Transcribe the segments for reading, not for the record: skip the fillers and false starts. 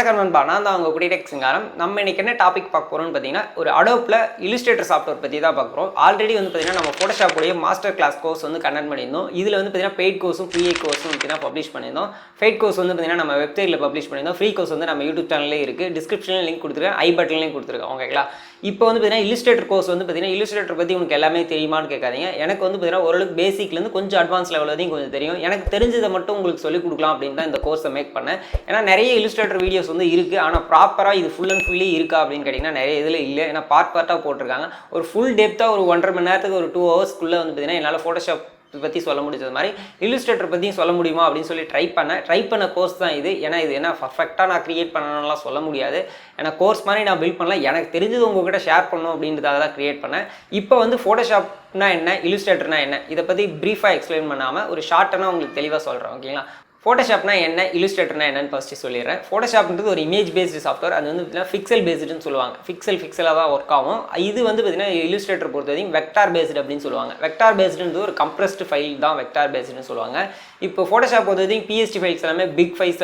வணக்கம் நண்பா, நான் தான் உங்கள் குடிடெக் சிங்காரம். நம்ம இன்னைக்கு என்ன டாபிக் பார்க்க போகிறோம்னு பார்த்தீங்கன்னா, ஒரு அடோப்பில் இல்லுஸ்ட்ரேட்டர் சாஃப்ட்வேர் பற்றி தான் பார்க்குறோம். ஆல்ரெடி வந்து பார்த்தீங்கன்னா நம்ம ஃபோட்டோஷாப்புடைய மாஸ்டர் கிளாஸ் கோர்ஸ் வந்து கண்டக்ட் பண்ணியிருந்தோம். இதில் வந்து பார்த்தீங்கன்னா பெய்ட் கோர்ஸும் ஃப்ரீ கோர்ஸும் பார்த்தீங்கன்னா பப்ளிஷ் பண்ணியிருந்தோம். பெய்ட் கோர்ஸ் வந்து பார்த்தீங்கன்னா நம்ம வெப்சைட்டில் பப்ளிஷ் பண்ணியிருந்தோம். ஃப்ரீ கோர்ஸ் வந்து நம்ம யூடியூப் சேனல்லே இருக்குது. டிஸ்கிரிப்ஷனில் லிங்க் கொடுத்துருக்கேன், ஐ பட்டன்லையும் கொடுத்துருக்கேன். ஓகேங்களா? இப்போ வந்து பார்த்தீங்கன்னா இல்லுஸ்ட்ரேட்டர் கோர்ஸ் வந்து பார்த்தீங்கன்னா இல்லுஸ்ட்ரேட்டர் பற்றி உங்களுக்கு எல்லாமே தெரியுமான்னு கேட்காதீங்க. எனக்கு வந்து பார்த்தீங்கன்னா ஓரளவுக்கு பேசிக்லேருந்து கொஞ்சம் அட்வான்ஸ் லெவல் வரையும் கொஞ்சம் தெரியும். எனக்கு தெரிஞ்சதை மட்டும் உங்களுக்கு சொல்லிக் கொடுக்கலாம் அப்படின்னு தான் இந்த கோர்ஸை மேக் பண்ணேன். ஏன்னா நிறைய இல்லுஸ்ட்ரேட்டர் வீடியோஸ் வந்து இருக்குது, ஆனால் ப்ராப்பராக இது ஃபுல் அண்ட் ஃபுல்லி இருக்கா அப்படின்னு கேட்டிங்கன்னா நிறைய இதில் இல்லை. ஏன்னா பார்ட்டாக போட்டிருக்காங்க. ஒரு ஃபுல் டெப்த்தாக ஒரு 1.5 மணி நேரத்துக்கு ஒரு 2 ஹவர்ஸ்க்குள்ளே வந்து பார்த்தீங்கன்னா என்னால் ஃபோட்டோஷாப் பற்றி சொல்ல முடிஞ்சது மாதிரி இல்லுஸ்ட்ரேட்டர் பற்றியும் சொல்ல முடியுமா அப்படின்னு சொல்லி ட்ரை பண்ண கோர்ஸ் தான் இது. ஏன்னா இது என்ன பர்ஃபெக்டாக நான் க்ரியேட் பண்ணணும்லாம் சொல்ல முடியாது. ஏன்னா கோர்ஸ் மாதிரி நான் பில்ட் பண்ணல, எனக்கு தெரிஞ்சது உங்ககிட்ட ஷேர் பண்ணணும் அப்படின்றதாக தான் க்ரியேட் பண்ணேன். இப்போ வந்து ஃபோட்டோஷாப்னா என்ன, இல்லுஸ்ட்ரேட்டர்னா என்ன, இதை பற்றி ப்ரீஃபாக எக்ஸ்பிளைன் பண்ணாமல் ஒரு ஷார்ட்டாக உங்களுக்கு தெளிவாக சொல்கிறேன். ஓகேங்களா? ஃபோட்டோஷாப்னா என்ன, இல்லுஸ்ட்ரேட்டர்னா என்னன்னு ஃபஸ்ட்டு சொல்லிடுறேன். ஃபோட்டோஷாப்ன்றது ஒரு இமேஜ் பேஸ்டு சாஃப்ட்வேர். அது வந்து பார்த்தீங்கன்னா ஃபிக்சல் பேஸ்டுன்னு சொல்லுவாங்க. ஃபிக்சலாக தான் ஒர்க் ஆகும். இது வந்து பார்த்தீங்கன்னா இல்லுஸ்ட்ரேட்டர் பொறுத்த வரைக்கும் வெக்டார் பேஸ்டு அப்படின்னு சொல்லுவாங்க. வெக்டார் பேஸ்டுன்றது ஒரு கம்ப்ரஸ்டு ஃபைல் தான் வெக்டார் பேஸ்டுன்னு சொல்லுவாங்க. இப்போ ஃபோட்டோஷாப் பொறுத்த வரைக்கும் பிஎஸ்டி ஃபைல்ஸ் எல்லாமே பிக் ஃபைல்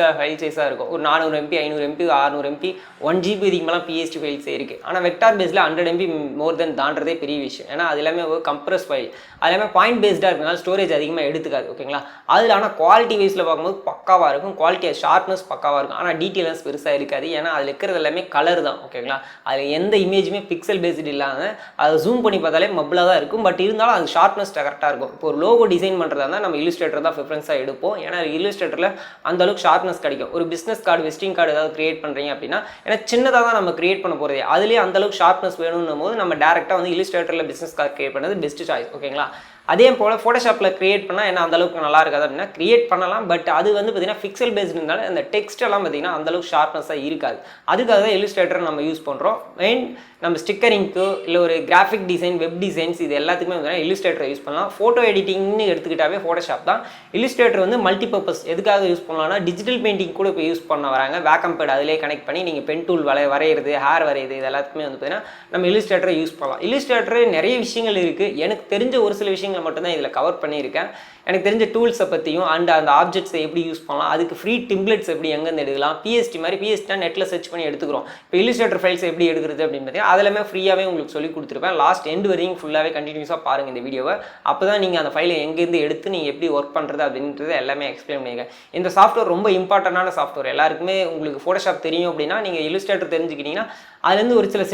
சைஸாக இருக்கும். ஒரு 400 MB 500 MB 600 MB 1 GB இதுக்கு பிஎஸ்டி ஃபைல்ஸே இருக்குது. ஆனால் வெக்டார் பேஸில் 100 MB மோர் தென் தாண்டதே பெரிய விஷயம். ஏன்னா அது எல்லாமே ஒரு கம்ப்ரஸ் ஃபைல், அது எல்லாமே பாயிண்ட் பேஸ்டாக இருக்கனால ஸ்டோரேஜ் அதிகமாக எடுத்துக்காது. ஓகேங்களா? அதில் ஆனால் குவாலிட்டி வைஸில் பார்க்கும்போது பக்காவாக இருக்கும். குவாலிட்டி ஷார்ப்னஸ் பக்காவாக இருக்கும். ஆனால் டீட்டெயில்ஸ் பெருசாக இருக்காது. ஏன்னா அதில் இருக்கிறது எல்லாமே கலர் தான். ஓகேங்களா? அதில் எந்த இமேஜுமே பிக்சல் பேஸ்டு இல்லாமல் அதை ஜூம் பண்ணி பார்த்தாலே மப்பிளாக தான் இருக்கும். பட் இருந்தாலும் அது ஷார்ப்னஸ் கரெக்டாக இருக்கும். இப்போ ஒரு லோகோ டிசைன் பண்ணுறதா இருந்தால் நம்ம இல்லுஸ்ட்ரேட்டர் தான் ப்ரிஃபரன்ஸாக எடுப்போம். ஏன்னா இல்லுஸ்ட்ரேட்டரில் அந்த அளவுக்கு ஷார்ப்னஸ் கிடைக்கும். ஒரு பிஸ்னஸ் கார்டு, விசிட்டிங் கார்டு ஏதாவது கிரியேட் பண்ணுறீங்க அப்படின்னா, ஏன்னா சின்னதாக தான் நம்ம கிரியேட் பண்ண போகிறதே, அதுலேயே அந்த அளவுக்கு ஷார்ப்னஸ் வேணும்னும் போது நம்ம டேரெக்டாக வந்து இல்லுஸ்ட்ரேட்டரில் பிஸ்னஸ் கார்டு கிரியேட் பண்ணுறது பெஸ்ட் சாய்ஸ். ஓகேங்களா? அதே போல் ஃபோட்டோஷாப்பில் க்ரியேட் பண்ணால் என்ன அந்தளவுக்கு நல்லா இருக்காது அப்படின்னா க்ரியேட் பண்ணலாம். பட் அது வந்து பார்த்திங்கன்னா ஃபிக்சல் பேஸ்டுனால அந்த டெக்ஸ்ட் எல்லாம் பார்த்திங்கன்னா அந்தளவுக்கு ஷார்ப்னஸாக இருக்காது. அதுக்காக தான் இல்லுஸ்ட்ரேட்டர் நம்ம யூஸ் பண்ணுறோம். மெயின் நம்ம ஸ்டிக்கரிங்க்கு இல்லை ஒரு கிராஃபிக் டிசைன், வெப் டிசைன்ஸ் இது எல்லாத்துக்குமே வந்து இல்லுஸ்ட்ரேட்டரை யூஸ் பண்ணலாம். ஃபோட்டோ எடிட்டிங்னு எடுத்துக்கிட்டாவே ஃபோட்டோஷாப் தான். இல்லுஸ்ட்ரேட்டர் வந்து மல்டிபர்பஸ் எதுக்காக யூஸ் பண்ணலாம்னா டிஜிட்டல் பெயிண்டிங் கூட இப்போ யூஸ் பண்ண வராங்க. வேக்கம் பேட் அதிலே கனெக்ட் பண்ணி நீங்கள் பென் டூல் வரைகிறது, ஹேர் வரைகிறது, இது எல்லாத்துக்குமே வந்து பார்த்திங்கன்னா நம்ம இல்லுஸ்ட்ரேட்டரை யூஸ் பண்ணலாம். இல்லுஸ்ட்ரேட்டர் நிறைய விஷயங்கள் இருக்குது. எனக்கு தெரிஞ்ச ஒரு சில விஷயங்கள் மட்டும்தான் இதில் கவர் பண்ணியிருக்கேன். எனக்கு தெரிஞ்ச டூல்ஸை பற்றியும் அந்த ஆப்ஜெக்ட்ஸை எப்படி யூஸ் பண்ணலாம், அதுக்கு ஃப்ரீ டெம்ப்ளேட்ஸ் எப்படி எங்கேருந்து எடுக்கலாம், பிஎஸ்டி மாதிரி பிஎஸ்டினா நெட்டில் சர்ச் பண்ணி எடுத்துக்கிறோம். இப்போ இல்லுஸ்ட்ரேட்டர் ஃபைல்ஸ் எப்படி எடுக்கிறது அப்படின்னு பார்த்தீங்கன்னா அதெல்லாமே ஃப்ரீயாகவே உங்களுக்கு சொல்லி கொடுத்துருப்பேன். லாஸ்ட் எண்டு வரையும் ஃபுல்லாகவே கண்டினியூஸாக பாருங்கள் இந்த வீடியோவை. அப்போ தான் நீங்கள் அந்த ஃபைலை எங்கேருந்து எடுத்து நீங்கள் எப்படி ஒர்க் பண்ணுறது அப்படின்றது எல்லாமே எக்ஸ்பிளைன் பண்ணியிருக்கேன். இந்த சாஃப்ட்வேர் ரொம்ப இம்பார்ட்டண்டான சாஃப்ட்வேர். எல்லாருக்குமே உங்களுக்கு ஃபோட்டோஷாப் தெரியும் அப்படின்னா நீங்கள் இல்லுஸ்ட்ரேட்டர் தெரிஞ்சுக்கிட்டீங்கன்னா அதுலேருந்து ஒரு சில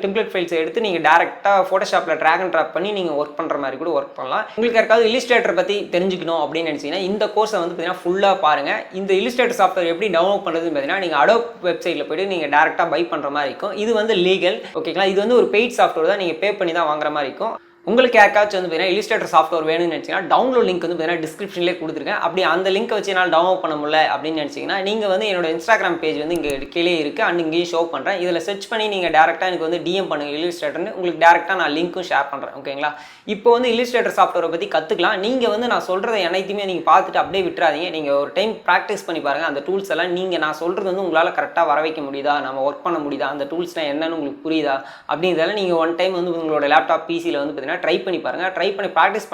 டெம்ப்ளேட் ஃபைல்ஸை எடுத்து நீங்கள் டேரெக்டாக ஃபோட்டோஷாப்பில் ட்ராக் அண்ட் ட்ராப் பண்ணி நீங்கள் ஒர்க் பண்ணுற மாதிரி கூட ஒர்க் பண்ணலாம். உங்களுக்கு யாருக்காவது இல்லுஸ்ட்ரேட்டர் பற்றி தெரிஞ்சுக்கணும் அப்படின்னு நினச்சிங்கன்னா இந்த கோர்ஸை வந்து பார்த்தீங்கன்னா ஃபுல்லாக பாருங்கள். இந்த இல்லுஸ்ட்ரேட்டர் சாஃப்ட்வேர் எப்படி டவுன்லோட் பண்ணுறதுன்னு பார்த்தீங்கன்னா நீங்கள் அடோப் வெப்சைட்டில் போய்ட்டு நீங்கள் டேரெக்டாக பை பண்ணுற மாதிரி இருக்கும். இது வந்து லீகல். ஓகேங்களா? இது வந்து ஒரு பெய்ட் சாஃப்ட்வேர் தான், நீங்கள் பே பண்ணி தான் வாங்குற மாதிரி இருக்கும். உங்களுக்கு யாருக்காச்சும் வந்து பார்த்தீங்கன்னா இல்லுஸ்ட்ரேட்டர் சாஃப்ட்வேர் வேணும்னு நினச்சிங்கன்னா டவுன்லோட் லிங்க் வந்து பார்த்தீங்கன்னா டிஸ்கிரிப்ஷன்லேயே கொடுத்துருக்கேன். அப்படி அந்த லிங்க் வச்சு என்னால் டவுன்லோட் பண்ண முடியல அப்படின்னு நினச்சிங்கன்னா நீங்கள் வந்து என்னோட இன்ஸ்டாகிராம் பேஜ் வந்து இங்கே கீழே இருக்குது, அண்ட் இங்கேயும் ஷோ பண்ணுறேன். இதில் சர்ச் பண்ணி நீங்கள் டேரெக்டாக எனக்கு வந்து டிஎம் பண்ணுங்கள் இல்லுஸ்ட்ரேட்டர்னு. உங்களுக்கு டேரெக்டாக நான் லிங்க்கும் ஷேர் பண்ணுறேன். ஓகேங்களா? இப்போ வந்து இல்லுஸ்ட்ரேட்டர் சாஃப்ட்வேரை பற்றி கற்றுக்கலாம். நீங்கள் வந்து நான் சொல்கிறத அனைத்துமே நீங்கள் பார்த்துட்டு அப்படியே விட்டுறாதீங்க. நீங்கள் ஒரு டைம் ப்ராக்டிஸ் பண்ணி பாருங்கள். அந்த டூல்ஸ் எல்லாம் நீங்கள் நான் சொல்கிறது வந்து உங்களால் கரெக்டாக வர வைக்க முடியுதா, நம்ம ஒர்க் பண்ண முடியுதா, அந்த டூல்ஸ்னால் என்னன்னு உங்களுக்கு புரியுதா அப்படின்றதால நீங்கள் ஒன் டைம் வந்து உங்களோட லேப்டாப் பிசியில் வந்து பார்த்தீங்கன்னா ட்ரை பண்ணி பாருங்கள். ட்ரை பண்ணி ப்ராக்டிஸ்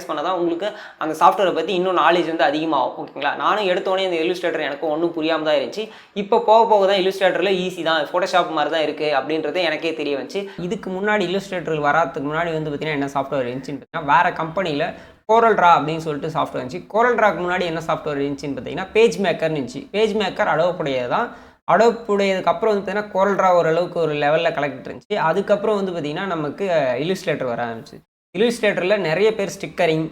பண்ண தான் உங்களுக்கு அந்த சாஃப்ட்வேரை பற்றி இன்னும் நாலேஜ் வந்து அதிகமாகும். ஓகேங்களா? நானும் எடுத்தோடனே இந்த இல்லுஸ்ட்ரேட்டர் எனக்கு ஒன்றும் புரியாமல் தான் இருந்துச்சு. இப்போ போக தான் இல்லுஸ்ட்ரேட்டரில் ஈஸி தான், ஃபோட்டோஷாப் மாதிரி தான் இருக்குது அப்படின்றது எனக்கே தெரிய வந்துச்சு. இதுக்கு முன்னாடி இல்லுஸ்ட்ரேட்டர் வராதுக்கு முன்னாடி வந்து பார்த்தீங்கன்னா என்ன சாஃப்ட்வேர் இருந்துச்சுன்னு பார்த்தீங்கன்னா வேறு கம்பெனியில் கோரல்ட்ரா அப்படின்னு சொல்லிட்டு சாஃப்ட்வேர் இருந்துச்சு. கோரல்ட்ராக்கு முன்னாடி என்ன சாஃப்ட்வேர் இருந்துச்சுன்னு பார்த்தீங்கன்னா பேஜ் மேக்கர்னு இருந்துச்சு. பேஜ் மேக்கர் அடோப்புடையது தான். அடோப்புடையதுக்கு அப்புறம் வந்து பார்த்தீங்கன்னா கோரல்ட்ரா ஓரளவுக்கு ஒரு லெவலில் கலெக்ட் இருந்துச்சு. அதுக்கப்புறம் வந்து பார்த்தீங்கன்னா நமக்கு இல்லுஸ்ட்ரேட்டர் வர ஆரம்பிச்சு. இல்லுஸ்ட்ரேட்டரில் நிறைய பேர் stickering,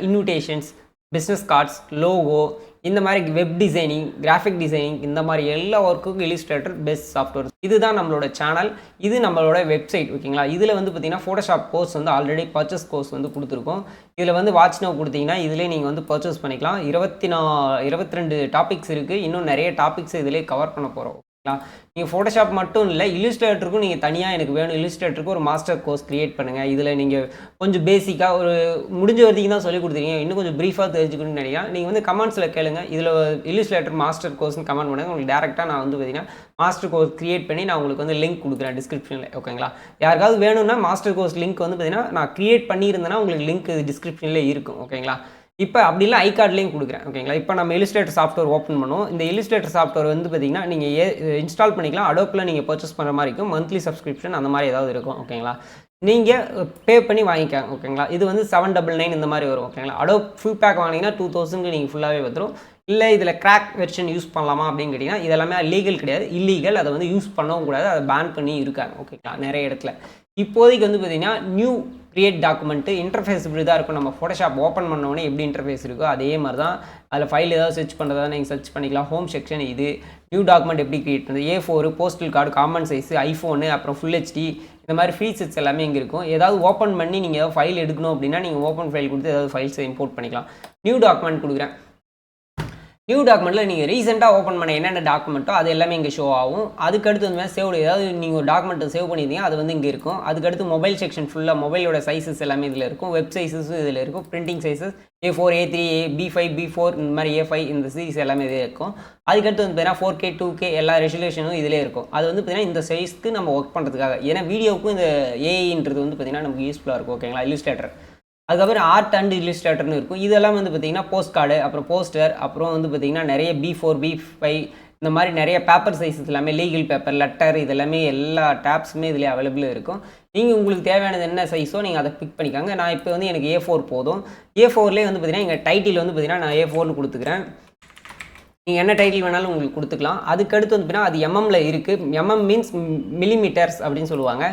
invitations, business cards, logo, இந்த மாதிரி வெப் டிசைனிங், கிராஃபிக் டிசைனிங், இந்த மாதிரி எல்லா ஒர்க்குக்கும் இல்லுஸ்ட்ரேட்டர் பெஸ்ட் சாஃப்ட்வேர். இதுதான் நம்மளோட சேனல், இது நம்மளோட வெப்சைட். ஓகேங்களா? இதில் வந்து பார்த்தீங்கன்னா ஃபோட்டோஷாப் கோர்ஸ் வந்து ஆல்ரெடி பர்ச்சேஸ் கோர்ஸ் வந்து கொடுத்துருக்கோம். இதில் வந்து வாட்ச் நவ் கொடுத்தீங்கன்னா இதிலே நீங்கள் வந்து பர்ச்சேஸ் பண்ணிக்கலாம். 22 டாபிக்ஸ் இருக்குது. இன்னும் நிறைய டாபிக்ஸ் இதிலே கவர் பண்ண போகிறோம். நீங்கள் ஃபோட்டோஷாப் மட்டும் இல்லை, இல்லுஸ்ட்ரேட்டருக்கும் நீங்கள் தனியாக எனக்கு வேணும், இல்லுஸ்ட்ரேட்டருக்கு ஒரு மாஸ்டர் கோர்ஸ் க்ரியேட் பண்ணுங்கள். இதில் நீங்கள் கொஞ்சம் பேசிக்காக ஒரு முடிஞ்ச வரைக்கும் தான் சொல்லி கொடுத்துருக்கீங்க, இன்னும் கொஞ்சம் ப்ரீஃபாக தெரிஞ்சுக்கணும்னு நினைக்கிறேன். நீங்கள் வந்து கமெண்ட்ஸில் கேளுங்க, இதில் இல்லுஸ்ட்ரேட்டர் மாஸ்டர் கோர்ஸ்னு கமெண்ட் பண்ணுங்கள். உங்களுக்கு டேரெக்டாக நான் வந்து பார்த்தீங்கன்னா மாஸ்டர் கோர்ஸ் க்ரியேட் பண்ணி நான் உங்களுக்கு வந்து லிங்க் கொடுக்குறேன் டிஸ்கிரிப்ஷனில். ஓகேங்களா? யாருக்காவது வேணும்னா மாஸ்டர் கோர்ஸ் லிங்க் வந்து பார்த்தீங்கன்னா நான் க்ரியேட் பண்ணியிருந்தேன்னா உங்களுக்கு லிங்க் டிஸ்கிரிப்ஷனில் இருக்கும். ஓகேங்களா? இப்போ அப்படி இல்லை ஐகார்ட்லேயும் கொடுக்குறேன் ஓகேங்களா. இப்போ நம்ம இல்லுஸ்ட்ரேட்டர் சாஃப்ட்வேர் ஓப்பன் பண்ணுவோம். இந்த இல்லுஸ்ட்ரேட்டர் சாஃப்ட்வேர் வந்து பார்த்தீங்கன்னா நீங்கள் இன்ஸ்டால் பண்ணிக்கலாம். அடோப்பில் நீங்கள் பர்ச்சேஸ் பண்ணுற மாதிரி இருக்கும். மந்த்லி சப்ஸ்கிரிப்ஷன் அந்த மாதிரி ஏதாவது இருக்கும் ஓகேங்களா. நீங்கள் பே பண்ணி வாங்கிக்காங்க ஓகேங்களா. இது வந்து 799 இந்த மாதிரி வரும் ஓகேங்களா. அடோப் ஃபுல் பேக் வாங்கினீங்கன்னா 2000 நீங்கள் ஃபுல்லாகவே வந்துடும். இல்லை இதில் கிராக் வெர்ஷன் யூஸ் பண்ணலாமா அப்படின்னு கேட்டிங்கன்னா இதெல்லாமே லீகல் கிடையாது, இல்லீகல். அதை வந்து யூஸ் பண்ணவும் கூடாது, அதை பேன் பண்ணி இருக்காங்க ஓகேங்களா நிறைய இடத்துல. இப்போதைக்கு வந்து பார்த்தீங்கன்னா நியூ கிரியேட் டாக்குமெண்ட்டு இன்டர்ஃபேஸ் இப்படி தான் இருக்கும். நம்ம ஃபோட்டோஷாப் ஓப்பன் பண்ணோடனே எப்படி இன்டர்ஃபேஸ் இருக்கோ அதே மாதிரி தான். அதில் ஃபைல் ஏதாவது சர்ச் பண்ணுறதா நீங்கள் சர்ச் பண்ணிக்கலாம். ஹோம் செக்ஷன் இது. நியூ டாக்குமெண்ட் எப்படி கிரியேட் பண்ணுறது, A4 postal card, common size, iPhone, அப்புறம் ஃபுல் HD இந்த மாதிரி ஃபீச்சர்ஸ் எல்லாமே இங்கே இருக்கும். ஏதாவது ஓப்பன் பண்ணி நீங்கள் ஏதாவது ஃபைல் எடுக்கணும் அப்படின்னா நீங்கள் ஓப்பன் ஃபைல் கொடுத்து ஏதாவது ஃபைல்ஸை இம்போர்ட் பண்ணிக்கலாம். நியூ டாக்குமெண்ட் கொடுக்குறேன். நியூ டாக்குமெண்ட்டில் நீங்கள் ரீசெண்டாக ஓப்பன் பண்ண என்னென்ன டாக்குமெண்ட்டோ அது எல்லாமே இங்கே ஷோ ஆகும். அதுக்கடுத்து வந்து சேவ் ஏதாவது நீங்கள் ஒரு டாக்குமெண்ட்டை சேவ் பண்ணியிருந்தீங்க அது வந்து இங்கே இருக்கும். அதுக்கடுத்து மொபைல் செக்ஷன் ஃபுல்லாக மொபைலோட சைஸஸ் எல்லாமே இதில் இருக்கும். வெப் சைஸஸும் இதில் இருக்கும். Printing sizes A4, A3, B5, B4 இந்த மாதிரி A5 இந்த சீரிஸ் எல்லாமே இதில் இருக்கும். அதுக்கடுத்து வந்து பார்த்தீங்கன்னா 4K 2K எல்லா ரெசல்யூஷனும் இதிலே இருக்கும். அது வந்து பார்த்தீங்கன்னா இந்த சைஸ்க்கு நம்ம ஒர்க் பண்ணுறதுக்காக. ஏன்னா வீடியோவுக்கும் இந்த ஏஐன்றது வந்து பார்த்தீங்கன்னா நமக்கு யூஸ்ஃபுல்லாக இருக்கும் ஓகேங்களா. இல்லுஸ்ட்ரேட்டர் அதுக்கப்புறம் ஆர்ட் அண்ட் இல்லுஸ்ட்ரேட்டர்னு இருக்கும். இதெல்லாம் வந்து பார்த்திங்கன்னா போஸ்ட் கார்டு, அப்புறம் போஸ்டர், அப்புறம் வந்து பார்த்திங்கன்னா நிறைய B4, B5 இந்த மாதிரி நிறைய பேப்பர் சைஸஸ் எல்லாமே லீகல் பேப்பர், லெட்டர் இதெல்லாமே எல்லா டேப்ஸுமே இதில் அவைலபிள் இருக்கும். நீங்கள் உங்களுக்கு தேவையானது என்ன சைஸோ நீங்கள் அதை பிக் பண்ணிக்காங்க. நான் இப்போ வந்து எனக்கு A4 போதும். A4லேயே வந்து பார்த்திங்கன்னா எங்கள் டைட்டில் வந்து பார்த்திங்கன்னா நான் A4னு கொடுத்துக்கிறேன். நீங்கள் என்ன டைட்டில் வேணாலும் உங்களுக்கு கொடுத்துக்கலாம். அதுக்கடுத்து வந்து பார்த்திங்கன்னா அது எம்எம்ல இருக்குது. எம்எம் மீன்ஸ் மில்லிமீட்டர்ஸ் அப்படின்னு சொல்லுவாங்க.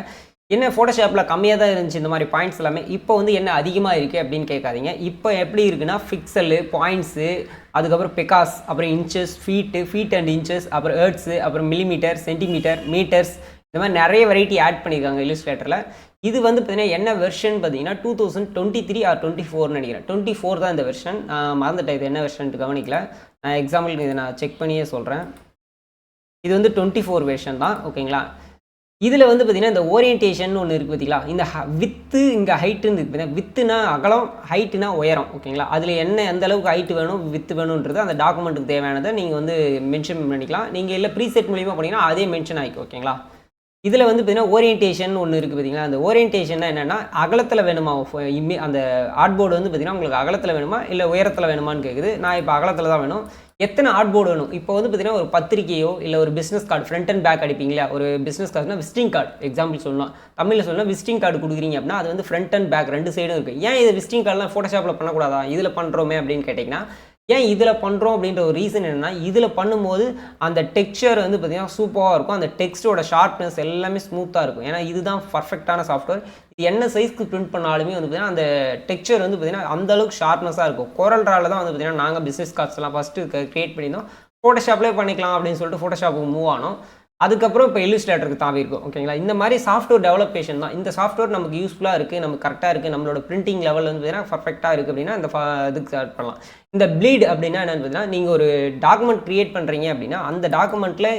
என்ன ஃபோட்டோஷாப்பில் கம்மியாக தான் இருந்துச்சு இந்த மாதிரி பாயிண்ட்ஸ் எல்லாமே. இப்போ வந்து என்ன அதிகமாக இருக்குது அப்படின்னு கேட்காதீங்க. இப்போ எப்படி இருக்குன்னா பிக்சலு, பாயிண்ட்ஸு, அதுக்கப்புறம் பெக்காஸ், அப்புறம் இன்ச்சஸ், ஃபீட் அண்ட் இன்ச்சஸ், அப்புறம் ஹெர்ட்ஸு, அப்புறம் மில்லிமீட்டர், சென்டிமீட்டர், மீட்டர்ஸ் இந்த மாதிரி நிறைய வெரைட்டி ஆட் பண்ணியிருக்காங்க இல்லுஸ்ட்ரேட்டரில். இது வந்து பார்த்தீங்கன்னா என்ன வெர்ஷன் பார்த்தீங்கன்னா 2023 ஆர் 24 நினைக்கிறேன். 24 தான் இந்த வெர்ஷன். மறந்துட்டேன் இது என்ன வெர்ஷன்ட்டு கவனிக்கல. நான் எக்ஸாம்பிளுக்கு இதை நான் செக் பண்ணியே சொல்கிறேன். இது வந்து 24 வெர்ஷன் தான் ஓகேங்களா. இதில் வந்து பார்த்திங்கன்னா இந்த ஓரியன்டேஷன் ஒன்று இருக்குது பார்த்தீங்களா. இந்த வித்து இங்கே ஹைட்டுன்னு இருக்குது பார்த்தீங்கன்னா. வித்துனா அகலம், ஹைட்டுனா உயரம் ஓகேங்களா. அதில் என்ன எந்த அளவுக்கு ஹைட்டு வேணும் வித்து வேணுன்றது அந்த டாக்குமெண்ட்டுக்கு தேவையானதை நீங்கள் வந்து மென்ஷன் பண்ணிக்கலாம். நீங்கள் இல்லை ப்ரீசெட் மூலிமா பண்ணிங்கன்னா அதே மென்ஷன் ஆகிக்கும் ஓகேங்களா. இதில் வந்து பார்த்திங்கன்னா ஓரியன்டேஷன் ஒன்று இருக்குது பார்த்தீங்களா. அந்த ஓரியன்டேஷன்னா என்னென்னா அகலத்தில் வேணுமா அந்த ஆர்ட்போர்டு வந்து பார்த்திங்கன்னா உங்களுக்கு அகலத்தில் வேணுமா இல்லை உயரத்தில் வேணுமான்னு கேட்குது. நான் இப்போ அகலத்தில் தான் வேணும். எத்தனை ஆர்ட்போர்டு வேணும் இப்போ வந்து பார்த்திங்கன்னா ஒரு பத்திரிக்கையோ இல்லை ஒரு business card front and back அடிப்பீங்களா. ஒரு பிஸ்னஸ் கார்டுனா விசிட்டிங் கார்டு எக்ஸாம்பிள் சொல்லலாம். தமிழில் சொல்லலாம் விசிட்டிங் கார்டு கொடுக்குறீங்க அப்படின்னா அது வந்து ஃப்ரண்ட் அண்ட் பேக் ரெண்டு சைடும் இருக்குது. ஏன் இது விசிட்டிங் கார்டெலாம் ஃபோட்டோஷாப்பில் பண்ணக்கூடாதா, இதில் பண்ணுறோமே அப்படின்னு கேட்டிங்கன்னா ஏன் இதில் பண்ணுறோம் அப்படின்ற ஒரு ரீசன் என்னென்னா இதில் பண்ணும்போது அந்த டெக்ஸ்சர் வந்து பார்த்திங்கன்னா சூப்பராக இருக்கும். அந்த டெக்ஸ்ட்டோட ஷார்ப்னஸ் எல்லாமே ஸ்மூத்தாக இருக்கும். ஏன்னா இதுதான் பர்ஃபெக்டான சாஃப்ட்வேர். இது என்ன சைஸ்க்கு பிரிண்ட் பண்ணாலுமே வந்து பார்த்திங்கன்னா அந்த டெக்ஸ்சர் வந்து பார்த்திங்கன்னா அந்தளவுக்கு ஷார்ப்னஸாக இருக்கும். கோரல்ட்ராவில் தான் வந்து பார்த்திங்கன்னா நாங்கள் பிஸ்னஸ் கார்ட்ஸ்லாம் ஃபஸ்ட்டு கிரியேட் பண்ணியிருந்தோம். ஃபோட்டோஷாப்லேயே பண்ணிக்கலாம் அப்படின்னு சொல்லிட்டு ஃபோட்டோஷாப்புக்கு மூவ் ஆனோம். அதுக்கப்புறம் இப்போ இல்லுஸ்ட்ரேட்டருக்கு தாவி இருக்கும் ஓகேங்களா. இந்த மாதிரி சாஃப்ட்வேர் டெவலப்பேஷன் தான். இந்த சாஃப்ட்வேர் நமக்கு யூஸ்ஃபுல்லாக இருக்குது, நமக்கு கரெக்டாக இருக்குது, நம்மளோட பிரிண்டிங் லெவல் வந்து பார்த்தீங்கன்னா பர்ஃபெக்டாக இருக்குது அப்படின்னா இந்த இதுக்கு ஸ்டார்ட் பண்ணலாம். இந்த ப்ளீட் அப்படின்னா என்னென்னு பார்த்தீங்கன்னா நீங்கள் ஒரு டாக்குமெண்ட் க்ரியேட் பண்ணுறீங்க அப்படின்னா அந்த டாக்குமெண்ட்டில்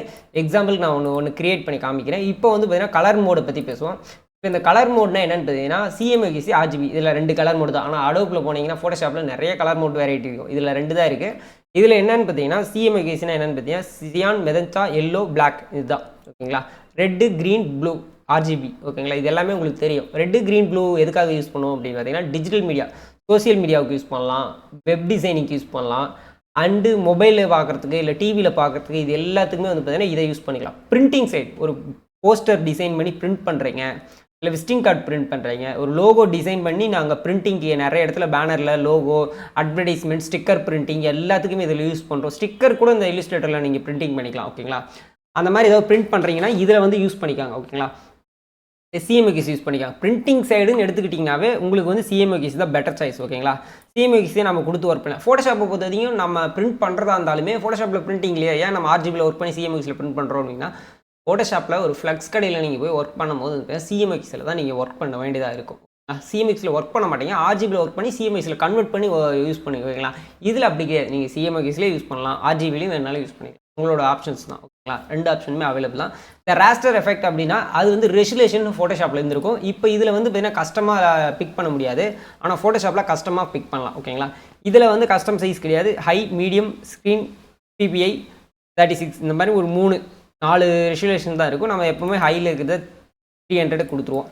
எக்ஸாம்பிளுக்கு நான் ஒன்று க்ரியேட் பண்ணி காமிக்கிறேன். இப்போ வந்து பார்த்தீங்கன்னா கலர் மோடை பற்றி பேசுவோம். இப்போ இந்த கலர் மோட்னா என்னென்னு பார்த்தீங்கன்னா CMYK, RGB இதில் 2 கலர் மோடு தான். ஆனால் அடோப்பில் போனீங்கன்னா ஃபோட்டோஷாப்பில் நிறைய கலர் மோட் வெரைட்டி இருக்கும். இதில் 2 தான் இருக்குது. இதில் என்னென்னு பார்த்தீங்கன்னா CMYKனா என்னென்னு பார்த்தீங்கன்னா சியான், மெஜந்தா, எல்லோ, பிளாக் இதுதான் ஓகேங்களா. ரெட்டு, க்ரீன், ப்ளூ, RGB ஓகேங்களா. இது எல்லாமே உங்களுக்கு தெரியும். ரெட்டு, க்ரீன், ப்ளூ எதுக்காக யூஸ் பண்ணுவோம் அப்படின்னு பார்த்தீங்கன்னா டிஜிட்டல் மீடியா, சோசியல் மீடியாவுக்கு யூஸ் பண்ணலாம், வெப் டிசைனிங்க்கு யூஸ் பண்ணலாம், அண்டு மொபைலில் பார்க்குறதுக்கு இல்லை டிவியில் பார்க்குறதுக்கு இது எல்லாத்துக்குமே வந்து பார்த்தீங்கன்னா இதை யூஸ் பண்ணிக்கலாம். பிரிண்டிங் சைட் ஒரு போஸ்டர் டிசைன் பண்ணி பிரிண்ட் பண்ணுறீங்க, இல்லை விசிட்டிங் கார்டு பிரிண்ட் பண்ணுறீங்க, ஒரு லோகோ டிசைன் பண்ணி நாங்கள் பிரிண்டிங்க்கு நிறைய இடத்துல பேனரில் லோகோ, அட்வர்டைஸ்மெண்ட், ஸ்டிக்கர் பிரிண்டிங் எல்லாத்துக்குமே இதில் யூஸ் பண்ணுறோம். ஸ்டிக்கர் கூட இந்த இல்லுஸ்ட்ரேட்டரில் நீங்கள் பிரிண்டிங் பண்ணிக்கலாம் ஓகேங்களா. அந்த மாதிரி ஏதாவது பிரிண்ட் பண்ணுறீங்கன்னா இதில் வந்து யூஸ் பண்ணிக்காங்க ஓகேங்களா. CMYK யூஸ் பண்ணிக்காங்க. பிரிண்டிங் சைடுன்னு எடுத்துக்கிட்டிங்கனாவே உங்களுக்கு வந்து CMYK தான் பெட்டர் சாய்ஸ் ஓகேங்களா. CMYK நம்ம கொடுத்து ஒர்க் பண்ணலாம். ஃபோட்டோஷாப்பை பொறுத்தவரைக்கும் நம்ம பிரிண்ட் பண்ணுறதா இருந்தாலுமே ஃபோட்டோஷாப்பில் பிரிண்டிங் இல்லையா, ஏன் நம்ம RGBயில் ஒர்க் பண்ணி CMYK பிரிண்ட் பண்ணுறோம் அப்படின்னா ஃபோட்டோஷாப்பில் ஒரு ஃப்ளக்ஸ் கடையில் நீங்கள் போய் ஒர்க் பண்ணும்போது CMYK தான் நீங்கள் ஒர்க் பண்ண வேண்டியதாக இருக்கும். CMYK ஒர்க் பண்ண மாட்டீங்க, RGBயில் ஒர்க் பண்ணி CMYK கன்வெர்ட் பண்ணி யூஸ் பண்ணிக்குவீங்களா. இதில் அப்படி கிடையாது. நீங்கள் CMYK யூஸ் பண்ணலாம், RGBலையும் வேணாலும் யூஸ் பண்ணிக்கலாம். உங்களோட ஆப்ஷன்ஸ் தான் ஓகேங்களா. 2 ஆப்ஷனுமே அவைலபிள் தான். இந்த ராஸ்டர் எஃபெக்ட் அப்படின்னா அது வந்து ரெசுலேஷன் ஃபோட்டோஷாப்பில் இருந்திருக்கும். இப்போ இதில் வந்து பார்த்தீங்கன்னா கஸ்டமாக பிக் பண்ண முடியாது, ஆனால் ஃபோட்டோஷாப்பில் கஸ்டமாக பிக் பண்ணலாம் ஓகேங்களா. இதில் வந்து கஸ்டம் சைஸ் கிடையாது. ஹை, மீடியம், ஸ்க்ரீன், PPI 36 இந்த மாதிரி ஒரு 4 ரெசுலேஷன் தான் இருக்கும். நம்ம எப்போவுமே ஹையில் இருக்கிறத 300 கொடுத்துருவோம்.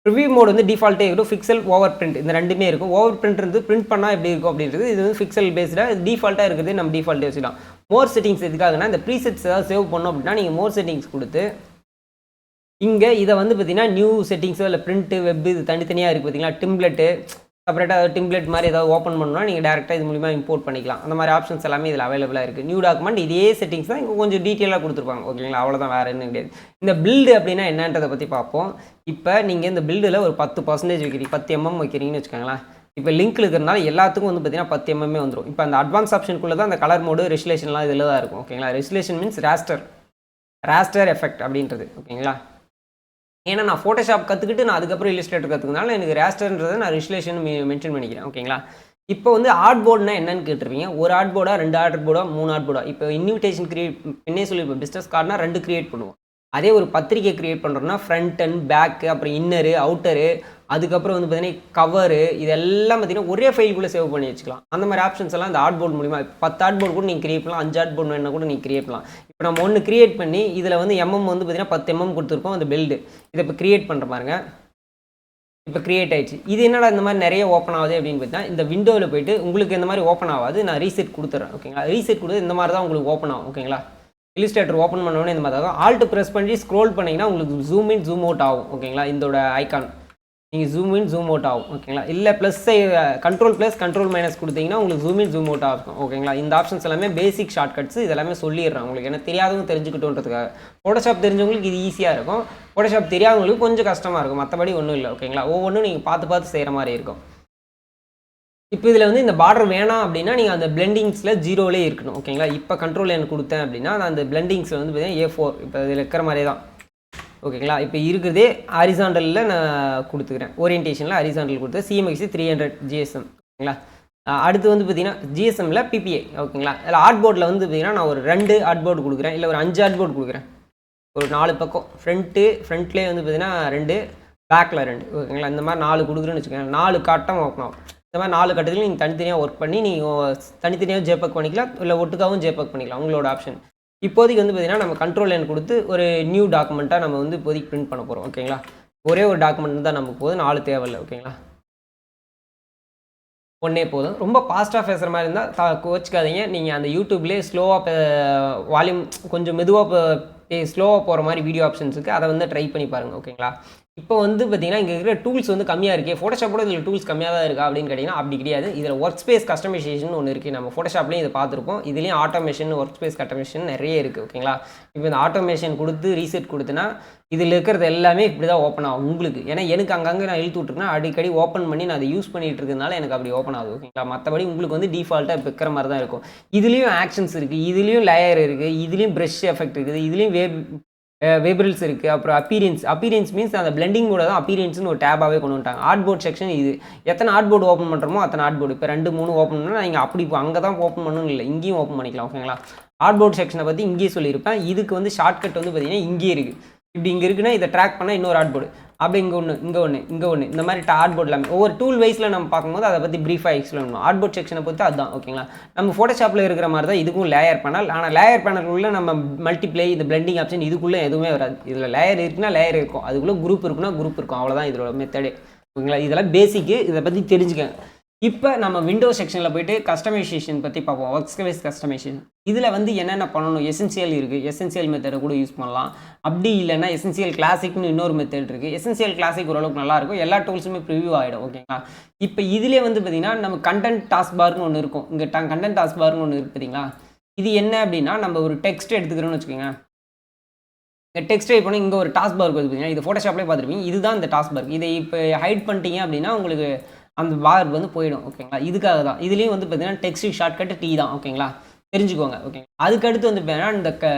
ப்ரிவ்யூ மோட் வந்து டிஃபால்ட்டே இருக்கும். பிக்சல் ஓவர் பிரிண்ட் இந்த ரெண்டுமே இருக்கும். ஓவர் பிரிண்ட் இருந்து பிரிண்ட் பண்ணால் எப்படி இருக்கும் அப்படின்றது இது வந்து பிக்சல் பேஸ்டாக டிஃபால்ட்டாக இருக்குது. நம்ம டிஃபால்ட்டே வச்சுக்கலாம். மோர் செட்டிங்ஸ் எதுக்காகனா இந்த ப்ரீசெட்ஸ் ஏதாவது சேவ் பண்ணோம் அப்படின்னா நீங்கள் மோர் செட்டிங்ஸ் கொடுத்து இங்கே இதை வந்து பார்த்தீங்கன்னா நியூ செட்டிங்ஸோ இல்லை பிரிண்ட்டு வெப் இது தனித்தனியாக இருக்குது பார்த்தீங்களா, டிம்ப்ளெட்டு செப்பரேட்டாக டிம்ப்ளெட் மாதிரி ஏதாவது ஓப்பன் பண்ணணும்னா நீங்கள் டேரெக்டாக இது மூலிமா இம்போர்ட் பண்ணிக்கலாம். அந்த மாதிரி ஆப்ஷன்ஸ் எல்லாமே இதில் அவைலபிளாக இருக்குது. நியூ டாக்குமெண்ட் இதே செட்டிங்ஸ் தான் இங்கே கொஞ்சம் டீட்டெயிலாக கொடுத்துருப்பாங்க. ஓகேங்களா, அவ்வளோதான், வேறு என்ன கிடையாது. இந்த பில்டு அப்படின்னா என்னன்றதை பற்றி பார்ப்போம். இப்போ நீங்கள் இந்த பில்டில் ஒரு 10% வைக்கிறீங்க, 10 mm வைக்கிறீங்கன்னு வச்சுக்கோங்களேன். இப்போ லிங்க்கில் இருக்கிறனால எல்லாத்துக்கும் வந்து பார்த்தீங்கன்னா 10 mm வந்துடும். இப்போ அந்த அட்வான்ஸ் ஆப்ஷனுக்குள்ளே தான் அந்த கலர் மோடு ரெசுலேஷன்லாம் இதில் தான் இருக்கும். ஓகேங்களா, ரெசுலேஷன் மீன்ஸ் ராஸ்டர் எஃபெக்ட் அப்படின்றது. ஓகேங்களா, ஏன்னா நான் ஃபோட்டோஷாப் கற்றுக்கிட்டு நான் அதுக்கப்புறம் இல்லஸ்ட்ரேட்டர் கற்றுக்கனால எனக்கு ராஸ்டர்ன்றதை நான் ரெசுலேஷன் மென்ஷன் பண்ணிக்கிறேன். ஓகேங்களா, இப்போ வந்து ஆர்ட் போர்டுனா என்னன்னு கேட்டிருப்பீங்க. ஒரு ஆர்ட் போர்டா, 2 ஆர்ட் போர்டா, 3 ஆர்ட் போர்டா. இப்போ இன்விடேஷன் கிரியேட் என்ன சொல்லி இப்போ பிஸ்னஸ் கார்டுனா 2 கிரியேட் பண்ணுவோம். அதே ஒரு பத்திரிக்கை கிரியேட் பண்ணுறோம்னா ஃப்ரண்ட் அண்ட் பேக்கு, அப்புறம் இன்னரு அவுட்டரு, அதுக்கப்புறம் வந்து பார்த்தீங்கன்னா கவரு, இதெல்லாம் பார்த்தீங்கன்னா ஒரே ஃபைலுக்குள்ளே சேவ் பண்ணி வச்சுக்கலாம். அந்த மாதிரி ஆப்ஷன்ஸ் எல்லாம் இந்த ஆர்ட் போர்டு மூலிமா 10 ஆர்ட் போர்டு கூட நீங்கள் கிரியேட் பண்ணலாம், 5 ஆர்ட் போர்டு வேணால் கூட நீங்கள் கிரியேட் பண்ணலாம். இப்போ நம்ம ஒன்று கிரியேட் பண்ணி இதில் வந்து எம்எம் வந்து பார்த்தீங்கன்னா 10 mm கொடுத்துருக்கோம் அந்த பில்டு. இதை இப்போ கிரியேட் பண்ணுற பாருங்க. இப்போ கிரியேட் ஆயிடுச்சு. இது என்னடா இந்த மாதிரி நிறைய ஓப்பன் ஆகுது அப்படின்னு பார்த்தீங்கன்னா இந்த விண்டோவில் போயிட்டு உங்களுக்கு இந்த மாதிரி ஓப்பன் ஆகாது. நான் ரீசெட் கொடுத்துட்றேன். ஓகேங்களா, ரீசெட் கொடுத்து இந்த மாதிரி தான் உங்களுக்கு ஓப்பன் ஆகும். ஓகேங்களா, இல்லஸ்ட்ரேட்டர் ஓப்பன் பண்ணோன்னே இந்த மாதிரி தான் ஆல்ட் ப்ரெஸ் பண்ணி ஸ்க்ரோல் பண்ணிங்கன்னா உங்களுக்கு ஜூம் இன் ஜூம் அவுட் ஆகும். ஓகேங்களா, இதோட ஐக்கான் நீங்கள் ஜூம் இன் ஜூம் அவுட் ஆகும். ஓகேங்களா, இல்லை கண்ட்ரோல் மைனஸ் கொடுத்தீங்கன்னா உங்களுக்கு ஜூம் இன் ஜூம் அவுட் ஆகும். ஓகேங்களா, இந்த ஆப்ஷன்ஸ் எல்லாமே பேசிக் ஷார்ட்கட்ஸ். இதெல்லாமே சொல்லிடுறேன் உங்களுக்கு, ஏன்னா தெரியாதவங்க தெரிஞ்சுக்கிட்டோன்றதுக்காக. ஃபோட்டோஷாப் தெரிஞ்சவங்களுக்கு இது ஈஸியாக இருக்கும், ஃபோட்டோஷாப் தெரியாதவங்களுக்கு கொஞ்சம் கஷ்டமாக இருக்கும். மற்றபடி ஒன்றும் இல்லை. ஓகேங்களா, ஒவ்வொன்றும் நீங்கள் பார்த்து செய்கிற மாதிரி இருக்கும். இப்போ இதில் வந்து இந்த பார்டர் வேணாம் அப்படின்னா நீங்கள் அந்த பிளெண்டிங்ஸில் 0லே இருக்கணும். ஓகேங்களா, இப்போ கண்ட்ரோல் எனக்கு கொடுத்தேன் அப்படின்னா நான் அந்த பிளெண்டிங்ஸில் வந்து பார்த்தீங்கன்னா A4 இப்போ இதில் இருக்கிற மாதிரி தான். ஓகேங்களா, இப்போ இருக்கிறதே ஹாரிசாண்டலில் நான் கொடுத்துக்கிறேன். ஓரியன்டேஷனில் ஹாரிசாண்டல் கொடுத்து CMYK 300 GSM. ஓகேங்களா, அடுத்து வந்து பார்த்தீங்கன்னா GSMல PPA. ஓகேங்களா, அதில் ஆர்ட் போர்டில் வந்து பார்த்தீங்கன்னா நான் ஒரு 2 ஆர்ட் போர்டு கொடுக்குறேன், இல்லை ஒரு 5 ஆர்ட் போர்டு கொடுக்குறேன். ஒரு 4 பக்கம் ஃப்ரண்ட்லேயே வந்து பார்த்தீங்கன்னா 2, பேக்கில் 2. ஓகேங்களா, இந்த மாதிரி 4 கொடுக்குறேன்னு வச்சுக்கோங்க. 4 கட்டம் ஓப்பன் ஆகும். இந்த மாதிரி 4 கட்டத்துலையும் நீங்கள் தனித்தனியாக ஒர்க் பண்ணி நீங்கள் தனித்தனியாக ஜேபக் பண்ணிக்கலாம், இல்லை ஒட்டுக்காகவும் ஜேபக் பண்ணிக்கலாம், உங்களோட ஆப்ஷன். இப்போதைக்கு வந்து பார்த்தீங்கன்னா நம்ம கண்ட்ரோல் லைன் கொடுத்து ஒரு நியூ டாக்குமெண்ட்டாக நம்ம வந்து இப்போதைக்கு பிரிண்ட் பண்ண போகிறோம். ஓகேங்களா, ஒரே ஒரு டாக்குமெண்ட் தான் நமக்கு போதும், 4 தேவையில்லை. ஓகேங்களா, ஒன்றே போதும். ரொம்ப ஃபாஸ்ட்டாக பேசுகிற மாதிரி இருந்தால் கோச்சிக்காதீங்க. நீங்கள் அந்த யூடியூப்லேயே ஸ்லோவாக வால்யூம் கொஞ்சம் மெதுவாக ஸ்லோவாக போகிற மாதிரி வீடியோ ஆப்ஷன்ஸ் இருக்குது, அதை வந்து ட்ரை பண்ணி பாருங்கள். ஓகேங்களா, இப்போ வந்து பார்த்தீங்கன்னா இங்கே இருக்கிற டூல்ஸ் வந்து கம்மியாக இருக்குது. ஃபோட்டோஷாப்போட இதில் டூல்ஸ் கம்மியாக தான் இருக்கா அப்படின்னு கேட்டிங்கன்னா அப்படி கிடையாது. இதில் ஒர்க் ஸ்பேஸ் கஸ்டமைசேஷன் ஒன்று இருக்குது. நம்ம ஃபோட்டோஷாப்லேயும் இதை பார்த்துருப்போம். இதுலேயும் ஆட்டோமேஷன், ஒர்க் ஸ்பேஸ் கஸ்டமைசேஷன் நிறைய இருக்குது. ஓகேங்களா, இப்போ இந்த ஆட்டோமேஷன் கொடுத்து ரீசெட் கொடுத்துனா இதில் இருக்கிறது எல்லாமே இப்படி தான் ஓப்பன் ஆகும் உங்களுக்கு. ஏன்னா எனக்கு அங்கங்கே நான் இழுத்து விட்ருக்கேன், அடிக்கடி ஓப்பன் பண்ணி நான் அதை யூஸ் பண்ணிகிட்டு இருக்கிறதுனால எனக்கு அப்படி ஓப்பன் ஆகுது. ஓகேங்களா, மற்றபடி உங்களுக்கு வந்து டிஃபால்ட்டாக இப்போ இருக்கிற மாதிரி தான் இருக்கும். இதுலேயும் ஆக்ஷன்ஸ் இருக்குது, இதுலேயும் லேயர் இருக்குது, இதுலேயும் ப்ரஷ் எஃபெக்ட் இருக்குது, இதுலேயும் வேபிள்ஸ் இருக்குது. அப்புறம் அப்பீரியன்ஸ் மீன்ஸ் அந்த பிளெண்டிங் மோட தான் அப்பீரியன்ஸ்னு ஒரு டேபாகவே கொண்டு வந்துட்டாங்க. ஆர்ட் போர்ட் செக்ஷன் இது எத்தனை ஆர்ட் போர்டு ஓப்பன் பண்ணுறோமோ அத்தனை ஆர்ட் போர்டு. இப்போ 2, 3 ஓப்பன் பண்ணால் நீங்கள் அப்படி இப்போ அங்கே தான் ஓப்பன் பண்ணணும் இல்லை, இங்கேயும் ஓப்பன் பண்ணிக்கலாம். ஓகேங்களா, ஆர்ட் போர்ட் செக்ஷனை பற்றி இங்கேயே சொல்லியிருப்பேன். இதுக்கு வந்து ஷார்ட்கட் வந்து பார்த்தீங்கன்னா இங்கேயே இருக்குது. இப்படி இங்கே இருக்குன்னா இதை ட்ராக் பண்ணால் இன்னொரு ஆர்ட் போர்டு, அப்படி இங்கே ஒன்று இந்த மாதிரி ஆர்ட் போர்ட் எல்லாமே ஒவ்வொரு டூல் வைஸில் நம்ம பார்க்கும்போது அதை பற்றி ப்ரீஃபாக எக்ஸ்பிளைன் பண்ணணும். ஆர்ட் போர்ட் செக்ஷனை பொறுத்து அதுதான். ஓகேங்களா, நம்ம ஃபோட்டோஷாப்பில் இருக்கிற மாதிரி தான் இதுக்கும் லேயர் பேனல். ஆனால் லேயர் பேனலுக்குள்ளே நம்ம மல்டிப்ளை இந்த பிளெண்டிங் ஆப்ஷன் இதுக்குள்ளே எதுவுமே வராது. இதில் லேயர் இருக்குன்னா லேயர் இருக்கும், அதுக்குள்ளே குரூப் இருக்குன்னா குரூப் இருக்கும், அவ்வளோதான் இதோட மெத்தடே. ஓகேங்களா, இதெல்லாம் பேசிக்கு, இதை பற்றி தெரிஞ்சுக்கங்க. இப்போ நம்ம விண்டோ செக்ஷனில் போய்ட்டு கஸ்டமைசேஷன் பற்றி பார்ப்போம். ஒர்க் ஸ்பேஸ் கஸ்டமைசேஷன் இதில் வந்து என்னென்ன பண்ணணும், எசென்சியல் இருக்குது, எசென்சியல் மெத்தடை கூட யூஸ் பண்ணலாம். அப்படி இல்லைன்னா எசென்சியல் கிளாசிக்னு இன்னொரு மெத்தட் இருக்குது. எசென்சியல் கிளாசிக் ஓரளவுக்கு நல்லாயிருக்கும், எல்லா டூல்ஸுமே ப்ரிவியூ ஆகிடும். ஓகேங்களா, இப்போ இதிலே வந்து பார்த்திங்கன்னா நம்ம கண்டென்ட் டாஸ்க் பார்னு ஒன்று இருக்கும். இங்கே கண்டென்ட் டாஸ்க் பார்னு ஒன்று இருக்குது பார்த்தீங்களா. இது என்ன அப்படின்னா நம்ம ஒரு டெக்ஸ்ட் எடுத்துக்கிறோன்னு வச்சுக்கோங்க. இந்த டெக்ஸ்ட் டைப் பண்ணி இங்கே ஒரு டாஸ்க் பார் இருக்குது பார்த்தீங்கன்னா, இது ஃபோட்டோஷாப்லேயே பார்த்துருப்பீங்க. இதுதான் இந்த டாஸ்க் பார். இதை இப்போ ஹைட் பண்ணிட்டீங்க அப்படின்னா உங்களுக்கு அந்த பார் வந்து போயிடும். ஓகேங்களா, இதுக்காக தான். இதுலேயும் வந்து பார்த்தீங்கன்னா டெக்ஸ்ட் ஷார்ட்கட் T தான். ஓகேங்களா, தெரிஞ்சுக்கோங்க. ஓகே, அதுக்கடுத்து வந்து பார்த்தீங்கன்னா இந்த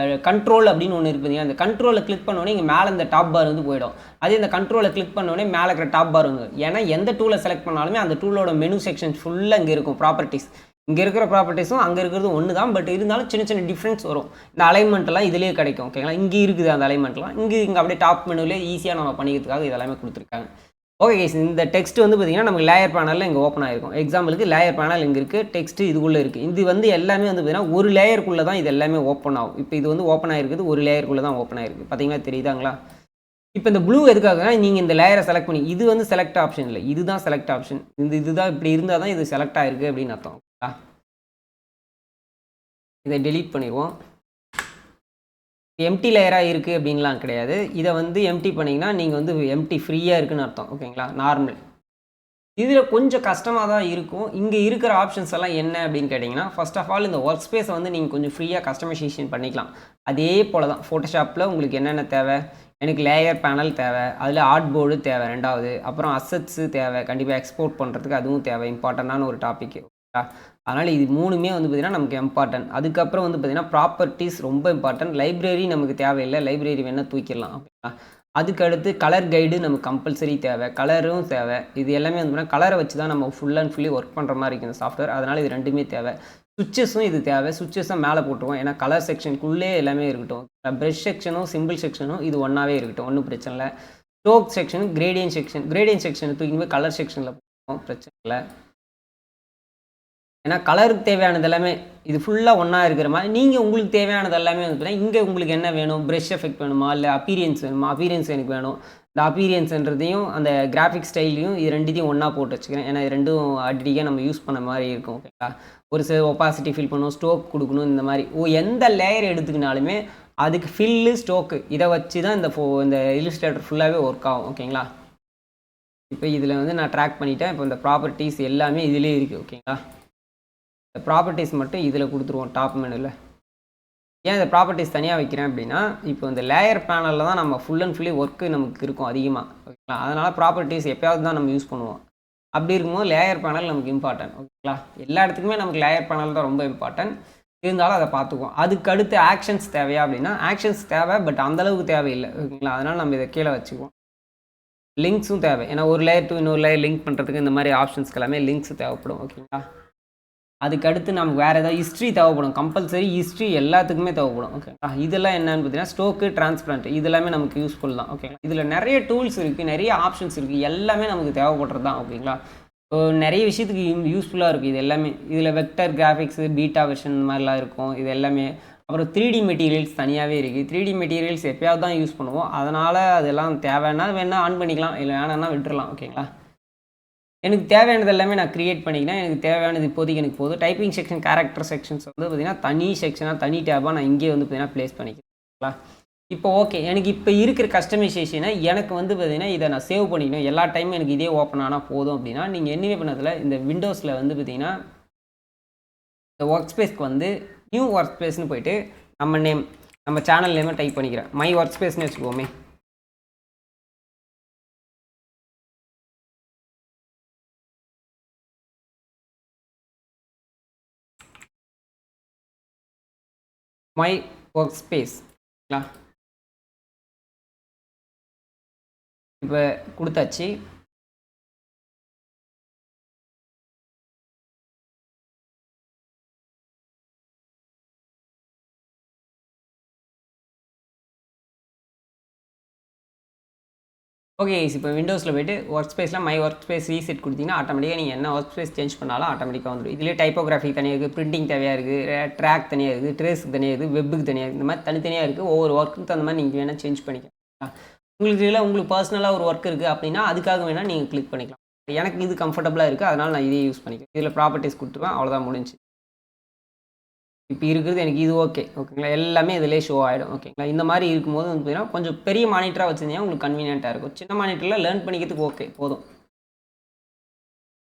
கண்ட்ரோல் அப்படின்னு ஒன்று இருக்குது. அந்த கண்ட்ரோலை கிளிக் பண்ணோன்னே இங்கே மேலே இந்த டாப் பார் வந்து போயிடும். அதே இந்த கண்ட்ரோலை கிளிக் பண்ணோடனே மேலே இருக்கிற டாப் பார் வந்து, ஏன்னா எந்த டூலை செலக்ட் பண்ணாலுமே அந்த டூலோட மெனு செக்ஷன் ஃபுல்லாக இங்கே இருக்கும். ப்ராப்பர்ட்டிஸ் இங்கே இருக்கிற ப்ராப்பர்ட்டிஸும் அங்கே இருக்கிறது ஒன்று தான், பட் இருந்தாலும் சின்ன சின்ன டிஃப்ரென்ஸ் வரும். இந்த அலைன்மெண்ட்லாம் இதிலே கிடைக்கும். ஓகேங்களா, இங்கே இருக்குது அந்த அலைன்மெண்ட்லாம், இங்கே அப்படியே டாப் மெனுவிலே ஈஸியாக நம்ம பண்ணிக்கிறதுக்காக இதெல்லாமே கொடுத்துருக்காங்க. ஓகே கைஸ், இந்த டெக்ஸ்ட் வந்து பார்த்தீங்கன்னா நமக்கு லேயர் பேனலில் இங்கே ஓப்பன் ஆகிருக்கும். எக்ஸாம்பிளுக்கு லேயர் பேனல் இங்கே இருக்குது, டெக்ஸ்ட் இதுக்குள்ளே இருக்குது. இது வந்து எல்லாமே வந்து பார்த்தீங்கன்னா ஒரு லேயருக்குள்ளே தான் இது எல்லாமே ஓப்பன் ஆகும். இப்போ இது வந்து ஓப்பன் ஆகிருக்குது, ஒரு லேயருக்குள்ளே தான் ஓப்பன் ஆகிருக்கு. பார்த்தீங்கன்னா தெரியுதாங்களா? இப்போ இந்த ப்ளூ எதுக்காகனா நீங்கள் இந்த லேயரை செலக்ட் பண்ணி இது வந்து செலக்ட் ஆப்ஷன் இல்லை, இதுதான் செலக்ட் ஆப்ஷன். இதுதான் இப்படி இருந்தால் தான் இது செலக்ட் ஆகிருக்கு அப்படின்னு அர்த்தம். இதை டெலீட் பண்ணிடுவோம். எம்டி லேயராக இருக்குது அப்படின்லாம் கிடையாது. இதை வந்து எம்டி பண்ணிங்கன்னா நீங்கள் வந்து எம்டி ஃப்ரீயாக இருக்குன்னு அர்த்தம். ஓகேங்களா, நார்மல். இதில் கொஞ்சம் கஷ்டமாக தான் இருக்கும். இங்கே இருக்கிற ஆப்ஷன்ஸ் எல்லாம் என்ன அப்படின்னு கேட்டிங்கன்னா, ஃபர்ஸ்ட் ஆஃப் ஆல் இந்த ஒர்க் ஸ்பேஸை வந்து நீங்கள் கொஞ்சம் ஃப்ரீயாக கஸ்டமைசேஷன் பண்ணிக்கலாம். அதே போல் தான் ஃபோட்டோஷாப்பில் உங்களுக்கு என்னென்ன தேவை, எனக்கு லேயர் பேனல் தேவை, அதில் ஆர்ட் போர்டு தேவை 2வது, அப்புறம் அசட்ஸு தேவை, கண்டிப்பாக எக்ஸ்போர்ட் பண்ணுறதுக்கு அதுவும் தேவை, இம்பார்ட்டண்டான ஒரு டாபிக். ஓகேங்களா, அதனால் இது 3மே வந்து பார்த்திங்கன்னா நமக்கு இம்பார்ட்டன்ட். அதுக்கப்புறம் வந்து பார்த்திங்கன்னா ப்ராப்பர்ட்டிஸ் ரொம்ப இம்பார்ட்டன்ட். லைப்ரரி நமக்கு தேவையில்லை, லைப்ரரி வேணால் தூக்கிடலாம். ஓகேங்களா, அதுக்கடுத்து கலர் கைடு நமக்கு கம்பல்சரி தேவை, கலரும் தேவை. இது எல்லாமே வந்து கலரை வச்சு தான் நம்ம ஃபுல் அண்ட் ஃபுல்லி ஒர்க் பண்ணுற மாதிரி இருக்குது இந்த சாஃப்ட்வேர். அதனால் இது 2மே தேவை. சுவிட்சஸும் இது தேவை. சுவிட்சஸும் மேலே போட்டுருவோம், ஏன்னா கலர் செக்ஷனுக்குள்ளே எல்லாமே இருக்கட்டும். ப்ரெஷ் செக்ஷனும் சிம்பிள் செக்ஷனும் இது ஒன்றாவே இருக்கட்டும், ஒன்றும் பிரச்சனை இல்லை. ஸ்ட்ரோக் செக்ஷன், கிரேடியன்ட் செக்ஷன் தூக்கி போய் கலர் செக்ஷனில் போட்டுருவோம், பிரச்சனை இல்லை. ஏன்னா கலருக்கு தேவையானது எல்லாமே இது ஃபுல்லாக ஒன்றா இருக்கிற மாதிரி. நீங்கள் உங்களுக்கு தேவையானது எல்லாமே வந்து பார்த்தீங்கன்னா இங்கே உங்களுக்கு என்ன வேணும், ப்ரெஷ் எஃபெக்ட் வேணுமா, இல்லை அப்பீரியன்ஸ் வேணுமா, அப்பீரியன்ஸ் எனக்கு வேணும். இந்த அப்பீரியன்ஸ்ன்றதையும் அந்த கிராஃபிக் ஸ்டைலையும் இது 2த்தையும் ஒன்றா போட்டு வச்சுக்கிறேன். ஏன்னா 2ம் அடிக்கடியாக நம்ம யூஸ் பண்ண மாதிரி இருக்கும். ஓகேங்களா, ஒரு சில ஒப்பாசிட்டி ஃபில் பண்ணணும், ஸ்ட்ரோக் கொடுக்கணும், இந்த மாதிரி எந்த லேயர் எடுத்துக்கினாலுமே அதுக்கு ஃபில்லு ஸ்ட்ரோக்கு இதை வச்சு தான் இந்த இல்லுஸ்ட்ரேட்டர் ஃபுல்லாகவே ஒர்க் ஆகும். ஓகேங்களா, இப்போ இதில் வந்து நான் ட்ராக் பண்ணிட்டேன். இப்போ இந்த ப்ராப்பர்ட்டிஸ் எல்லாமே இதிலே இருக்குது. ஓகேங்களா, ப்ராப்பர்ட்டிஸ் மட்டும் இதில் கொடுத்துருவோம் டாப் மெனுவில். ஏன் இந்த ப்ராப்பர்ட்டிஸ் தனியாக வைக்கிறேன் அப்படின்னா, இப்போ இந்த லேயர் பேனலில் தான் நம்ம ஃபுல் அண்ட் ஃபுல்லி ஒர்க்கு நமக்கு இருக்கும் அதிகமாக. ஓகேங்களா, அதனால் ப்ராப்பர்ட்டிஸ் எப்போயாவது தான் நம்ம யூஸ் பண்ணுவோம். அப்படி இருக்கும்போது லேயர் பேனல் நமக்கு இம்பார்ட்டன்ட். ஓகேங்களா, எல்லா இடத்துக்குமே நமக்கு லேயர் பேனல் தான் ரொம்ப இம்பார்ட்டன்ட். இருந்தாலும் அதை பார்த்துக்குவோம். அதுக்கு அடுத்து ஆக்ஷன்ஸ் தேவையா அப்படின்னா, ஆக்ஷன்ஸ் தேவை, பட் அந்தளவுக்கு தேவையில்லை. ஓகேங்களா, அதனால் நம்ம இதை கீழே வச்சுக்குவோம். லிங்க்ஸும் தேவை, ஏன்னா ஒரு லேயர் டு இன்னொரு லேயர் லிங்க் பண்ணுறதுக்கு இந்த மாதிரி ஆப்ஷன்ஸ்க்கு எல்லாமே லிங்க்ஸ் தேவைப்படும். ஓகேங்களா, அதுக்கடுத்து நமக்கு வேறு ஏதாவது ஹிஸ்ட்ரி தேவைப்படும், கம்பல்சரி ஹிஸ்ட்ரி எல்லாத்துக்குமே தேவைப்படும். ஓகேங்களா, இதெல்லாம் என்னென்னு பார்த்தீங்கன்னா ஸ்டோக்கு, டிரான்ஸ்பரண்ட் இதெல்லாமே நமக்கு யூஸ்ஃபுல் தான். ஓகேங்களா, இதில் நிறைய டூல்ஸ் இருக்குது, நிறைய ஆப்ஷன்ஸ் இருக்குது, எல்லாமே நமக்கு தேவைப்படுறது தான். ஓகேங்களா, ஸோ நிறைய விஷயத்துக்கு யூஸ்ஃபுல்லாக இருக்குது இது எல்லாமே. இதில் வெக்டர் கிராஃபிக்ஸு, பீட்டா வெர்ஷன் இந்த மாதிரிலாம் இருக்கும் இது எல்லாமே. அப்புறம் 3D மெட்டீரியல்ஸ் தனியாகவே இருக்குது. 3D மெட்டீரியல்ஸ் எப்போயாவது தான் யூஸ் பண்ணுவோம், அதனால் அதெல்லாம் தேவைன்னா வேணால் ஆன் பண்ணிக்கலாம், இல்லை வேணான்னா விட்டுறலாம். ஓகேங்களா, எனக்கு தேவையானது எல்லாமே நான் க்ரியேட் பண்ணிக்கினேன். எனக்கு தேவையானது இப்போதைக்கு எனக்கு போதும். டைப்பிங் செக்ஷன், கேரக்டர் செக்ஷன்ஸ் வந்து பார்த்திங்கன்னா தனி செக்ஷனாக தனி டேபாக நான் இங்கே வந்து பார்த்திங்கன்னா ப்ளேஸ் பண்ணிக்கிறேன். இப்போ ஓகே, எனக்கு இப்போ இருக்கிற கஸ்டமைசேஷனை எனக்கு வந்து பார்த்திங்கன்னா இதை நான் சேவ் பண்ணிக்கணும், எல்லா டைமும் எனக்கு இதே ஓப்பன் ஆனால் போதும் அப்படின்னா, நீங்கள் என்னவே பண்ணதில் இந்த விண்டோஸில் வந்து பார்த்திங்கன்னா இந்த ஒர்க் ஸ்பேஸ்க்கு வந்து நியூ ஒர்க் ஸ்பேஸ்னு போயிட்டு நம்ம சேனல் நேமை டைப் பண்ணிக்கிறேன். மை ஒர்க் ஸ்பேஸ்னு வச்சுக்கோமே. My work space. இப்போ கொடுத்தாச்சு. ஓகே, இப்போ விண்டோஸில் போய்ட்டு ஒர்க் ஸ்பேஸில் மை ஒர்க் ஸ்பேஸ் ரீசெட் கொடுத்தீங்கன்னா ஆட்டோமேட்டிக்காக நீங்கள் என்ன ஒர்க் ஸ்பேஸ் சேஞ்ச் பண்ணாலும் ஆட்டோமேட்டிக்காக வந்துடும். இதிலே டைப்போகிராஃபி தனியாக இருக்குது, பிரிண்டிங் தேவையாக இருக்குது, ட்ராக் தனியாக இருக்குது, ட்ரேஸுக்கு தனியாக இருக்குது, வெப்புக்கு தனியாக இருக்குது, இந்த மாதிரி தனித்தனியாக இருக்குது. ஒவ்வொரு ஒர்க்குக்கு தகுந்த மாதிரி நீங்கள் வேணால் சேஞ்ச் பண்ணிக்கலாம். உங்களுக்கு பர்சனலாக ஒரு ஒர்க் இருக்குது அப்படின்னா அதுக்காக வேணால் நீங்கள் கிளிக் பண்ணிக்கலாம். எனக்கு இது கம்ஃபர்டபுளாக இருக்குது, அதனால் நான் இதே யூஸ் பண்ணிக்கிறேன். இதில் ப்ராப்பர்ட்டிஸ் கொடுத்துருவேன், அவ்வளோதான் முடிஞ்சு. இப்போ இருக்கிறது எனக்கு இது ஓகேங்களா, எல்லாமே இதிலே ஷோ ஆகிடும். ஓகேங்களா, இந்த மாதிரி இருக்கும்போது வந்து பார்த்தீங்கன்னா கொஞ்சம் பெரிய மானிட்டராக வச்சுருந்தீங்கன்னா உங்களுக்கு கன்வீனியண்ட்டாக இருக்கும். சின்ன மானிட்டரில் லேர்ன் பண்ணிக்கிறதுக்கு ஓகே போதும்.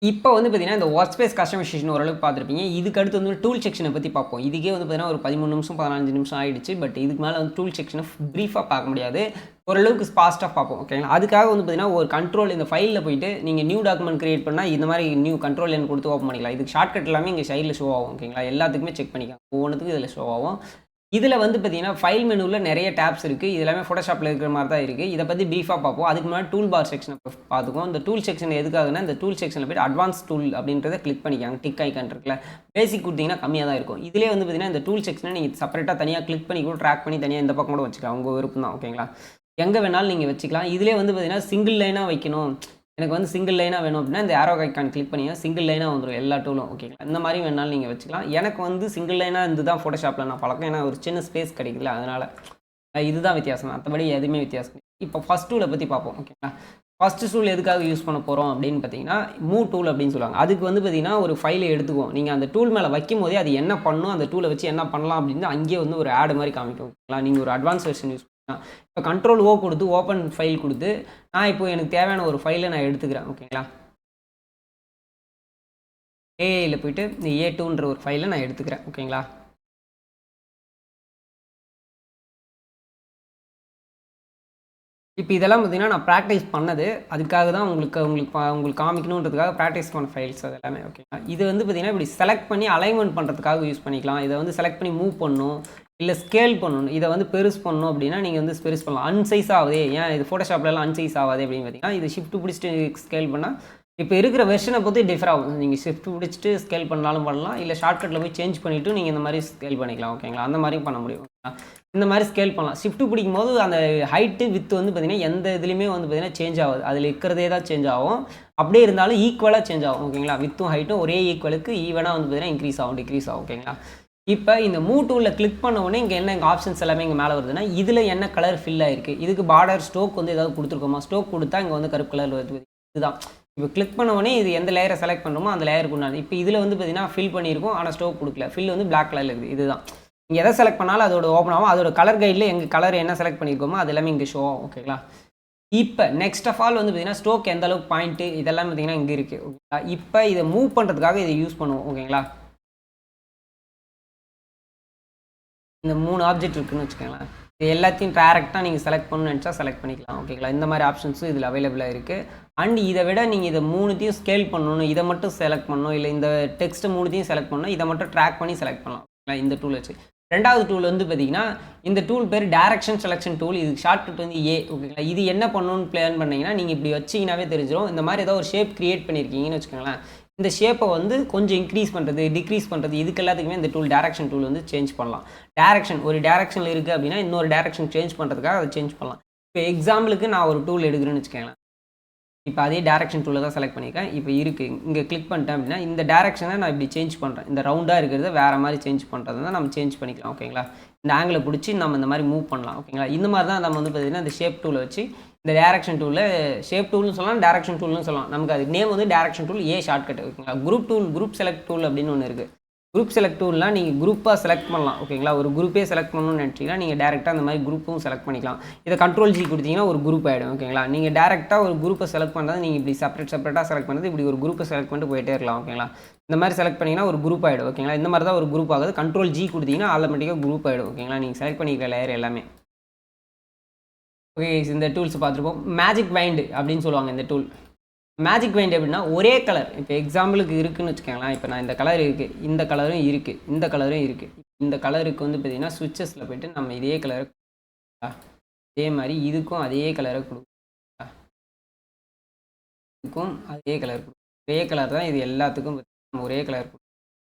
இப்போ வந்து பார்த்தீங்கன்னா இந்த ஒர்க் ஸ்பேஸ் கஸ்டமைசேஷன் ஓரளவுக்கு பார்த்துருப்பீங்க. இதுக்கு அடுத்து வந்து டூல் செக்ஷனை பற்றி பார்ப்போம். இதுக்கே வந்து பார்த்தீங்கன்னா ஒரு 13 நிமிஷம் 15 நிமிஷம் ஆகிடுச்சு. பட் இதுக்கு மேலே வந்து டூல் செக்ஷனை ப்ரீஃபாக பார்க்க முடியாது, ஓரளவுக்கு ஃபாஸ்ட்டாக பார்ப்போம். ஓகேங்களா, அதுக்காக வந்து பார்த்தீங்கன்னா ஒரு கண்ட்ரோல் இந்த ஃபைலில் போயிட்டு நீங்கள் நியூ டாக்குமெண்ட் கிரியேட் பண்ணால் இந்த மாதிரி நியூ கண்ட்ரோல் எண் கொடுத்து ஓப்பன் பண்ணிக்கலாம். இதுக்கு ஷார்ட்கட் எல்லாமே இங்கே சைடில் ஷோ ஆகும். ஓகேங்களா, எல்லாத்துக்குமே செக் பண்ணிக்கலாம், ஒவ்வொன்றுத்துக்கும் இதில் ஷோ ஆகும். இதில் வந்து பார்த்தீங்கன்னா ஃபைல் மெனுவில் நிறைய டேப்ஸ் இருக்குது. இது எல்லாமே ஃபோட்டோஷாப்பில் இருக்கிற மாதிரி தான் இருக்குது. இதை பற்றி ப்ரீஃபாக பார்ப்போம். அதுக்கு முன்னாடி டூல் பார் செக்ஷனை பார்த்துக்குவோம். இந்த டூல் செக்ஷன் எதுக்காகனா, இந்த டூல் செக்ஷனில் போய்ட்டு அட்வான்ஸ் டூல் அப்படின்றத கிளிக் பண்ணிக்காங்க. டிக் ஐக்கான் இருக்குல்ல, பேசிக் கொடுத்தீங்கன்னா கம்மியாக தான் இருக்கும். இதிலே வந்து பார்த்தீங்கன்னா இந்த டூல் செக்ஷனை நீங்கள் செப்பரேட்டாக தனியாக கிளிக் பண்ணி கூட ட்ராக் பண்ணி தனியாக இந்த பக்கம் கூட வச்சுக்கலாம், உங்கள் விருப்பம் தான். ஓகேங்களா, எங்கே வேணாலும் நீங்கள் வச்சுக்கலாம். இதிலே வந்து பார்த்தீங்கன்னா சிங்கிள் லைனாக வைக்கணும், எனக்கு வந்து சிங்கிள் லைனாக வேணும் அப்படின்னா இந்த ஆரோ ஐக்கான் கிளிக் பண்ணிங்கன்னா சிங்கிள் லைனாக வந்துடும் எல்லா டூலும். ஓகேங்களா, இந்த மாதிரி வேணாலும் நீங்கள் வச்சுக்கலாம். எனக்கு வந்து சிங்கிள் லைனாக இருந்து தான் ஃபோட்டோஷாப்பில் நான் பழக்கம், ஏன்னா ஒரு சின்ன ஸ்பேஸ் கிடைக்கல, அதனால் இதுதான் வித்தியாசம். மற்றபடி எதுவுமே வித்தியாசம். இப்போ ஃபஸ்ட் டூலை பற்றி பார்ப்போம் ஓகேங்களா. ஃபஸ்ட்டு டூல் எதுக்காக யூஸ் பண்ண போகிறோம் அப்படின்னு பார்த்தீங்கன்னா மூவ் டூல் அப்படின்னு சொல்லுவாங்க. அதுக்கு வந்து பார்த்தீங்கன்னா ஒரு ஃபைலை எடுத்துக்குவோம். நீங்கள் அந்த டூல் மேலே வைக்கும் போதே அது என்ன பண்ணும், அந்த டூலை வச்சு என்ன பண்ணலாம் அப்படின்னு அங்கேயே வந்து ஒரு ஆட் மாதிரி காமிக்கும் ஓகேங்களா. நீங்கள் ஒரு அட்வான்ஸ் வெர்ஷன் யூஸ் பண்ணலாம். இப்போ கண்ட்ரோல் ஓ கொடுத்து ஓப்பன் ஃபைல் கொடுத்து நான் இப்போ எனக்கு தேவையான ஒரு ஃபைலை நான் எடுத்துக்கிறேன் ஓகேங்களா. ஏஐயில் போயிட்டு இந்த A2ன்ற ஒரு ஃபைலை நான் எடுத்துக்கிறேன் ஓகேங்களா. இப்போ இதெல்லாம் பார்த்தீங்கன்னா நான் ப்ராக்டிஸ் பண்ணது, அதுக்காக தான் உங்களுக்கு காமிக்கணுன்றதுக்காக ப்ராக்டிஸ் பண்ண ஃபைல்ஸ் அது எல்லாமே ஓகேங்களா. இது வந்து பார்த்தீங்கன்னா இப்படி செலக்ட் பண்ணி அலைன்மெண்ட் பண்ணுறதுக்காக யூஸ் பண்ணிக்கலாம். இதை வந்து செலக்ட் பண்ணி மூவ் பண்ணணும், இல்லை ஸ்கேல் பண்ணணும். இதை வந்து பெருசு பண்ணணும் அப்படின்னா நீங்கள் வந்து பெருசு பண்ணலாம். அன்சைஸ் ஆகுதே, ஏன் இது ஃபோட்டோஷாப்லலாம் அன்சைஸ் ஆகாது அப்படின்னு பார்த்தீங்கன்னா இது ஷிஃப்ட் பிடிச்சிட்டு ஸ்கேல் பண்ணால் இப்போ இருக்கிற வெர்ஷனை பொறுத்து டிஃபர் ஆகும். நீங்கள் ஷிஃப்ட் பிடிச்சிட்டு ஸ்கேல் பண்ணாலும் பண்ணலாம், இல்லை ஷார்ட்கட்டில் போய் சேஞ்ச் பண்ணிவிட்டு நீங்கள் இந்த மாதிரி ஸ்கேல் பண்ணிக்கலாம் ஓகேங்களா. அந்த மாதிரியும் பண்ண முடியும் ஓகேங்களா. இந்த மாதிரி ஸ்கேல் பண்ணலாம். ஷிஃப்ட் பிடிக்கும் போது அந்த ஹைட்டு வித்து வந்து பார்த்திங்கன்னா எந்த இதுலேயுமே வந்து பார்த்திங்கன்னா சேஞ்ச் ஆகுது. அதில் இருக்கிறதே தான் சேஞ்ச் ஆகும். அப்படியே இருந்தாலும் ஈக்குவலாக சேஞ்ச் ஆகும் ஓகேங்களா. வித்தும் ஹைட்டும் ஒரே ஈக்குவலுக்கு ஈவனாக வந்து பார்த்திங்கன்னா இன்க்ரீஸ் ஆகும், டிக்ரீஸ் ஆகும் ஓகேங்களா. இப்போ இந்த மூவ் டூலில் கிளிக் பண்ண உடனே இங்கே என்ன ஆப்ஷன்ஸ் எல்லாமே இங்கே மேலே வருதுன்னா இதில் என்ன கலர் ஃபில் ஆகிருக்கு, இதுக்கு பார்டர் ஸ்டோக் வந்து ஏதாவது கொடுத்துருக்கோமா, ஸ்டோக் கொடுத்தா இங்கே வந்து கருப்பு கலர் வருது. இதுதான் இப்போ கிளிக் பண்ண உடனே இது எந்த லேயரை செலக்ட் பண்ணுறோமோ அந்த லேயருக்கு உண்டாது. இப்போ இதில் வந்து பார்த்தீங்கன்னா ஃபில் பண்ணியிருக்கும், ஆனால் ஸ்டோக் கொடுக்கல. ஃபில் வந்து பிளாக் கலரில் இருக்குது. இதுதான் இங்கே எதை செலக்ட் பண்ணாலும் அதோட ஓப்பன் ஆகும். அதோட கலர் கைடில் எங்கள் கலர் என்ன செலக்ட் பண்ணியிருக்கோமோ அது எல்லாமே இங்கே ஷோ ஆகும் ஓகேங்களா. இப்போ நெக்ஸ்ட் ஆஃப் ஆல் வந்து பார்த்தீங்கன்னா ஸ்டோக் எந்த அளவுக்கு பாயிண்ட்டு இதெல்லாம் பார்த்தீங்கன்னா இங்கே இருக்குது ஓகேங்களா. இப்போ இதை மூவ் பண்ணுறதுக்காக இதை யூஸ் பண்ணுவோம் ஓகேங்களா. இந்த 3 ஆப்ஜெக்ட் இருக்குன்னு வச்சுக்கோங்களேன். இது எல்லாத்தையும் டேரெக்டாக நீங்கள் செலக்ட் பண்ணணும்னு நினச்சா செலக்ட் பண்ணிக்கலாம் ஓகேங்களா. இந்த மாதிரி ஆப்ஷன்ஸும் இதில் அவைலபிளாக இருக்குது. அண்ட் இதை விட நீங்கள் இதை 3த்தையும் ஸ்கேல் பண்ணணும், இதை மட்டும் செலக்ட் பண்ணணும், இல்லை இந்த டெக்ஸ்ட்டு 3த்தையும் செலக்ட் பண்ணணும், இதை மட்டும் ட்ராக் பண்ணி செலக்ட் பண்ணலாம் ஓகேங்களா இந்த டூல் வச்சு. ரெண்டாவது டூல் வந்து பார்த்தீங்கன்னா இந்த டூல் பேர் டைரக்ஷன் செலெக்ஷன் டூல். இது ஷார்ட்கட் வந்து ஏ ஓகேங்களா. இது என்ன பண்ணணும்னு பிளான் பண்ணிங்கன்னா நீங்கள் இப்படி வச்சிங்கனாவே தெரிஞ்சிடும். இந்த மாதிரி ஏதோ ஒரு ஷேப் க்ரியேட் பண்ணியிருக்கீங்கன்னு வச்சுக்கோங்களேன். இந்த ஷேப்பை வந்து கொஞ்சம் இன்க்ரீஸ் பண்ணுறது, டிக்ரீஸ் பண்ணுறது, இதுக்கு எல்லாத்துக்குமே இந்த டூல் டைரக்ஷன் டூல் வந்து சேஞ்ச் பண்ணலாம். டைரக்ஷன் ஒரு டைரக்ஷனில் இருக்குது அப்படின்னா இன்னொரு டைரக்ஷன் சேஞ்ச் பண்ணுறதுக்காக அதை சேஞ்ச் பண்ணலாம். இப்போ எக்ஸாம்பிளுக்கு நான் ஒரு டூல் எடுக்கிறேன்னு வச்சுக்கோங்களேன். இப்போ அதே டேரக்ஷன் டூலில் தான் செலக்ட் பண்ணியிருக்கேன். இப்போ இருக்குது இங்கே கிளிக் பண்ணிட்டேன் அப்படின்னா இந்த டேரக்ஷனை நான் இப்படி சேஞ்ச் பண்ணுறேன். இந்த ரவுண்டாக இருக்கிறத வேறு மாதிரி சேஞ்ச் பண்ணுறது தான் நம்ம சேஞ்ச் பண்ணிக்கலாம் ஓகேங்களா. இந்த ஆங்கிளை பிடிச்சி நம்ம இந்த மாதிரி மூவ் பண்ணலாம் ஓகேங்களா. இந்த மாதிரி தான் நம்ம வந்து பார்த்திங்கன்னா இந்த ஷேப் டூலை வச்சு இந்த டேரக்ஷன் டூலில் ஷேப் டூல்னு சொல்லலாம், டேரக்ஷன் டூல்னு சொல்லலாம். நமக்கு அது நேம் வந்து டேரக்ஷன் டூல் ஏ ஷார்ட்கட் ஓகேங்களா. குரூப் செலக்ட் டூல் அப்படின்னு ஒன்று இருக்குது. குரூப் செலக்ட் டூல்லாம் நீங்கள் குரூப்பாக செலக்ட் பண்ணலாம் ஓகேங்களா. ஒரு குரூப்பே செலக்ட் பண்ணணும்னு நினச்சிங்கன்னா நீங்கள் டேரெக்டாக அந்த மாதிரி குரூப்பும் செலக்ட் பண்ணிக்கலாம். இதை கண்ட்ரோல் ஜி கொடுத்தீங்கன்னா ஒரு குரூப் ஆகிடும் ஓகேங்களா. நீங்கள் டேரெக்டாக ஒரு குரூப்பை செலக்ட் பண்ணுறது நீங்கள் இப்படி செப்பரேட்டாக செலக்ட் பண்ணுறது இப்படி ஒரு குரூப்பை செலக்ட் பண்ணிட்டு போயிட்டே இருக்கலாம் ஓகேங்களா. இந்த மாதிரி செலக்ட் பண்ணிங்கன்னா ஒரு குரூப் ஆகிடும் ஓகேங்களா. இந்த மாதிரி தான் ஒரு குரூப் ஆகுது. கண்ட்ரோல் ஜி கொடுத்தீங்கன்னா ஆட்டோமேட்டிக்காக குரூப் ஆகிடும் ஓகேங்களா. நீங்கள் செலக்ட் பண்ணிக்கிற லேயர் எல்லாமே ஓகே. இந்த டூல்ஸ் பார்த்துருப்போம். மேஜிக் வைண்ட் அப்படின்னு சொல்லுவாங்க இந்த டூல். மேஜிக் வைண்ட் எப்படின்னா ஒரே கலர் இப்போ எக்ஸாம்பிளுக்கு இருக்குதுன்னு வச்சுக்கோங்களேன். இப்போ நான் இந்த கலர் இருக்குது, இந்த கலரும் இருக்குது, இந்த கலரும் இருக்குது. இந்த கலருக்கு வந்து பார்த்திங்கன்னா சுவிட்சஸில் போய்ட்டு நம்ம இதே கலரை அதே மாதிரி இதுக்கும் அதே கலரை கொடுக்கும், இதுக்கும் அதே கலர் கொடுக்கும். ஒரே கலர் தான் இது எல்லாத்துக்கும் நம்ம ஒரே கலர் கொடுக்கும்.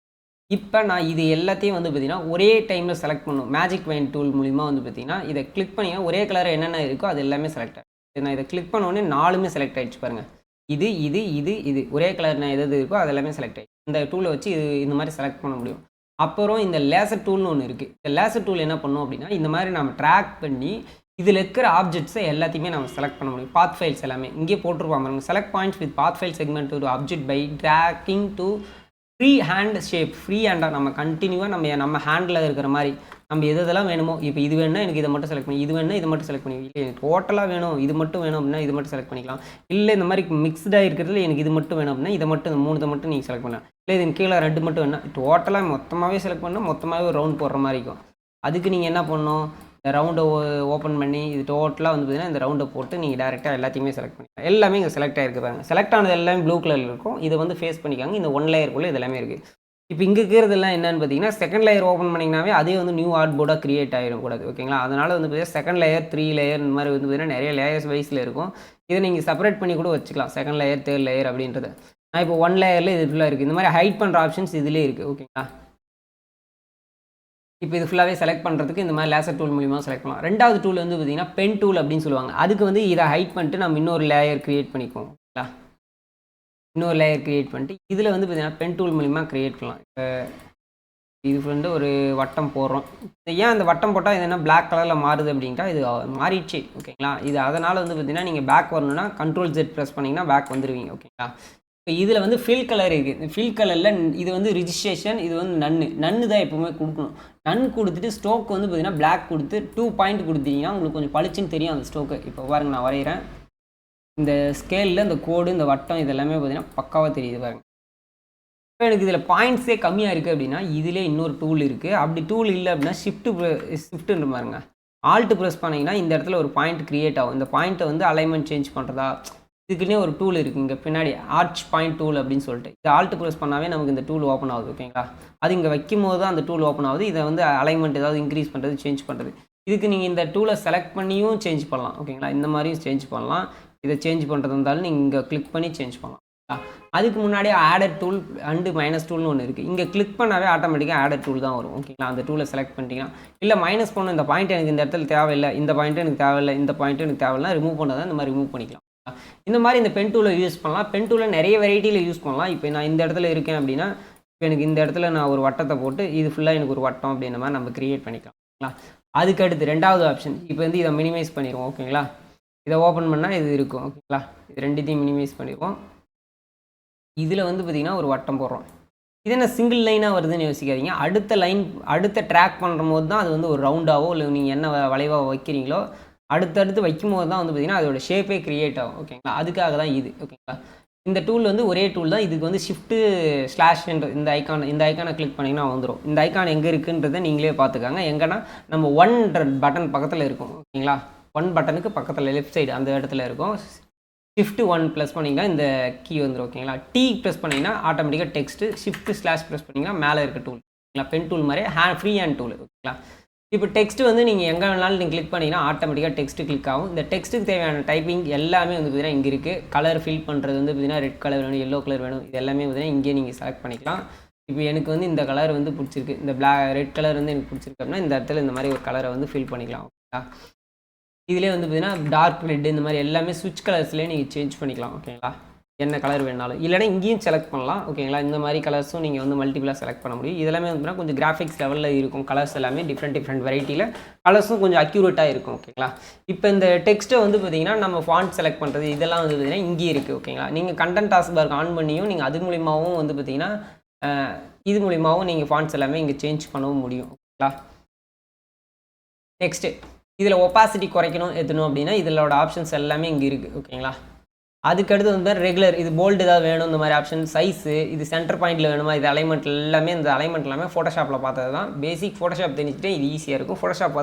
இப்போ நான் இது எல்லாத்தையும் வந்து பார்த்திங்கன்னா ஒரே டைமில் செலக்ட் பண்ணணும். மேஜிக் வைண்ட் டூல் மூலிமா வந்து பார்த்திங்கன்னா இதை கிளிக் பண்ணிங்கன்னா ஒரே கலர் என்னென்ன இருக்கோ அது எல்லாமே செலக்ட் ஆகிடும். நான் இதை கிளிக் பண்ணோடனே 4மே செலக்ட் ஆகிடுச்சு பாருங்கள். இது இது இது இது ஒரே கலர் நான் எது இருக்கோ அது எல்லாமே செலக்ட் ஆகிடும். இந்த டூலை வச்சு இது இந்த மாதிரி செலக்ட் பண்ண முடியும். அப்புறம் இந்த லேசர் டூல்னு ஒன்று இருக்குது. இந்த லேசர் டூல் என்ன பண்ணும் அப்படின்னா இந்த மாதிரி நம்ம ட்ராக் பண்ணி இதில் இருக்கிற ஆப்ஜெக்ட்ஸை எல்லாத்தையுமே நம்ம செலக்ட் பண்ண முடியும். பாத் ஃபைல்ஸ் எல்லாமே இங்கே போட்டிருப்பாங்க. Select points with path file segment to object by tracking to free hand shape. Free ஹேண்டாக நம்ம கண்டினியூவாக நம்ம ஹேண்டில் இருக்கிற மாதிரி நம்ம எதெல்லாம் வேணுமோ. இப்போ இது வேணும்னா எனக்கு இதை மட்டும் செலக்ட் பண்ணி, இது வேணும்னா இதை மட்டும் செலக்ட் பண்ணி, இல்லை எனக்கு டோட்டலாக வேணும் இது மட்டும் வேணும் அப்படின்னா இது மட்டும் செலக்ட் பண்ணிக்கலாம். இல்லை இந்த மாதிரி மிக்ஸ்டாக இருக்கிறதுல எனக்கு இது மட்டும் வேணும் அப்படின்னா இதை மட்டும் 3 மட்டும் நீங்கள் செலக்ட் பண்ணலாம். இல்லை இது கீழே 2 மட்டும் வேணும், டோட்டலாக மொத்தமாகவே செலக்ட் பண்ணால் மொத்தமாகவே ஒரு ரவுண்ட் போடுற மாதிரி இருக்கும். அதுக்கு நீங்கள் என்ன பண்ணணும், இந்த ரவுண்டை ஓப்பன் பண்ணி இது டோட்டலாக வந்து பார்த்தீங்கன்னா இந்த ரவுண்டை போட்டு நீங்கள் டேரெக்டாக எல்லாத்தையுமே செலக்ட் பண்ணிக்கலாம். எல்லாமே இங்கே செலக்ட் ஆகிருக்கு பாருங்க. செலக்ட் ஆனது எல்லாமே ப்ளூ கலரில் இருக்கும். இதை வந்து ஃபேஸ் பண்ணிக்காங்க. இந்த 1 லேயருக்குள்ளே இது எல்லாமே இருக்குது. இப்போ இங்கே இருக்கிறதெல்லாம் என்னென்னு பார்த்தீங்கன்னா செகண்ட் லேயர் ஓப்பன் பண்ணிங்கனாவே அதே வந்து நியூ ஆர்ட் போர்டாக க்ரியேட் ஆகிடும் கூடாது ஓகேங்களா. அதனால் வந்து பார்த்தீங்கன்னா செகண்ட் லேயர் 3 லேயர் இந்த மாதிரி வந்து பார்த்தீங்கன்னா நிறைய லேயர்ஸ் வைஸில் இருக்கும். இதை நீங்கள் செப்பரேட் பண்ணி கூட வச்சுக்கலாம். செகண்ட் லேயர் 3rd லேயர் அப்படின்றது. நான் இப்போ 1 லேயரில் இது ஃபுல்லாக இருக்குது. இந்த மாதிரி ஹைட் பண்ணுற ஆப்ஷன்ஸ் இதிலே இருக்குது ஓகேங்களா. இப்போ இது ஃபுல்லாகவே செலக்ட் பண்ணுறதுக்கு இந்த மாதிரி லேசர் டூல் மூலிமா செலக்ட் பண்ணலாம். ரெண்டாவது டூல் வந்து பார்த்தீங்கன்னா பென் டூல் அப்படின்னு சொல்லுவாங்க. அதுக்கு வந்து இதை ஹைட் பண்ணிட்டு நம்ம இன்னொரு லேயர் க்ரியேட் பண்ணிக்குவோம் ஓகேங்களா. இன்னொரு லேயர் க்ரியேட் பண்ணிட்டு இதில் வந்து பார்த்தீங்கன்னா பென் டூல் மூலிமா க்ரியேட் பண்ணலாம். இப்போ இது வந்து ஒரு வட்டம் போடுறோம். ஏன் அந்த வட்டம் போட்டால் இது என்ன பிளாக் கலரில் மாறுது அப்படின்ட்டா இது மாறிடுச்சு ஓகேங்களா. இது அதனால் வந்து பார்த்தீங்கன்னா நீங்கள் பேக் வரணும்னா Ctrl Z ப்ரெஸ் பண்ணிங்கன்னா பேக் வந்துடுவீங்க ஓகேங்களா. இப்போ இதில் வந்து ஃபில் கலர் இருக்குது. ஃபில் கலரில் இது வந்து ரிஜிஸ்ட்ரேஷன், இது வந்து நன்னு தான் எப்போவுமே கொடுக்கணும். நன் கொடுத்துட்டு ஸ்டோக் வந்து பார்த்தீங்கன்னா பிளாக் கொடுத்து 2 பாயிண்ட் கொடுத்தீங்கன்னா உங்களுக்கு கொஞ்சம் பளிச்சுன்னு தெரியும் அந்த ஸ்டோக்கு. இப்போ பாருங்க நான் வரைகிறேன். இந்த ஸ்கேலில் இந்த கோடு இந்த வட்டம் இதெல்லாமே பார்த்தீங்கன்னா பக்காவாக தெரியுது பாருங்க. இப்போ எனக்கு இதில் பாயிண்ட்ஸே கம்மியாக இருக்குது அப்படின்னா இதிலே இன்னொரு டூல் இருக்குது. அப்படி டூல் இல்லை அப்படின்னா ஷிஃப்ட்டுன்ற பாருங்க. ஆல்ட் ப்ரெஸ் பண்ணிங்கன்னா இந்த இடத்துல ஒரு பாயிண்ட் க்ரியேட் ஆகும். இந்த பாயிண்ட்டை வந்து அலைன்மெண்ட் சேஞ்ச் பண்ணுறதா இதுக்குன்னே ஒரு டூல் இருக்குது இங்கே பின்னாடி ஆர்ச் பாயிண்ட் டூல் அப்படின்னு சொல்லிட்டு. இது ஆல்ட் ப்ரெஸ் பண்ணாவே நமக்கு இந்த டூல் ஓப்பன் ஆகுது ஓகேங்களா. அது இங்கே வைக்கும் போது தான் அந்த டூல் ஓப்பன் ஆகுது. இதை வந்து அலைன்மெண்ட் ஏதாவது இன்க்ரீஸ் பண்ணுறது சேஞ்ச் பண்ணுறது. இதுக்கு நீங்கள் இந்த டூலை செலக்ட் பண்ணியும் சேஞ்ச் பண்ணலாம் ஓகேங்களா. இந்த மாதிரியும் சேஞ்ச் பண்ணலாம். இதை சேஞ்ச் பண்ணுறது இருந்தாலும் நீங்கள் இங்கே கிளிக் பண்ணி சேஞ்ச் பண்ணலாம். அதுக்கு முன்னாடி ஆடட் டூல் அண்டு மைனஸ் டூல்னு ஒன்று இருக்குது. இங்கே கிளிக் பண்ணாவே ஆட்டோமேட்டிக்காக ஆடட் டூல் தான் வரும் ஓகேங்களா. அந்த டூலை செலக்ட் பண்ணிட்டீங்கன்னா இல்லை மைனஸ் பண்ணணும், இந்த பாயிண்ட் எனக்கு இந்த இடத்துல தேவையில்லை, இந்த பாயிண்ட்டு எனக்கு தேவையில்லை, இந்த பாயிண்ட்டு எனக்கு தேவையில்லை, ரிமூவ் பண்ணதான் இந்த மாதிரி ரிமூவ் பண்ணிக்கலாம். இந்த மாதிரி இந்த பென் டூலை யூஸ் பண்ணலாம். பென் டூலை நிறைய வெரைட்டியில் யூஸ் பண்ணலாம். இப்போ நான் இந்த இடத்துல இருக்கேன் அப்படின்னா இப்போ எனக்கு இந்த இடத்துல நான் ஒரு வட்டத்தை போட்டு இது ஃபுல்லாக எனக்கு ஒரு வட்டம் அப்படின்ற மாதிரி நம்ம கிரியேட் பண்ணிக்கலாம் ஓகேங்களா. அதுக்கு அடுத்து ரெண்டாவது ஆப்ஷன் இப்போ வந்து இதை மினிமைஸ் பண்ணிடுவோம் ஓகேங்களா. இதை ஓப்பன் பண்ணால் இது இருக்கும் ஓகேங்களா. இது ரெண்டுத்தையும் மினிமைஸ் பண்ணிடுவோம். இதில் வந்து பார்த்திங்கன்னா ஒரு வட்டம் போடுறோம். இது என்ன சிங்கிள் லைனாக வருதுன்னு யோசிக்காதீங்க. அடுத்த ட்ராக் பண்ணுற போது தான் அது வந்து ஒரு ரவுண்டாவோ இல்லை நீங்கள் என்ன வளைவாக வைக்கிறீங்களோ அடுத்தடுத்து வைக்கும் போது தான் வந்து பார்த்திங்கன்னா அதோட ஷேப்பே க்ரியேட் ஆகும் ஓகேங்களா. அதுக்காக தான் இது ஓகேங்களா. இந்த டூல் வந்து ஒரே டூல் தான். இதுக்கு வந்து ஷிஃப்ட்டு ஸ்லாஷ்ன்ற இந்த ஐக்கானை கிளிக் பண்ணிங்கன்னா வந்துடும். இந்த ஐக்கான் எங்கே இருக்குன்றதை நீங்களே பார்த்துக்காங்க. எங்கன்னா நம்ம 1 பட்டன் பக்கத்தில் இருக்கும் ஓகேங்களா. 1 பட்டனுக்கு பக்கத்தில் லெஃப்ட் சைடு அந்த இடத்துல இருக்கும். ஷிஃப்ட் 1 ப்ளஸ் பண்ணிங்கன்னா இந்த கீ வந்துடும் ஓகேங்களா. T ப்ரெஸ் பண்ணிங்கன்னா ஆட்டோமேட்டிக்காக டெக்ஸ்ட்டு, ஷிஃப்ட் ஸ்லாஷ் ப்ரெஸ் பண்ணிங்கன்னா மேலே இருக்க டூல் ஓகேங்களா. பென் டூல் மாதிரி ஃப்ரீ ஹேண்ட் டூல் ஓகேங்களா. இப்போ டெக்ஸ்ட்டு வந்து நீங்கள் எங்கே வேணாலும் நீங்கள் கிளிக் பண்ணிங்கன்னா ஆட்டோமேட்டிக்காக டெக்ஸ்ட்டு கிளிக் ஆகும். இந்த டெக்ஸ்ட்டுக்கு தேவையான டைப்பிங் எல்லாமே வந்து பார்த்தீங்கன்னா இங்கே இருக்குது. கலர் ஃபில் பண்ணுறது வந்து பார்த்தீங்கன்னா ரெட் கலர் வேணும், எல்லோ கலர் வேணும், இது எல்லாமே பார்த்தீங்கன்னா இங்கே நீங்கள் செலக்ட் பண்ணிக்கலாம். இப்போ எனக்கு வந்து இந்த கலர் வந்து பிடிச்சிருக்கு, இந்த ரெட் கலர் வந்து எனக்கு பிடிச்சிருக்கு அப்படின்னா இந்த இடத்துல இந்த மாதிரி ஒரு கலரை வந்து ஃபில் பண்ணிக்கலாம் ஓகேங்களா. இதிலே வந்து பார்த்தீங்கன்னா டார்க் ரெட் இந்த மாதிரி எல்லாமே ஸ்விட்ச் கலர்ஸ்லேயே நீங்கள் சேஞ்ச் பண்ணிக்கலாம் ஓகேங்களா. என்ன கலர் வேணாலும் இல்லைனா இங்கேயும் செலக்ட் பண்ணலாம் ஓகேங்களா. இந்த மாதிரி கலர்ஸும் நீங்கள் வந்து மல்டிபிளாக செலக்ட் பண்ண முடியும். இதெல்லாமே வந்து கொஞ்சம் கிராஃபிக்ஸ் லெவலில் இருக்கும். கலர்ஸ் எல்லாமே டிஃப்ரெண்ட் வெரைட்டியில் கலர்ஸும் கொஞ்சம் அக்யூரேட்டாக இருக்கும் ஓகேங்களா. இப்போ இந்த டெக்ஸ்ட்டை வந்து பார்த்தீங்கன்னா நம்ம ஃபாண்ட் செலக்ட் பண்ணுறது இதெல்லாம் வந்து பார்த்தீங்கன்னா இங்கே இருக்குது ஓகேங்களா. நீங்கள் கண்டென்ட் டாஸ்க் பார் ஆன் பண்ணியும் நீங்கள் அது மூலிமாவும் வந்து பார்த்தீங்கன்னா இது மூலிமாவும் நீங்கள் ஃபாண்ட்ஸ் எல்லாமே இங்கே சேஞ்ச் பண்ணவும் முடியும் ஓகேங்களா. நெக்ஸ்ட்டு இதில் ஒப்பாசிட்டி குறைக்கணும் ஏற்றணும் அப்படின்னா இதோட ஆப்ஷன்ஸ் எல்லாமே இங்கே இருக்குது ஓகேங்களா. அதுக்கடுத்து வந்து ரெகுலர் இது போல்டு ஏதாவது வேணும் இந்த மாதிரி ஆப்ஷன், சைஸு, இது சென்டர் பாயிண்டில் வேணுமா, இது அலைன்மெண்ட் எல்லாமே இந்த அலைன்மெண்ட் எல்லாமே ஃபோட்டோஷாப்பில் பார்த்தது தான். பேசிக் ஃபோட்டோஷாப் தெரிஞ்சுட்டு இது ஈஸியாக இருக்கும். ஃபோட்டோஷாப்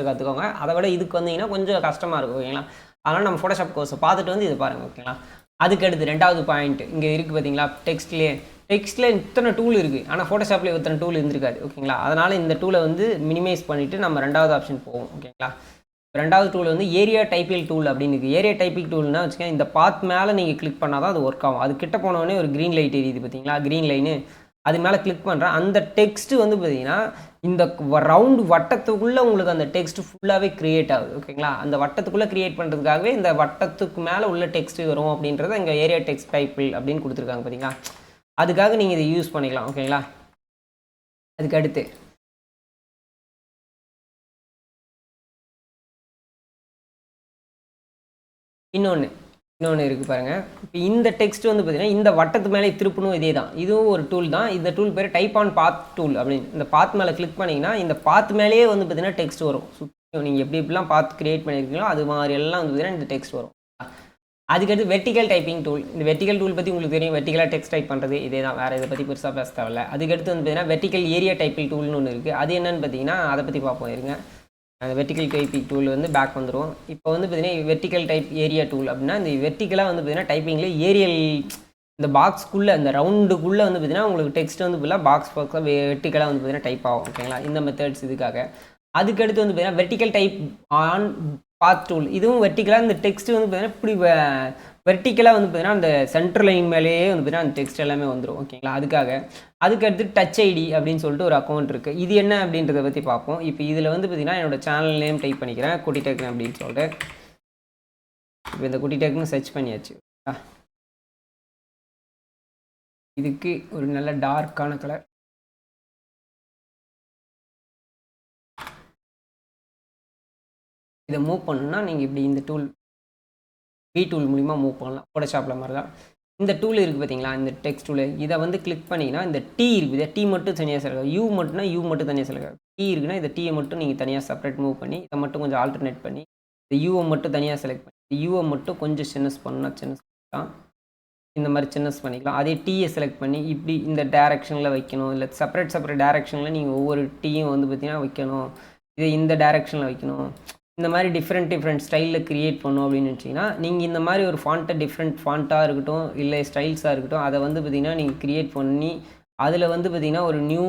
கற்றுக்கோங்க. அதை விட இதுக்கு வந்தீங்கன்னா கொஞ்சம் கஷ்டமாக இருக்கும் ஓகேங்களா. அதனால் நம்ம ஃபோட்டோஷாப் கோர்ஸை பார்த்துட்டு வந்து இது பாருங்கள் ஓகேங்களா. அதுக்கடுத்து ரெண்டாவது பாயிண்ட் இங்கே இருக்குது பார்த்தீங்களா. டெக்ஸ்ட்டில் இத்தனை டூல் இருக்குது, ஆனால் ஃபோட்டோஷாப்பில் இத்தனை டூல் இருந்திருக்காது ஓகேங்களா. அதனால் இந்த டூலை வந்து மினிமைஸ் பண்ணிவிட்டு நம்ம ரெண்டாவது ஆப்ஷன் போவோம் ஓகேங்களா. ரெண்டாவது டூல் வந்து ஏரியா டைப்பிங் டூல் அப்படின்னு இருக்குது. ஏரியா டைப்பிங் டூல்னா வச்சுக்கோங்க, இந்த பாத் மேலே நீங்கள் கிளிக் பண்ணால் தான் அது ஒர்க் ஆகும். அது கிட்ட போனோடனே ஒரு க்ரீன் லைட் எரியுது பார்த்தீங்களா, க்ரீன் லைனு, அது மேலே கிளிக் பண்ணுறேன். அந்த டெக்ஸ்ட்டு வந்து பார்த்தீங்கன்னா இந்த ரவுண்டு வட்டத்துக்குள்ளே உங்களுக்கு அந்த டெக்ஸ்ட் ஃபுல்லாகவே க்ரியேட் ஆகுது ஓகேங்களா. அந்த வட்டத்துக்குள்ளே க்ரியேட் பண்ணுறதுக்காகவே இந்த வட்டத்துக்கு மேலே உள்ள டெக்ஸ்ட்டு வரும் அப்படின்றத இங்கே ஏரியா டெக்ஸ்ட் டைப்பில் அப்படின்னு கொடுத்துருக்காங்க பார்த்தீங்களா. அதுக்காக நீங்கள் இதை யூஸ் பண்ணிக்கலாம் ஓகேங்களா. அதுக்கு அடுத்து இன்னொன்று இருக்குது பாருங்கள். இப்போ இந்த டெக்ஸ்ட் வந்து பார்த்தீங்கன்னா இந்த வட்டத்து மேலே திருப்பணும், இதே தான். இதுவும் ஒரு டூல் தான். இந்த டூல் பேர் டைப் ஆன் பாத் டூல் அப்படின்னு. இந்த பாத் மேலே கிளிக் பண்ணிங்கன்னா இந்த பாத் மேலேயே வந்து பார்த்தீங்கன்னா டெக்ஸ்ட் வரும். நீங்கள் எப்படிலாம் பாத் கிரியேட் பண்ணியிருக்கீங்களோ அது மாதிரி எல்லாம் வந்து பார்த்தீங்கன்னா இந்த டெக்ஸ்ட் வரும். அதுக்கடுத்து வெர்டிக்கல் டைப்பிங் டூல். இந்த வெர்டிக்கல் டூல் பற்றி உங்களுக்கு தெரியும். வெர்டிக்கலாக டெக்ஸ்ட் டைப் பண்ணுறது இதே தான், வேறு இதை பற்றி பெருசாக பேச தேவையில்ல. அதுக்கடுத்து வந்து பார்த்தீங்கன்னா வெர்டிக்கல் ஏரியா டைப்பிங் டூல்னு ஒன்று இருக்குது. அது என்னென்னு பார்த்தீங்கன்னா அதை பற்றி பார்ப்போம் இருங்க. அந்த வெர்டிக்கல் டைப்பிங் டூல் வந்து பேக் வந்துடும். இப்போ வந்து பார்த்தீங்கன்னா வெர்டிக்கல் டைப் ஏரியா டூல் அப்படின்னா இந்த வெர்டிக்கலாக வந்து பார்த்தீங்கன்னா டைப்பிங்கில் ஏரியல் இந்த பாக்ஸ்க்குள்ளே இந்த ரவுண்டுக்குள்ளே வந்து பார்த்தீங்கன்னா உங்களுக்கு டெக்ஸ்ட் வந்து ஃபுல்லாக பாக்ஸாக வெர்டிக்கலாக வந்து பார்த்தீங்கன்னா டைப் ஆகும் ஓகேங்களா. இந்த மெத்தட்ஸ் இதுக்காக. அதுக்கடுத்து வந்து பார்த்தீங்கன்னா vertical type on path tool. இதுவும் வெர்டிக்கலாக இந்த டெக்ஸ்ட் வந்து பார்த்தீங்கன்னா இப்படி வெர்டிக்கலாக வந்து பார்த்தீங்கன்னா அந்த சென்டர் லைன் மேலேயே வந்து பார்த்தீங்கன்னா அந்த டெக்ஸ்ட் எல்லாமே வந்துடும் ஓகேங்களா. அதுக்கடுத்து டச் ஐடி அப்படின்னு சொல்லிட்டு ஒரு அக்கௌண்ட் இருக்குது. இது என்ன அப்படின்றத பற்றி பார்ப்போம். இப்போ இதில் வந்து பார்த்தீங்கன்னா என்னோடய சேனல் நேம் டைப் பண்ணிக்கிறேன், குட்டி டெக்னு அப்படின்னு சொல்லிட்டு. இப்போ இந்த குட்டி டெக்னு சர்ச் பண்ணியாச்சு. இதுக்கு ஒரு நல்ல டார்க்கான கலர் இதை மூவ் பண்ணணும்னா நீங்கள் இப்படி இந்த டூல் பி டூல் மூலிமா மூவ் பண்ணலாம். ஃபோட்டோஷாப்பில் மாதிரி தான் இந்த டூல் இருக்குது பார்த்தீங்களா, இந்த டெக்ஸ்ட் டூலு. இதை வந்து கிளிக் பண்ணிங்கன்னா இந்த டி இருக்குது, டி மட்டும் தனியாக செலக்ட், யூ மட்டும்னா யூ மட்டும் தனியாக செலக்ட், டி இருக்குன்னா இந்த டீயை மட்டும் நீங்கள் தனியாக செப்பரேட் மூவ் பண்ணி இதை மட்டும் கொஞ்சம் ஆல்டர்னேட் பண்ணி இந்த யூவை மட்டும் தனியாக செலக்ட் பண்ணி யூவை மட்டும் கொஞ்சம் சின்னஸ் பண்ணால் சின்னஸ் பண்ணிக்கலாம், இந்த மாதிரி சின்னஸ் பண்ணிக்கலாம். அதே டீயை செலக்ட் பண்ணி இப்படி இந்த டேரெக்ஷனில் வைக்கணும், இல்லை செப்பரேட் டேரெக்ஷனில் நீங்கள் ஒவ்வொரு டீயும் வந்து பார்த்தீங்கன்னா வைக்கணும், இதை இந்த டேரெக்ஷனில் வைக்கணும், இந்த மாதிரி டிஃப்ரெண்ட் ஸ்டைலில் க்ரியேட் பண்ணும் அப்படின்னு நினச்சிங்கன்னா நீங்கள் இந்த மாதிரி ஒரு ஃபாண்ட்டை டிஃப்ரெண்ட் ஃபாண்ட்டாக இருக்கட்டும் இல்லை ஸ்டைல்ஸாக இருக்கட்டும் அதை வந்து பார்த்திங்கன்னா நீங்கள் க்ரியேட் பண்ணி அதில் வந்து பார்த்திங்கன்னா ஒரு நியூ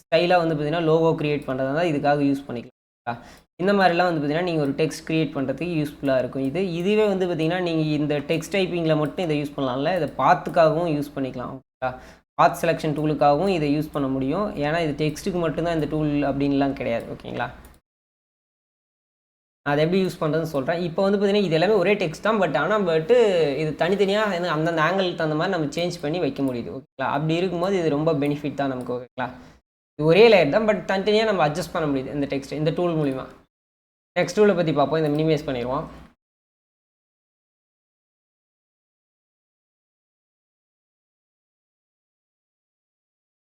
ஸ்டைலாக வந்து பார்த்திங்கன்னா லோகோ க்ரியேட் பண்ணுறதா தான் இதுக்காக யூஸ் பண்ணிக்கலாம். இந்த மாதிரிலாம் வந்து பார்த்திங்கன்னா நீங்கள் ஒரு டெக்ஸ்ட் க்ரியேட் பண்ணுறதுக்கு யூஸ்ஃபுல்லாக இருக்கும். இதுவே வந்து பார்த்திங்கன்னா நீங்கள் இந்த டெக்ஸ்ட் டைப்பிங்கில் மட்டும் இதை யூஸ் பண்ணலாம்ல, இதை பாத்துக்காகவும் யூஸ் பண்ணிக்கலாம். ஓகேங்களா, பாத் செலெக்ஷன் டூலுக்காகவும் இதை யூஸ் பண்ண முடியும். ஏன்னா இது டெக்ஸ்ட்டுக்கு மட்டும்தான் இந்த டூல் அப்படின்லாம் கிடையாது. ஓகேங்களா, அதை எப்படி யூஸ் பண்ணுறதுன்னு சொல்கிறேன். இப்போ வந்து பார்த்தீங்கன்னா இது எல்லாமே ஒரே டெக்ஸ்ட் தான், ஆனால் இது தனித்தனியாக அந்தந்த ஆங்கிளுக்கு தகுந்த மாதிரி நம்ம சேஞ்ச் பண்ணி வைக்க முடியுது. ஓகேங்களா, அப்படி இருக்கும்போது இது ரொம்ப பெனிஃபிட் தான் நமக்கு. ஓகேங்களா, இது ஒரே லேயர் தான், பட் தனித்தனியாக நம்ம அட்ஜஸ்ட் பண்ண முடியுது இந்த டெக்ஸ்ட் இந்த டூல் மூலிமா. நெக்ஸ்ட் டூலை பற்றி பார்ப்போம். இதை மினிமைஸ் பண்ணிடுவோம்.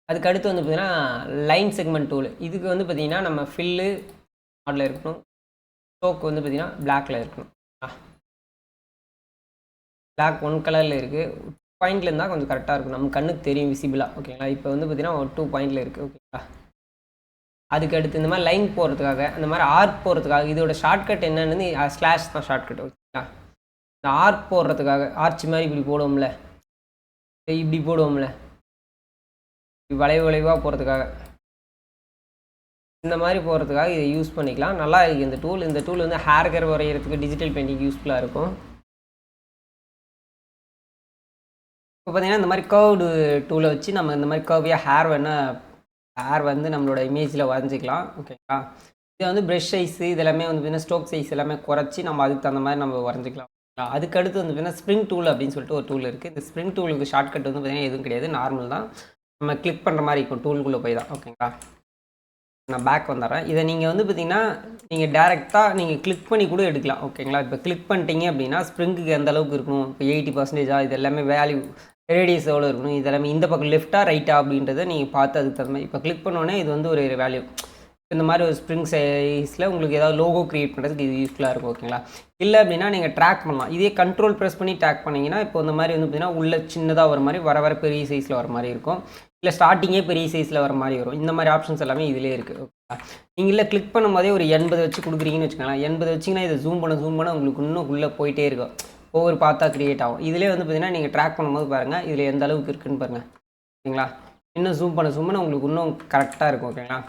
அதுக்கு அடுத்து வந்து பார்த்தீங்கன்னா லைன் செக்மெண்ட் டூல். இதுக்கு வந்து பார்த்தீங்கன்னா நம்ம ஃபில்லு மாடலில் இருக்கணும், ஸ்ட்ரோக் வந்து பார்த்தீங்கன்னா பிளாக்கில் இருக்கணும். பிளாக் 1 கலரில் இருக்குது, பாயிண்டில் இருந்தால் கொஞ்சம் கரெக்டாக இருக்கும், நம்ம கண்ணுக்கு தெரியும் விசிபிளாக. ஓகேங்களா, இப்போ வந்து பார்த்தீங்கன்னா ஒரு 2 பாயிண்டில் இருக்குது. ஓகேங்களா, அதுக்கு அடுத்து இந்த மாதிரி லைன் போகிறதுக்காக அந்த மாதிரி ஆர்க் போகிறதுக்காக இதோட ஷார்ட்கட் என்னன்னு ஸ்லாஷ் தான் ஷார்ட்கட். ஓகேங்களா, இந்த ஆர்க் போடுறதுக்காக ஆர்ச் மாதிரி இப்படி போடுவோம்ல, இப்படி போடுவோம்ல, வளைவாக போகிறதுக்காக இந்த மாதிரி போகிறதுக்காக இதை யூஸ் பண்ணிக்கலாம். நல்லா இருக்குது இந்த டூல். இந்த டூல் வந்து ஹேர் கர் வரைகிறதுக்கு டிஜிட்டல் பெயிண்டிங் யூஸ்ஃபுல்லாக இருக்கும். இப்போ பார்த்தீங்கன்னா இந்த மாதிரி கர்வ்டு டூலை வச்சு நம்ம இந்த மாதிரி கர்வியாக ஹேர் வந்து நம்மளோட இமேஜில் வரைஞ்சிக்கலாம். ஓகேங்களா, இதை வந்து ப்ரெஷ் சைஸு இதெல்லாமே வந்து பார்த்தீங்கன்னா ஸ்ட்ரோக் சைஸ் எல்லாமே குறைச்சி நம்ம அதுக்கு தகுந்த மாதிரி நம்ம வரைஞ்சிக்கலாம். அதுக்கடுத்து வந்து பார்த்தீங்கன்னா ஸ்ப்ரிங் டூல் அப்படின்னு சொல்லிட்டு ஒரு டூல் இருக்குது. இந்த ஸ்ப்ரிங் டூலுக்கு ஷார்ட்கட் வந்து பார்த்தீங்கன்னா எதுவும் கிடையாது, நார்மல் தான், நம்ம கிளிக் பண்ணுற மாதிரி இருக்கும் டூலுக்குள்ளே போய் தான். ஓகேங்களா, நான் பேக் வந்துடுறேன். இதை நீங்கள் வந்து பார்த்தீங்கன்னா நீங்கள் டேரெக்டாக நீங்கள் கிளிக் பண்ணி கூட எடுக்கலாம். ஓகேங்களா, இப்போ கிளிக் பண்ணிட்டீங்க அப்படின்னா ஸ்ப்ரிங்குக்கு எந்த அளவுக்கு இருக்கணும், இப்போ 80% இது எல்லாமே வேல்யூ ரேடியஸ் எவ்வளோ இருக்கணும், இது எல்லாமே இந்த பக்கம் லெஃப்ட்டாக ரைட்டாக அப்படின்றத நீங்கள் பார்த்து அதுக்கு தகுந்த மாதிரி இப்போ கிளிக் பண்ணோன்னே இது வந்து ஒரு வேல்யூ. இந்த மாதிரி ஒரு ஸ்ப்ரிங் சைஸில் உங்களுக்கு ஏதாவது லோகோ க்ரியேட் பண்ணுறதுக்கு இது யூஸ்ஃபுல்லாக இருக்கும். ஓகேங்களா, இல்லை அப்படின்னா நீங்கள் ட்ராக் பண்ணலாம். இதே கண்ட்ரோல் ப்ரெஸ் பண்ணி ட்ராக் பண்ணிங்கன்னா இப்போ இந்த மாதிரி வந்து பார்த்தீங்கன்னா உள்ள சின்னதாக வர மாதிரி வர பெரிய சைஸில் வர மாதிரி இருக்கும், இல்லை ஸ்டார்டிங்கே பெரிய சைஸில் வர மாதிரி வரும். இந்த மாதிரி ஆப்ஷன்ஸ் எல்லாமே இதிலே இருக்குது. ஓகேங்களா, நீங்கள் இல்லை கிளிக் பண்ணும்போதே ஒரு 80 வச்சு கொடுக்குறீங்கன்னு வச்சுக்கோங்களேன், 80 வச்சிங்கன்னா இதை ஜூம் பண்ண உங்களுக்கு இன்னும் உள்ளே போயிட்டே இருக்கும், ஒவ்வொரு பார்த்தா க்ரியேட் ஆகும். இதிலே வந்து பார்த்தீங்கன்னா நீங்கள் ட்ராக் பண்ணும்போது பாருங்கள் இதில் எந்த அளவுக்கு இருக்குதுன்னு பாருங்கள். ஓகேங்களா, இன்னும் ஜூம் பண்ண உங்களுக்கு இன்னும் கரெக்டாக இருக்கும். ஓகேங்களா,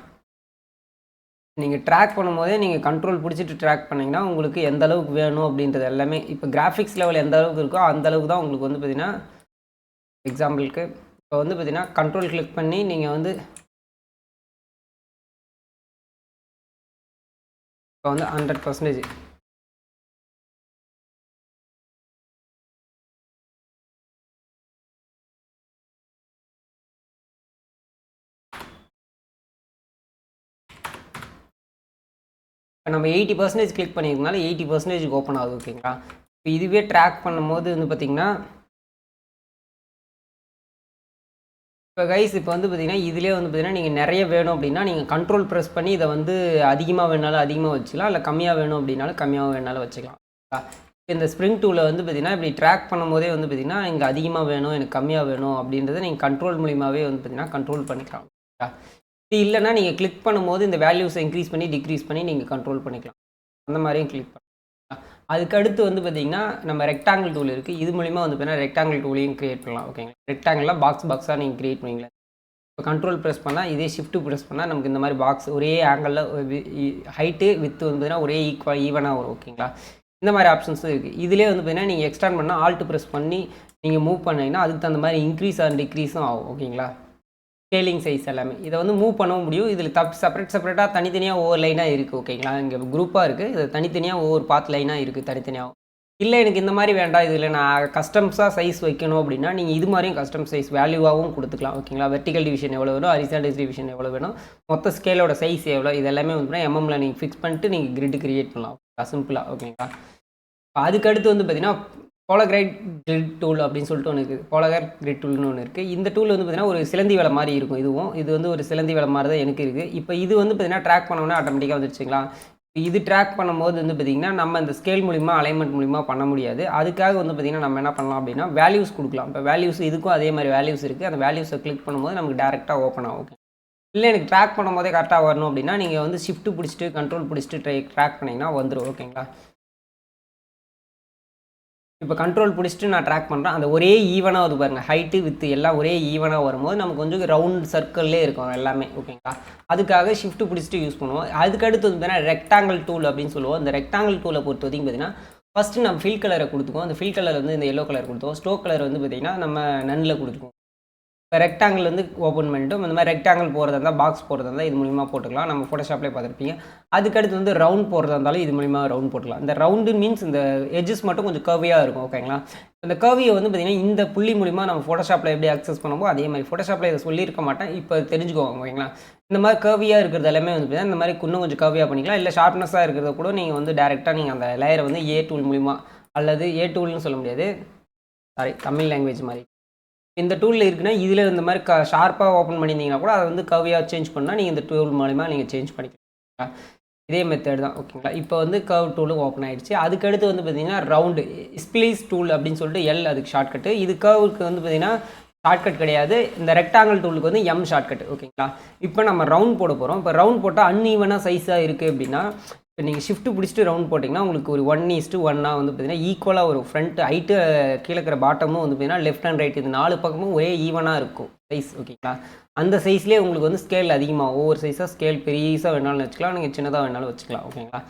நீங்கள் ட்ராக் பண்ணும்போதே நீங்கள் கண்ட்ரோல் பிடிச்சிட்டு ட்ராக் பண்ணிங்கன்னா உங்களுக்கு எந்த அளவுக்கு வேணும் அப்படின்றது எல்லாமே இப்போ கிராஃபிக்ஸ் லெவல் எந்த அளவுக்கு இருக்கோ அந்த அளவுக்கு தான் உங்களுக்கு வந்து பார்த்தீங்கன்னா எக்ஸாம்பிளுக்கு இப்போ வந்து பார்த்தீங்கன்னா கண்ட்ரோல் கிளிக் பண்ணி நீங்கள் வந்து இப்போ வந்து 100% நம்ம 80% கிளிக் பண்ணியிருக்கனால 80% ஓப்பன் ஆகுது. ஓகேங்களா, இப்போ இதுவே ட்ராக் பண்ணும்போது வந்து பார்த்திங்கன்னா இப்போ கைஸ் இப்போ வந்து பார்த்திங்கன்னா இதிலே வந்து பார்த்திங்கன்னா நீங்கள் நிறைய வேணும் அப்படின்னா நீங்கள் கண்ட்ரோல் ப்ரெஸ் பண்ணி இதை வந்து அதிகமாக வேணாலும் அதிகமாக வச்சுக்கலாம், இல்லை கம்மியாக வேணும் அப்படின்னாலும் கம்மியாக வேணாலும் வச்சுக்கலாம். இந்த ஸ்ப்ரிங் டூலில் வந்து பார்த்திங்கன்னா இப்படி ட்ராக் பண்ணும்போதே வந்து பார்த்திங்கன்னா இங்கே அதிகமாக வேணும் எனக்கு கம்மியாக வேணும் அப்படின்றத நீங்கள் கண்ட்ரோல் மூலியமாகவே வந்து பார்த்திங்கன்னா கண்ட்ரோல் பண்ணிக்கலாம். இது இல்லைனா நீங்கள் கிளிக் பண்ணும்போது இந்த வேல்யூஸை இன்க்ரீஸ் பண்ணி டிக்ரீஸ் பண்ணி நீங்கள் கண்ட்ரோல் பண்ணிக்கலாம், அந்த மாதிரியும் கிளிக் பண்ணலாம். அதுக்கடுத்து வந்து பார்த்திங்கன்னா நம்ம ரெக்டாங்கிள் டூல் இருக்குது, இது மூலிமா வந்து பார்த்தீங்கன்னா ரெக்டாங்கிள் டூலையும் க்ரியேட் பண்ணலாம். ஓகேங்களா, ரெக்டாங்கிளாக பாக்ஸாக நீங்கள் க்ரியேட் பண்ணுவீங்களா, இப்போ கண்ட்ரோல் ப்ரெஸ் பண்ணால் இதே ஷிஃப்ட்டு ப்ரெஸ் பண்ணால் நமக்கு இந்த மாதிரி பாக்ஸ் ஒரே ஆங்கிளில் ஹைட்டு வித்து வந்து பார்த்தீங்கன்னா ஒரே ஈவனாக வரும். ஓகேங்களா, இந்த மாதிரி ஆப்ஷன்ஸும் இருக்குது. இதிலே வந்து பார்த்தீங்கன்னா நீங்கள் எக்ஸ்டாண்ட் பண்ணால் ஆல்ட் ப்ரெஸ் பண்ணி நீங்கள் மூவ் பண்ணிங்கன்னா அதுக்கு தகுந்த மாதிரி இன்க்ரீஸ் ஆர் டிக்ரீஸும் ஆகும். ஓகேங்களா, ஸ்கேலிங் சைஸ் எல்லாமே இதை வந்து மூவ் பண்ண முடியும். இதில் செப்பரேட்டாக தனித்தனியாக ஒவ்வொரு லைனாக இருக்குது. ஓகேங்களா, இங்கே குரூப்பாக இருக்குது, இது தனித்தனியாக ஒவ்வொரு பாத் லைனாக இருக்குது தனித்தனியாக. இல்லை எனக்கு இந்த மாதிரி வேண்டாம், இதில் நான் கஸ்டம்ஸாக சைஸ் வைக்கணும் அப்படின்னா நீங்கள் இது மாதிரியும் கஸ்டம் சைஸ் வேல்யூவாகவும் கொடுத்துக்கலாம். ஓகேங்களா, வெர்டிகல் டிவிஷன் எவ்வளோ வேணும், ஹரிசாண்டல் டிவிஷன் எவ்வளோ வேணும், மொத்த ஸ்கேலோட சைஸ் எவ்வளோ, இது எல்லாமே வந்து எம்எம்ல நீங்கள் ஃபிக்ஸ் பண்ணிட்டு நீங்கள் கிரிட் கிரியேட் பண்ணலாம் சிம்பிளாக. ஓகேங்களா, அதுக்கடுத்து வந்து பார்த்தீங்கன்னா போலோகிரைட் கிரிட் டூல் அப்படின்னு சொல்லிட்டு ஒன்று இருக்குது. போலோகிரைட் கிரிட் டூல்னு ஒன்று இருக்குது. இந்த டூல் வந்து பார்த்தீங்கன்னா ஒரு சிலந்தி வேலை மாதிரி இருக்கும். இது வந்து ஒரு சிலந்தி வேலை மாதிரி தான் எனக்கு இருக்குது. இப்போ இது வந்து பார்த்தீங்கன்னா ட்ராக் பண்ணோன்னா ஆட்டோமேட்டிக்காக வந்துருச்சுங்களா. இது ட்ராக் பண்ணும்போது வந்து பார்த்திங்கன்னா நம்ம இந்த ஸ்கேல் மூலிமா அலைன்மெண்ட் மூலிமா பண்ண முடியாது. அதுக்காக வந்து பார்த்திங்கன்னா நம்ம என்ன பண்ணலாம் அப்படின்னா வேல்யூஸ் கொடுக்கலாம். இப்போ வேல்யூஸ் இதுக்கும் அதே மாதிரி வேல்யூஸ் இருக்குது. அந்த வேல்யூஸை கிளிக் பண்ணும்போது நமக்கு டேரெக்டாக ஓப்பன் ஆகும். ஓகே, இல்லை எனக்கு ட்ராக் பண்ணும்போதே கரெக்டாக வரணும் அப்படின்னா நீங்கள் வந்து ஷிஃப்ட் பிடிச்சிட்டு கண்ட்ரோல் பிடிச்சிட்டு ட்ராக் பண்ணிங்கன்னா வந்துடும். ஓகேங்களா, இப்போ கண்ட்ரோல் பிடிச்சிட்டு நான் ட்ராக் பண்ணுறேன். அந்த ஒரே ஈவனாக வந்து பாருங்கள், ஹைட்டு வித்து எல்லாம் ஒரே ஈவனாக வரும்போது நமக்கு கொஞ்சம் ரவுண்ட் சர்க்கிள்லே இருக்கும் எல்லாமே. ஓகேங்களா, அதுக்காக ஷிஃப்ட் பிடிச்சிட்டு யூஸ் பண்ணுவோம். அதுக்கடுத்து வந்து பார்த்தீங்கன்னா ரெக்டாங்கிள் டூல் அப்படின்னு சொல்லுவோம். அந்த ரெக்டாங்கிள் டூலை பொறுத்த வரைக்கும் பார்த்தீங்கன்னா ஃபஸ்ட்டு நம்ம ஃபில் கலரை கொடுத்துக்குவோம். அந்த ஃபில் கலர் வந்து இந்த எல்லோ கலர் கொடுத்துவோம். ஸ்ட்ரோக் கலர் வந்து பார்த்திங்கன்னா நம்ம நன்னில் கொடுத்துக்குவோம். இப்போ ரெக்டாங்கிள் வந்து ஓப்பன் பண்ணிவிட்டு இந்த மாதிரி ரெக்டாங்கிள் போகிறதா இருந்தால் பாக்ஸ் போகிறதா இருந்தால் இது மூலிமா போட்டுக்கலாம். நம்ம ஃபோட்டோஷாப்லேயே பார்த்துருப்பீங்க. அதுக்கடுத்து வந்து ரவுண்ட் போகிறதா இருந்தாலும் இது மூலிமா ரவுண்ட் போட்டுக்கலாம். இந்த ரவுண்டு மீன்ஸ் இந்த எட்ஜஸ் மட்டும் கொஞ்சம் கர்வியாக இருக்கும். ஓகேங்களா, இந்த கர்வியை வந்து பார்த்திங்கன்னா இந்த புள்ளி மூலிமா நம்ம ஃபோட்டோஷாப்பில் எப்படி அக்சஸ் பண்ணுமோ அதே மாதிரி ஃபோட்டோஷாப்பில் இதை சொல்லியிருக்க மாட்டேன், இப்போ தெரிஞ்சுக்கோங்க. ஓகேங்களா, இந்த மாதிரி கர்வியாக இருக்கிறது எல்லாமே வந்து பார்த்திங்கன்னா இந்த மாதிரி இன்னும் கொஞ்சம் கர்வியாக பண்ணிக்கலாம். இல்லை ஷார்ப்னஸாக இருக்கிறத கூட நீங்கள் வந்து டேரெக்டாக நீங்கள் அந்த லேயரை வந்து ஏ டூல் மூலிமா, அல்லது ஏ டூல்னு சொல்ல முடியாது, சாரி தமிழ் லாங்குவேஜ் மாதிரி இந்த டூலில் இருக்குன்னா இதில் இந்த மாதிரி ஷார்ப்பாக ஓப்பன் பண்ணியிருந்தீங்கன்னா கூட அதை வந்து கர்வியாக சேஞ்ச் பண்ணால் நீங்கள் இந்த டூல் மூலிமா நீங்கள் சேஞ்ச் பண்ணிக்கலாம். இதே மெத்தட் தான். ஓகேங்களா, இப்போ வந்து கர்வ் டூலும் ஓப்பன் ஆகிடுச்சு. அதுக்கடுத்து வந்து பார்த்திங்கன்னா ரவுண்டு ஸ்ப்ளீஸ் டூல் அப்படின்னு சொல்லிட்டு எல் அதுக்கு ஷார்ட்கட்டு. இது கர்வுக்கு வந்து பார்த்திங்கன்னா ஷார்ட்கட் கிடையாது. இந்த ரெக்டாங்கிள் டூலுக்கு வந்து எம் ஷார்ட்கட். ஓகேங்களா, இப்போ நம்ம ரவுண்ட் போட போகிறோம். இப்போ ரவுண்ட் போட்டால் அன்ஈவனாக சைஸாக இருக்குது அப்படின்னா இப்போ நீங்கள் ஷிஃப்ட் பிடிச்சிட்டு ரவுண்ட் போட்டிங்கன்னா உங்களுக்கு ஒரு 1:1 வந்து பார்த்தீங்கன்னா ஈக்குவலாக ஒரு ஃப்ரண்ட் ஹைட்டு கீழே இருக்கிற பாட்டமும் வந்து பார்த்தீங்கன்னா லெஃப்ட் அண்ட் ரைட் இது 4 பக்கமும் ஒரே ஈவனாக இருக்கும் சைஸ். ஓகேங்களா, அந்த சைஸ்லேயே உங்களுக்கு வந்து ஸ்கேல் அதிகமாக ஒவ்வொரு சைஸாக ஸ்கேல் பெரியசாக வேணாலும் வச்சுக்கலாம், நீங்கள் சின்னதாக வேணாலும் வச்சுக்கலாம். ஓகேங்களா,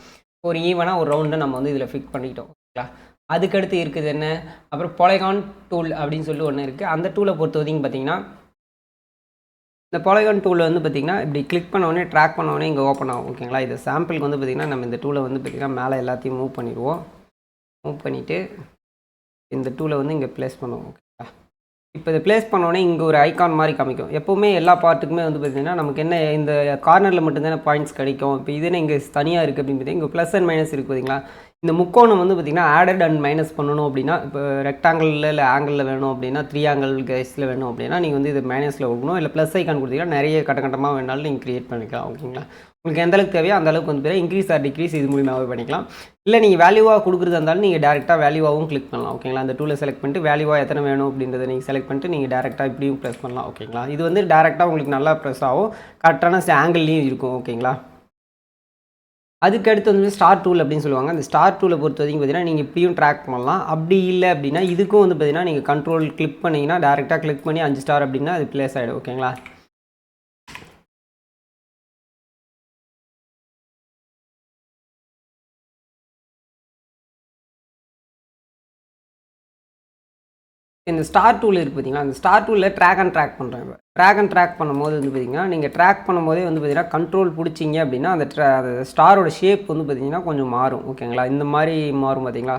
ஒரு ஈவனாக ஒரு ரவுண்டை நம்ம வந்து இதில் ஃபிட் பண்ணிக்கிட்டோம். ஓகேங்களா, அதுக்கடுத்து இருக்குது என்ன, அப்புறம் பாலிகான் டூல் அப்படின்னு சொல்லி ஒன்று இருக்குது. அந்த டூலை பொறுத்த வரைக்கும் பார்த்தீங்கன்னா இந்த பாலிகான் டூலில் வந்து பார்த்திங்கன்னா இப்படி கிளிக் பண்ணோடனே ட்ராக் பண்ணோடனே இங்கே ஓப்பன் ஆகும். ஓகேங்களா, இது சாம்பிளுக்கு வந்து பார்த்திங்கன்னா நம்ம இந்த டூலை வந்து பார்த்திங்கன்னா மேலே எல்லாத்தையும் மூவ் பண்ணிடுவோம். மூவ் பண்ணிவிட்டு இந்த டூலை வந்து இங்கே ப்ளேஸ் பண்ணுவோம். ஓகேங்களா, இப்போ இதை ப்ளேஸ் பண்ணோடனே இங்கே ஒரு ஐக்கான் மாதிரி காமிக்கும். எப்போவுமே எல்லா பார்ட்டுக்குமே வந்து பார்த்திங்கன்னா நமக்கு என்ன இந்த கார்னரில் மட்டும்தானே பாயிண்ட்ஸ் கிடைக்கும். இப்போ இதுன்னு இங்கே தனியாக இருக்குது அப்படின்னு பார்த்தீங்கன்னா இங்கே ப்ளஸ் அண்ட் மைனஸ் இருக்குது. பார்த்தீங்களா, இந்த முக்கோணம் வந்து பார்த்திங்கன்னா ஆடட் அண்ட் மைனஸ் பண்ணணும் அப்படின்னா இப்போ ரெக்டாங்கிளில் இல்லை ஆங்கிளில் வேணும் அப்படின்னா 3 ஆங்கிள் கேஸில் வேணும் அப்படின்னா நீங்கள் வந்து இது மைனஸில் கொடுக்கணும். இல்லை ப்ளஸ் ஐக்கான் கொடுத்தீங்கன்னா நிறைய கட்டமாக வேணாலும் நீங்கள் க்ரியேட் பண்ணிக்கலாம். ஓகேங்களா, உங்களுக்கு எந்த அளவுக்கு தேவையோ அந்த அளவுக்கு வந்து இன்க்ரீஸ் ஆர் டிக்ரீஸ் இது மூலியமாகவே பண்ணிக்கலாம். இல்லை நீங்கள் வேல்யூவாக கொடுக்குறதா இருந்தாலும் நீங்கள் டேரெக்டாக வேல்யூவாகவும் கிளிக் பண்ணலாம். ஓகேங்களா, அந்த டூலை செலக்ட் பண்ணிட்டு வேல்யூவாக எத்தனை வேணும் அப்படின்றத நீங்கள் செலக்ட் பண்ணிட்டு நீங்கள் டேரெக்டாக இப்படியும் ப்ரெஸ் பண்ணலாம். ஓகேங்களா, இது வந்து டேரெக்டாக உங்களுக்கு நல்லா ப்ரெஸ் ஆகும், கரெக்டான ஆங்கிள்லேயும் இருக்கும். ஓகேங்களா, அதுக்கடுத்து வந்து ஸ்டார் டூல் அப்படின்னு சொல்லுவாங்க. அந்த ஸ்டார் டூலை பொறுத்த வரைக்கும் பார்த்தீங்கன்னா நீங்கள் இப்படியும் ட்ராக் பண்ணலாம். அப்படி இல்லை அப்படின்னா இதுக்கும் வந்து பார்த்தீங்கன்னா நீங்கள் கண்ட்ரோல் கிளிக் பண்ணிங்கன்னா டேரெக்டாக கிளிக் பண்ணி 5 ஸ்டார் அப்படின்னா அது ப்ளேஸ் ஆகிடும். ஓகேங்களா, இந்த ஸ்டார் டூல் இருக்குது பார்த்தீங்களா, அந்த ஸ்டார் டூலில் ட்ராக் பண்ணுறேன். ட்ராக் அண்ட் ட்ராக் பண்ணும்போது வந்து பார்த்திங்கன்னா நீங்கள் ட்ராக் பண்ணும்போதே வந்து பார்த்திங்கன்னா கண்ட்ரோல் பிடிச்சிங்க அப்படின்னா அந்த ஸ்டாரோட ஷேப் வந்து பார்த்திங்கன்னா கொஞ்சம் மாறும். ஓகேங்களா, இந்த மாதிரி மாறும் பார்த்தீங்களா.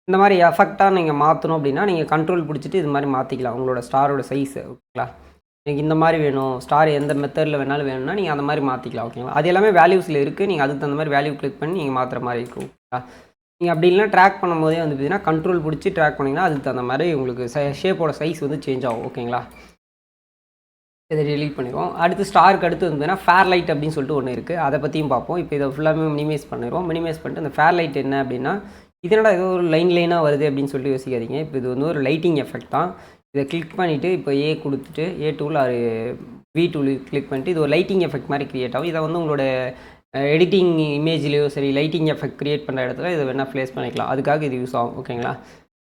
இந்த மாதிரி எஃபெக்டாக நீங்கள் மாற்றணும் அப்படின்னா நீங்கள் கண்ட்ரோல் பிடிச்சிட்டு இது மாதிரி மாற்றிக்கலாம் உங்களோட ஸ்டாரோட சைஸு. ஓகேங்களா, எனக்கு இந்த மாதிரி வேணும், ஸ்டார் எந்த மெத்தடில் வேணாலும் வேணும்னா நீங்கள் அந்த மாதிரி மாற்றிக்கலாம். ஓகேங்களா, அது எல்லாமே வேல்யூஸில் இருக்குது. நீங்கள் அதுக்கு தகுந்த மாதிரி வேல்யூ கிளிக் பண்ணி நீங்கள் மாற்றுற மாதிரி இருக்கும். ஓகேங்களா, நீங்கள் அப்படி இல்லைனா ட்ராக் பண்ணும்போதே வந்து பார்த்தீங்கன்னா கண்ட்ரோல் பிடிச்சி ட்ராக் பண்ணிங்கன்னா அதுக்கு தகுந்த மாதிரி உங்களுக்கு ஷேப்போட சைஸ் வந்து சேஞ்ச் ஆகும். ஓகேங்களா, இதை டெலீட் பண்ணிடுவோம். அடுத்து ஸ்டாருக்கு அடுத்து வந்து பார்த்தீங்கன்னா ஃபேர்லைட் அப்படின்னு சொல்லிட்டு ஒன்று இருக்குது, அதை பற்றியும் பார்ப்போம். இப்போ இதை ஃபுல்லாமே மினிமைஸ் பண்ணிடுவோம். மினிமைஸ் பண்ணிட்டு அந்த ஃபேர்லைட் என்ன அப்படின்னா இதனோட ஏதோ ஒரு லைனாக வருது அப்படின்னு சொல்லிட்டு யோசிக்காதீங்க. இப்போ இது வந்து ஒரு லைட்டிங் எஃபெக்ட் தான். இதை கிளிக் பண்ணிவிட்டு இப்போ ஏ கொடுத்துட்டு A tool or V tool click பண்ணிட்டு இது ஒரு லைட்டிங் எஃபெக்ட் மாதிரி க்ரியேட் ஆகும். இதை வந்து உங்களோட எடிட்டிங் இமேஜ்லேயோ சரி லைட்டிங் எஃபெக்ட் க்ரியேட் பண்ணுற இடத்துல இதை வேணால் ப்ளேஸ் பண்ணிக்கலாம். அதுக்காக இது யூஸ் ஆகும். ஓகேங்களா,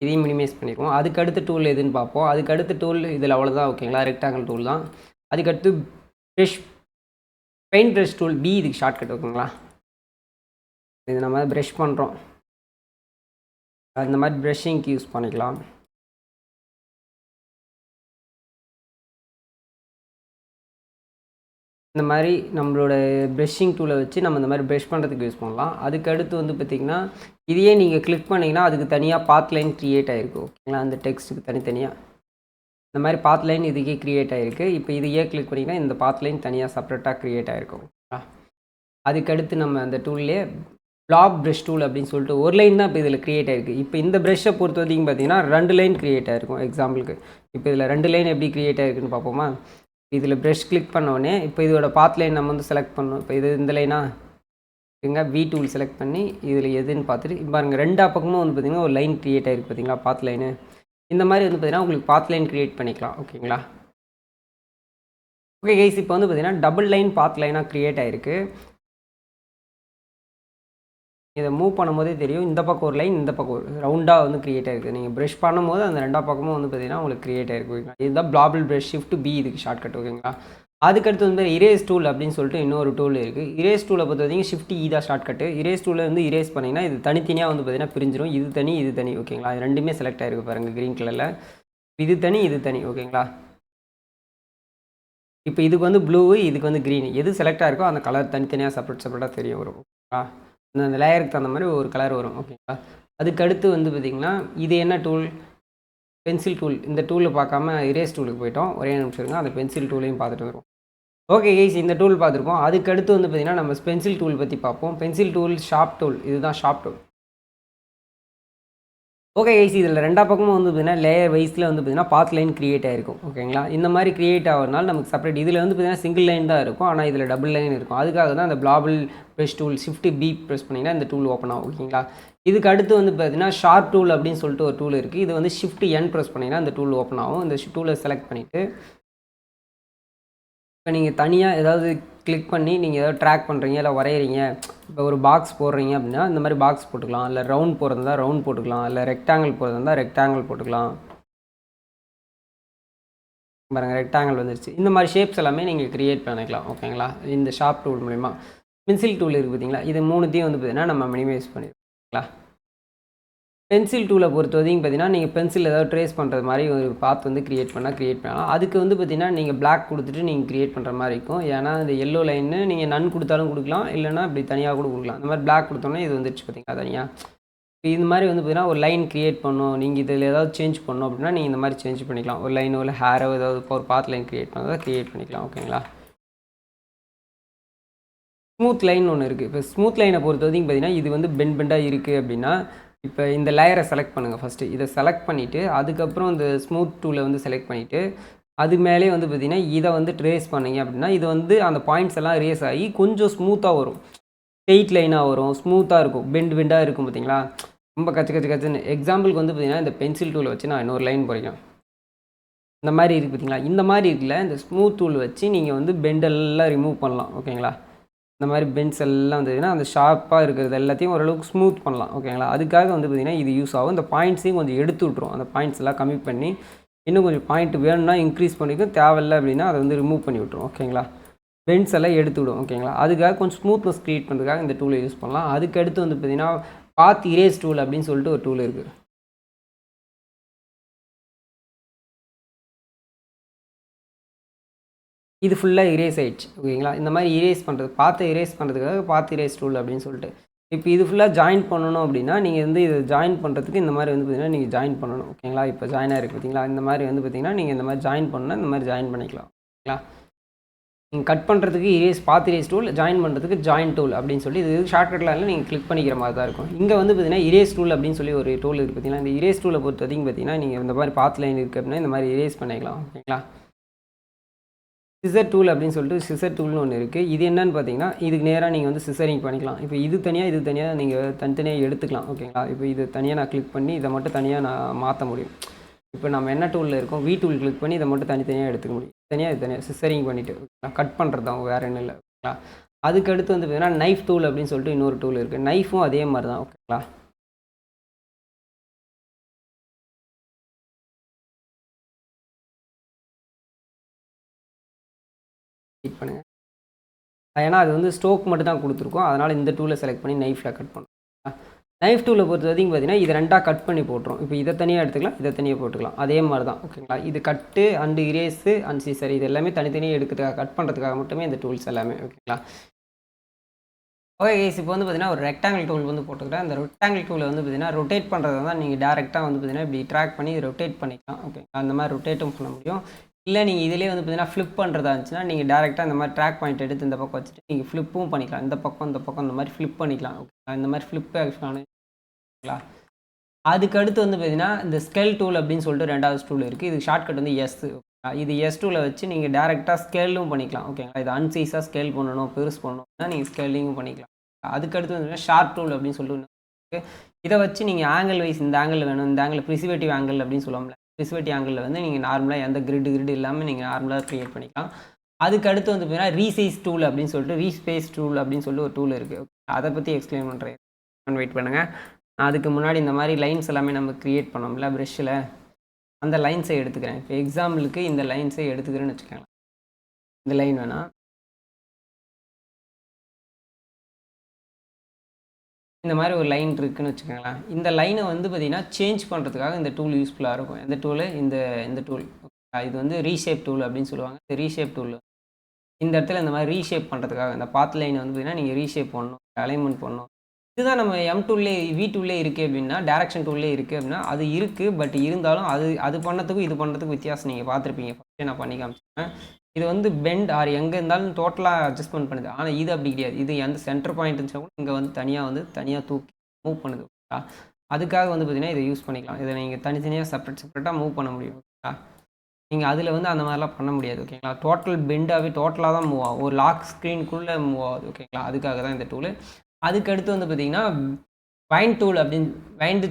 இதையும் மினிமைஸ் பண்ணிடுவோம். அதுக்கடுத்து டூல் எதுன்னு பார்ப்போம். அதுக்கடுத்து டூல் இதில் அவ்வளோதான். ஓகேங்களா, ரெக்டாங்கிள் டூல் தான். அதுக்கடுத்து brush paint brush tool B இதுக்கு ஷார்ட்கட். ஓகேங்களா, இது நம்ம ப்ரெஷ் பண்ணுறோம், அந்த மாதிரி ப்ரெஷ்ஷிங்க்கு யூஸ் பண்ணிக்கலாம். இந்த மாதிரி நம்மளோட ப்ரெஷ்ஷிங் டூலை வச்சு நம்ம இந்த மாதிரி ப்ரெஷ் பண்ணுறதுக்கு யூஸ் பண்ணலாம். அதுக்கு அடுத்து வந்து பார்த்திங்கன்னா இதையே நீங்கள் கிளிக் பண்ணிங்கன்னா அதுக்கு தனியாக பாத் லைன் க்ரியேட் ஆகிருக்கும். ஓகேங்களா, அந்த டெக்ஸ்ட்டுக்கு தனித்தனியாக இந்த மாதிரி பாத் லைன் இதுக்கே க்ரியேட் ஆகிருக்கு. இப்போ இதையே கிளிக் பண்ணிங்கன்னா இந்த பாத் லைன் தனியாக செப்பரேட்டாக க்ரியேட் ஆகிருக்கும். அதுக்கடுத்து நம்ம அந்த டூல்லே பிளாக் ப்ரெஷ் டூல் அப்படின்னு சொல்லிட்டு ஒரு லைன் தான் இப்போ இதில் க்ரியேட் ஆகிருக்கு. இப்போ இந்த ப்ரெஷ்ஷை பொறுத்த வரைக்கும் பார்த்தீங்கன்னா 2 லைன் க்ரியேட் ஆகிருக்கும். எக்ஸாம்பிளுக்கு இப்போ இதில் 2 லைன் எப்படி க்ரியேட் ஆகிருக்குன்னு பார்ப்போமா. இதில் ப்ரெஷ் கிளிக் பண்ணோடனே இப்போ இதோட பாத் லைன் நம்ம வந்து செலக்ட் பண்ணணும். இப்போ இது இந்த லைனா இங்கே வி டூல் செலக்ட் பண்ணி இதில் எதுன்னு பார்த்துட்டு பாருங்கள் 2 பக்கமும் வந்து பார்த்திங்கன்னா ஒரு லைன் க்ரியேட் ஆகிருக்கு பார்த்தீங்களா, பாத் லைனு. இந்த மாதிரி வந்து பார்த்திங்கன்னா உங்களுக்கு பாத் லைன் க்ரியேட் பண்ணிக்கலாம். ஓகேங்களா. ஓகே கைஸ், இப்போ வந்து பார்த்திங்கன்னா டபுள் லைன் பாத் லைனாக க்ரியேட் ஆகிருக்கு. இதை மூவ் பண்ணும்போதே தெரியும், இந்த பக்கம் ஒரு லைன், இந்த பக்கம் ஒரு ரவுண்டாக வந்து க்ரியேட் ஆகிருக்கு. நீங்கள் ப்ரெஷ் பண்ணும்போது அந்த 2 பக்கமும் வந்து பார்த்திங்கன்னா உங்களுக்கு க்ரியேட் ஆகிருக்கு. ஓகேங்களா, இதுதான் பிளாபிள் ப்ரெஷ் ஷிஃப்ட் பி இதுக்கு ஷார்ட்கட். ஓகேங்களா. அதுக்கடுத்து வந்து இரேஸ் டூல் அப்படின்னு சொல்லிட்டு இன்னொரு டூல் இருக்குது. இரேஸ் டூலை பொறுத்த வரைக்கும் ஷிஃப்ட் இ தான் ஷார்ட்கட்டு. இரேஸ் டூலில் வந்து இரேஸ் பண்ணிங்கன்னா இது தனித்தனியாக வந்து பார்த்திங்கன்னா பிரிஞ்சிடும். இது தனி இது தனி. ஓகேங்களா, இது ரெண்டுமே செலக்ட் ஆகிருக்கு பாருங்கள் க்ரீன் கலரில். இது தனி இது தனி. ஓகேங்களா, இப்போ இதுக்கு வந்து ப்ளூ, இதுக்கு வந்து க்ரீன். எது செலக்ட் ஆகிருக்கோ அந்த கலர் தனித்தனியாக செப்பரேட்டாக தெரிய வரும். ஓகேங்களா, அந்த லேயருக்கு தகுந்த மாதிரி ஒரு கலர் வரும். ஓகேங்களா. அதுக்கடுத்து வந்து பார்த்திங்கன்னா இது என்ன டூல், பென்சில் டூல். இந்த டூலில் பார்க்காம இரேஸ் டூலுக்கு போயிட்டோம். ஒரே நிமிஷம் இருங்க, அந்த பென்சில் டூலையும் பார்த்துட்டு வருவோம். ஓகே கைஸ், இந்த டூல் பார்த்துருக்கோம். அதுக்கடுத்து வந்து பார்த்திங்கன்னா நம்ம பென்சில் டூல் பற்றி பார்ப்போம். பென்சில் டூல் ஷார்ப் டூல், இதுதான் ஷார்ப் டூல். ஓகே கைஸ், இதில் 2 பக்கமும் வந்து பார்த்திங்கன்னா லேயர் வைஸில் வந்து பார்த்திங்கன்னா பாத் லைன் க்ரியேட் ஆகிருக்கும். ஓகேங்களா, இந்த மாதிரி க்ரியேட் ஆகிறதுனால நமக்கு செப்பரேட். இதில் வந்து பார்த்திங்கன்னா சிங்கிள் லைன் தான் இருக்கும், ஆனால் இதில் டபுள் லைன் இருக்கும். அதுக்காக தான் அந்த blob brush tool shift B press பண்ணிங்கன்னா இந்த டூல் ஓப்பன் ஆகும். ஓகேங்களா. இதுக்கு அடுத்து வந்து பார்த்திங்கன்னா ஷார்ப் டூல் அப்படின்னு சொல்லிட்டு ஒரு டூல் இருக்குது. இது வந்து ஷிஃப்ட் என் ப்ரெஸ் பண்ணிங்கன்னா இந்த டூல் ஓப்பன் ஆகும். இந்த டூலை செலக்ட் பண்ணிவிட்டு இப்போ நீங்கள் தனியாக ஏதாவது கிளிக் பண்ணி நீங்கள் ஏதாவது ட்ராக் பண்ணுறீங்க, இல்லை வரைகிறீங்க, இப்போ ஒரு பாக்ஸ் போடுறீங்க அப்படின்னா இந்த மாதிரி பாக்ஸ் போட்டுக்கலாம், இல்லை ரவுண்ட் போடுறதா ரவுண்ட் போட்டுக்கலாம், இல்லை ரெக்டாங்கிள் போடுறதா ரெக்டாங்கிள் போட்டுக்கலாம். பாருங்கள் ரெக்டாங்கிள் வந்துருச்சு. இந்த மாதிரி ஷேப்ஸ் எல்லாமே நீங்கள் க்ரியேட் பண்ணிக்கலாம். ஓகேங்களா, இந்த ஷார்ப் டூல் மூலிமா. பென்சில் டூல் இருக்குது பார்த்தீங்களா, இது மூணுத்தையும் வந்து பார்த்திங்கன்னா நம்ம மினிமைஸ் பண்ணிடுவோங்களா. பென்சில் டூலை பொறுத்த வரைக்கும் பார்த்தீங்கன்னா நீங்கள் பென்சில் ஏதாவது ட்ரேஸ் பண்ணுறது மாதிரி ஒரு பாத் வந்து க்ரியேட் பண்ணலாம். அதுக்கு வந்து பார்த்திங்கன்னா நீங்கள் பிளாக் கொடுத்துட்டு நீங்கள் க்ரியேட் பண்ணுற மாதிரி இருக்கும். ஏன்னா இந்த எல்லோ லைன்னு நீங்கள் நன் கொடுத்தாலும் கொடுக்கலாம், இல்லைனா இப்படி தனியாக கூட கொடுக்கலாம். இந்த மாதிரி பிளாக் கொடுத்தோன்னே இது வந்துடுச்சு பார்த்தீங்களா தனியாக. இந்த மாதிரி வந்து பார்த்திங்கன்னா ஒரு லைன் க்ரியேட் பண்ணணும், நீங்கள் இதில் ஏதாவது சேஞ்ச் பண்ணணும் அப்படின்னா நீங்கள் இந்த மாதிரி சேஞ்ச் பண்ணிக்கலாம். ஒரு லைனோ இல்லை ஹேரோ ஏதாவது இப்போ ஒரு பாத் லைன் க்ரியேட் பண்ணுறதா க்ரியேட் பண்ணிக்கலாம். ஓகேங்களா. ஸ்மூத் லைன் ஒன்று இருக்குது. இப்போ ஸ்மூத் லைனை பொறுத்த வரைக்கும் பார்த்திங்கன்னா இது வந்து பெண்டாக இருக்குது அப்படின்னா இப்போ இந்த லேயரை செலக்ட் பண்ணுங்கள். ஃபஸ்ட்டு இதை செலக்ட் பண்ணிவிட்டு அதுக்கப்புறம் இந்த ஸ்மூத் டூலை வந்து செலக்ட் பண்ணிவிட்டு அது மேலே வந்து பார்த்திங்கன்னா இதை வந்து ட்ரேஸ் பண்ணிங்க அப்படின்னா இது வந்து அந்த பாயிண்ட்ஸ் எல்லாம் ரேஸ் ஆகி கொஞ்சம் ஸ்மூத்தாக வரும், ஸ்ட்ரெயிட் லைனாக வரும், ஸ்மூத்தாக இருக்கும், பெண்டாக இருக்கும் பார்த்தீங்களா, ரொம்ப கச்சுன்னு. எக்ஸாம்பிளுக்கு வந்து பார்த்திங்கன்னா இந்த பென்சில் டூலை வச்சு நான் இன்னொரு லைன் போகிறேன். இந்த மாதிரி இருக்குது பார்த்தீங்களா, இந்த மாதிரி இருக்குல்ல, இந்த ஸ்மூத் டூல் வச்சு நீங்கள் வந்து பெண்டெல்லாம் ரிமூவ் பண்ணலாம். ஓகேங்களா. இந்த மாதிரி பென்ஸ் எல்லாம் வந்ததுன்னா அந்த ஷார்ப்பாக இருக்கிறது எல்லாத்தையும் ஓரளவுக்கு ஸ்மூத் பண்ணலாம். ஓகேங்களா. அதுக்காக வந்து பார்த்திங்கன்னா இது யூஸ் ஆகும். இந்த பாயிண்ட்ஸையும் கொஞ்சம் எடுத்து விட்ரும். அந்த பாயிண்ட்ஸ் எல்லாம் கம்மி பண்ணி இன்னும் கொஞ்சம் பாயிண்ட் வேணும்னா இன்க்ரீஸ் பண்ணிக்கும், தேவையில்லை அப்படின்னா அதை வந்து ரிமூவ் பண்ணி விட்ரும். ஓகேங்களா. பென்ஸ் எல்லாம் எடுத்து விடும். ஓகேங்களா. அதுக்காக கொஞ்சம் ஸ்மூத்னஸ் க்ரியேட் பண்ணுறதுக்காக இந்த டூலை யூஸ் பண்ணலாம். அதுக்கடுத்து வந்து பார்த்திங்கன்னா பாத் இரேஸ் டூல் அப்படின்னு சொல்லிட்டு ஒரு டூல் இருக்குது. இது ஃபுல்லாக இரேஸ் ஆகிடுச்சு. ஓகேங்களா. இந்த மாதிரி இரேஸ் பண்ணுறது, பார்த்து இரேஸ் பண்ணுறதுக்காக பார்த்து இரேஸ் டூல் அப்படின்னு சொல்லிட்டு இப்போ இது ஃபுல்லாக ஜாயின் பண்ணணும் அப்படின்னா நீங்கள் வந்து இதை ஜாயின் பண்ணுறதுக்கு இந்த மாதிரி வந்து பார்த்திங்கன்னா நீங்கள் ஜாயின் பண்ணணும். ஓகேங்களா. இப்போ ஜாயின் ஆகிருக்கு பார்த்தீங்களா, இந்த மாதிரி வந்து பார்த்திங்கன்னா நீங்கள் இந்த மாதிரி ஜாயின் பண்ணால் இந்த மாதிரி ஜாயின் பண்ணிக்கலாம். ஓகேங்களா. நீங்கள் கட் பண்ணுறதுக்கு பார்த்து இரேஸ் டூல், ஜாயின் பண்ணுறதுக்கு ஜாயின் டூல் அப்படின்னு சொல்லி இது ஷார்ட்கட்டில் இல்லை, நீங்கள் கிளிக் பண்ணிக்கிற மாதிரி தான் இருக்கும். இங்கே வந்து பார்த்திங்கன்னா இரேஸ் டூல் அப்படின்னு சொல்லி ஒரு டூல் இருக்குது பார்த்தீங்கன்னா, இந்த இரேஸ் டூலை பொறுத்த வரைக்கும் பார்த்திங்கன்னா நீங்கள் இந்த மாதிரி பாத் லைன் இருக்குது அப்படின்னா இந்த மாதிரி இரேஸ் பண்ணிக்கலாம். ஓகேங்களா. சிசர் டூல் அப்படின்னு சொல்லிட்டு சிசர் டூல்னு ஒன்று இருக்குது. இது என்னன்னு பார்த்தீங்கன்னா இதுக்கு நேராக நீங்கள் வந்து சிசரிங் பண்ணிக்கலாம். இப்போ இது தனியாக நீங்கள் தனித்தனியாக எடுத்துக்கலாம். ஓகேங்களா. இப்போ இது தனியாக நான் கிளிக் பண்ணி இதை மட்டும் தனியாக நான் மாற்ற முடியும். இப்போ நம்ம என்ன டூலில் இருக்கோம், வி டூல் கிளிக் பண்ணி இதை மட்டும் தனித்தனியாக எடுத்துக்க முடியும். இது தனியாக சிசரிங் பண்ணிவிட்டு கட் பண்ணுறது தான், வேறு என்ன இல்லை. ஓகேங்களா. அதுக்கடுத்து வந்து பார்த்தீங்கன்னா நைஃப் டூல் அப்படின்னு சொல்லிட்டு இன்னொரு டூல் இருக்குது. நைஃபும் அதே மாதிரி தான். ஓகேங்களா. கிளிக் பண்ணுங்கள். ஏன்னா அது வந்து ஸ்ட்ரோக் மட்டும் தான் கொடுத்துருக்கோம், அதனால் இந்த டூலை செலக்ட் பண்ணி நைஃபில் கட் பண்ணுவோம். நைஃப் டூலை பொறுத்த வரைக்கும் பார்த்தீங்கன்னா இது ரெண்டாக கட் பண்ணி போட்டுரும். இப்போ இதை தனியாக எடுத்துக்கலாம், இதை தனியாக போட்டுக்கலாம். அதே மாதிரி தான் ஓகேங்களா. இது கட்டு அண்டு இரேஸு அண்ட் சீசர் இது எல்லாமே தனித்தனியாக எடுக்கிறதுக்காக கட் பண்ணுறதுக்காக மட்டுமே இந்த டூல்ஸ் எல்லாமே ஓகேங்களா. ஓகே கைஸ், இப்போ வந்து பார்த்தீங்கன்னா ஒரு ரெக்டாங்கிள் டூல் வந்து போட்டுக்கிறேன். அந்த ரெக்டாங்கிள் டூலை வந்து பார்த்தீங்கன்னா ரொட்டேட் பண்ணுறது தான் நீங்கள் டேரெக்டாக வந்து பார்த்தீங்கன்னா இப்படி ட்ராக் பண்ணி ரொட்டேட் பண்ணிக்கலாம் ஓகேங்களா. அந்த மாதிரி ரொட்டேட்டும் பண்ண முடியும். இல்லை நீங்கள் இதிலே வந்து பார்த்தீங்கன்னா ஃப்ளிப் பண்ணுறதா இருந்துச்சுன்னா நீங்கள் டேரெக்டாக இந்த மாதிரி ட்ராக் பாயிண்ட் எடுத்து இந்த பக்கம் வச்சுட்டு நீங்கள் ஃப்ளிப்பும் பண்ணிக்கலாம். இந்த பக்கம் இந்த மாதிரி ஃப்ளிப் பண்ணிக்கலாம் ஓகேங்களா. இந்த மாதிரி ஃப்ளிப் ஆக்ஷன் அதுக்கு அடுத்து வந்து பார்த்தீங்கன்னா இந்த ஸ்கேல் டூல் அப்படின்னு சொல்லிட்டு ரெண்டாவது டூல் இருக்குது. இது ஷார்ட்கட் வந்து எஸ். இது எஸ் டூவில் வச்சு நீங்கள் டேரெக்டாக ஸ்கேலும் பண்ணிக்கலாம் ஓகேங்களா. இது அன்சீஸாக ஸ்கேல் பண்ணணும், பெருசு பண்ணணும்னா நீங்கள் ஸ்கேலிங்கும் பண்ணிக்கலாம். அதுக்கடுத்து வந்து ஷார்ப் டூல் அப்படின்னு சொல்லிட்டு இதை வச்சு நீங்கள் ஆங்கிள் வைஸ் இந்த ஆங்கிள் வேணும், இந்த ஆங்கிள் ப்ரிசிவேட்டிவ் ஆங்கிள் அப்படின்னு சொல்லுவோம்ல, ப்ரிசிவேட்டிவ் ஆங்கிளில் வந்து நீங்கள் நார்மலாக எந்த கிரிட் இல்லாமல் நீங்கள் நார்மலாக க்ரியேட் பண்ணிக்கலாம். அதுக்கு அடுத்து வந்து பார்த்தீங்கன்னா ரீசைஸ் டூல் அப்படின்னு சொல்லிட்டு ரீஸ்பேஸ் டூல் அப்படின்னு சொல்லிட்டு ஒரு டூல் இருக்குது. அதை பற்றி எக்ஸ்பிளைன் பண்ணுறேன், வெயிட் பண்ணுங்கள். அதுக்கு முன்னாடி இந்த மாதிரி லைன்ஸ் எல்லாமே நம்ம க்ரியேட் பண்ணோம்ல ப்ரெஷ்ஷில், அந்த லைன்ஸை எடுத்துக்கிறேன். இப்போ எக்ஸாம்பிளுக்கு இந்த லைன்ஸை எடுத்துக்கிறேன்னு வச்சுக்கோங்களேன். இந்த லைன் வேணாம், இந்த மாதிரி ஒரு லைன் இருக்குதுன்னு வச்சுக்கோங்களேன். இந்த லைனை வந்து பார்த்திங்கன்னா சேஞ்ச் பண்ணுறதுக்காக இந்த டூல் யூஸ்ஃபுல்லாக இருக்கும். எந்த டூலு? இந்த டூல். இது வந்து ரீஷேப் டூல் அப்படின்னு சொல்லுவாங்க. இந்த ரீஷேப் டூல் இந்த இடத்துல இந்த மாதிரி ரீஷேப் பண்ணுறதுக்காக இந்த பாத் லைனை வந்து பார்த்திங்கன்னா நீங்கள் ரீஷேப் பண்ணணும், அலைன்மெண்ட் பண்ணணும். இதுதான் நம்ம எம் டூல்லே V2லே இருக்குது அப்படின்னா, டேரக்ஷன் டூல்லே இருக்குது அப்படின்னா அது இருக்குது. பட் இருந்தாலும் அது பண்ணதுக்கும் இது பண்ணுறதுக்கும் வித்தியாசம் நீங்கள் பார்த்துருப்பீங்க. ஃபஸ்ட்டே நான் பண்ணி காமிச்சிருப்பேன். இது வந்து பெண்ட் ஆர் எங்கே இருந்தாலும் டோட்டலாக அட்ஜஸ்ட்மெண்ட் பண்ணுது. ஆனால் இது அப்படி கிடையாது. இது எந்த சென்டர் பாயிண்ட் இருந்துச்சுன்னா கூட இங்கே வந்து தனியாக தூக்கி மூவ் பண்ணுது ஓகேங்களா. அதுக்காக வந்து பார்த்திங்கன்னா இதை யூஸ் பண்ணிக்கலாம். இதை நீங்கள் தனித்தனியாக செப்பரேட்டாக மூவ் பண்ண முடியும் ஓகேங்களா. நீங்கள் அதில் வந்து அந்த மாதிரிலாம் பண்ண முடியாது ஓகேங்களா. டோட்டல் பெண்டாகவே டோட்டலாக தான் மூவ் ஆகும். ஒரு லாக் ஸ்க்ரீனுக்குள்ளே மூவ் ஆகுது ஓகேங்களா. அதுக்காக தான் இந்த டூலு. அதுக்கடுத்து வந்து பார்த்திங்கன்னா வைண்ட்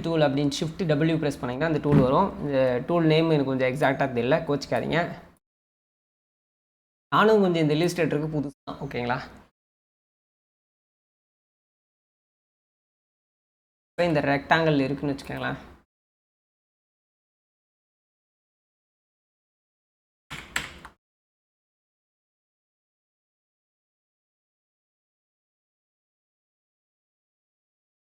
டூல் அப்படின்னு ஷிஃப்ட் W ப்ரெஸ் பண்ணிங்கன்னா அந்த டூல் வரும். இந்த டூல் நேம் எனக்கு கொஞ்சம் எக்ஸாக்டாக தெரியல, கோச்சிக்காதீங்க. நானும் கொஞ்சம் இந்த இல்லஸ்ட்ரேட்டருக்கு புதுசு தான் ஓகேங்களா. இப்போ இந்த ரெக்டாங்கிள் இருக்குன்னு வச்சுக்கோங்களேன்.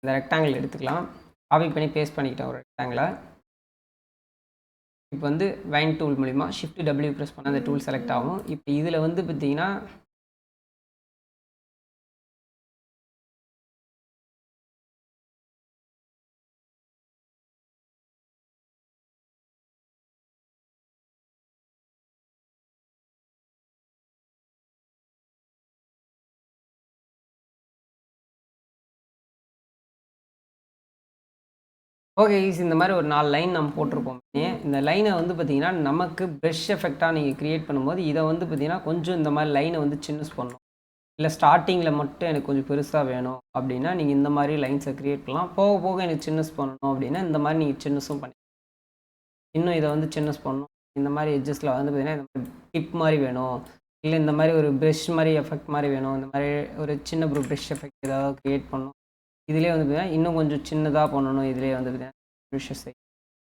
இந்த ரெக்டாங்கிள் எடுத்துக்கலாம். காப்பி பண்ணி பேஸ்ட் பண்ணிக்கிட்டேன் ஒரு ரெக்டாங்கிளை. இப்போ வந்து வைண்ட் டூல் மூலிமா ஷிஃப்ட் W ப்ரெஸ் பண்ணால் அந்த டூல் செலக்ட் ஆகும். இப்போ இதில் வந்து பார்த்திங்கன்னா ஓகே இந்த மாதிரி ஒரு 4 லைன் நம்ம போட்டிருப்போம். இந்த லைனை வந்து பார்த்திங்கன்னா நமக்கு ப்ரெஷ் எஃபெக்டாக நீங்கள் க்ரியேட் பண்ணும்போது இதை வந்து பார்த்திங்கன்னா கொஞ்சம் இந்த மாதிரி லைனை வந்து சின்னஸ் பண்ணணும். இல்லை ஸ்டார்டிங்கில் மட்டும் எனக்கு கொஞ்சம் பெருசாக வேணும் அப்படின்னா நீங்கள் இந்த மாதிரி லைன்ஸை க்ரியேட் பண்ணலாம். போக போக எனக்கு சின்னஸ் பண்ணணும் அப்படின்னா இந்த மாதிரி நீங்கள் சின்னஸும் பண்ணி இன்னும் இதை வந்து சின்னஸ் பண்ணணும். இந்த மாதிரி எட்ஜஸில் வந்து பார்த்திங்கன்னா இந்த மாதிரி டிப் மாதிரி வேணும், இல்லை இந்த மாதிரி ஒரு ப்ரெஷ் மாதிரி எஃபெக்ட் மாதிரி வேணும், இந்த மாதிரி ஒரு சின்ன ஒரு ப்ரெஷ் எஃபெக்ட் ஏதாவது க்ரியேட் பண்ணணும். இதிலே வந்து பார்த்திங்கன்னா இன்னும் கொஞ்சம் சின்னதாக பண்ணணும். இதிலே வந்து பார்த்திங்கன்னா ப்ரெஷஸை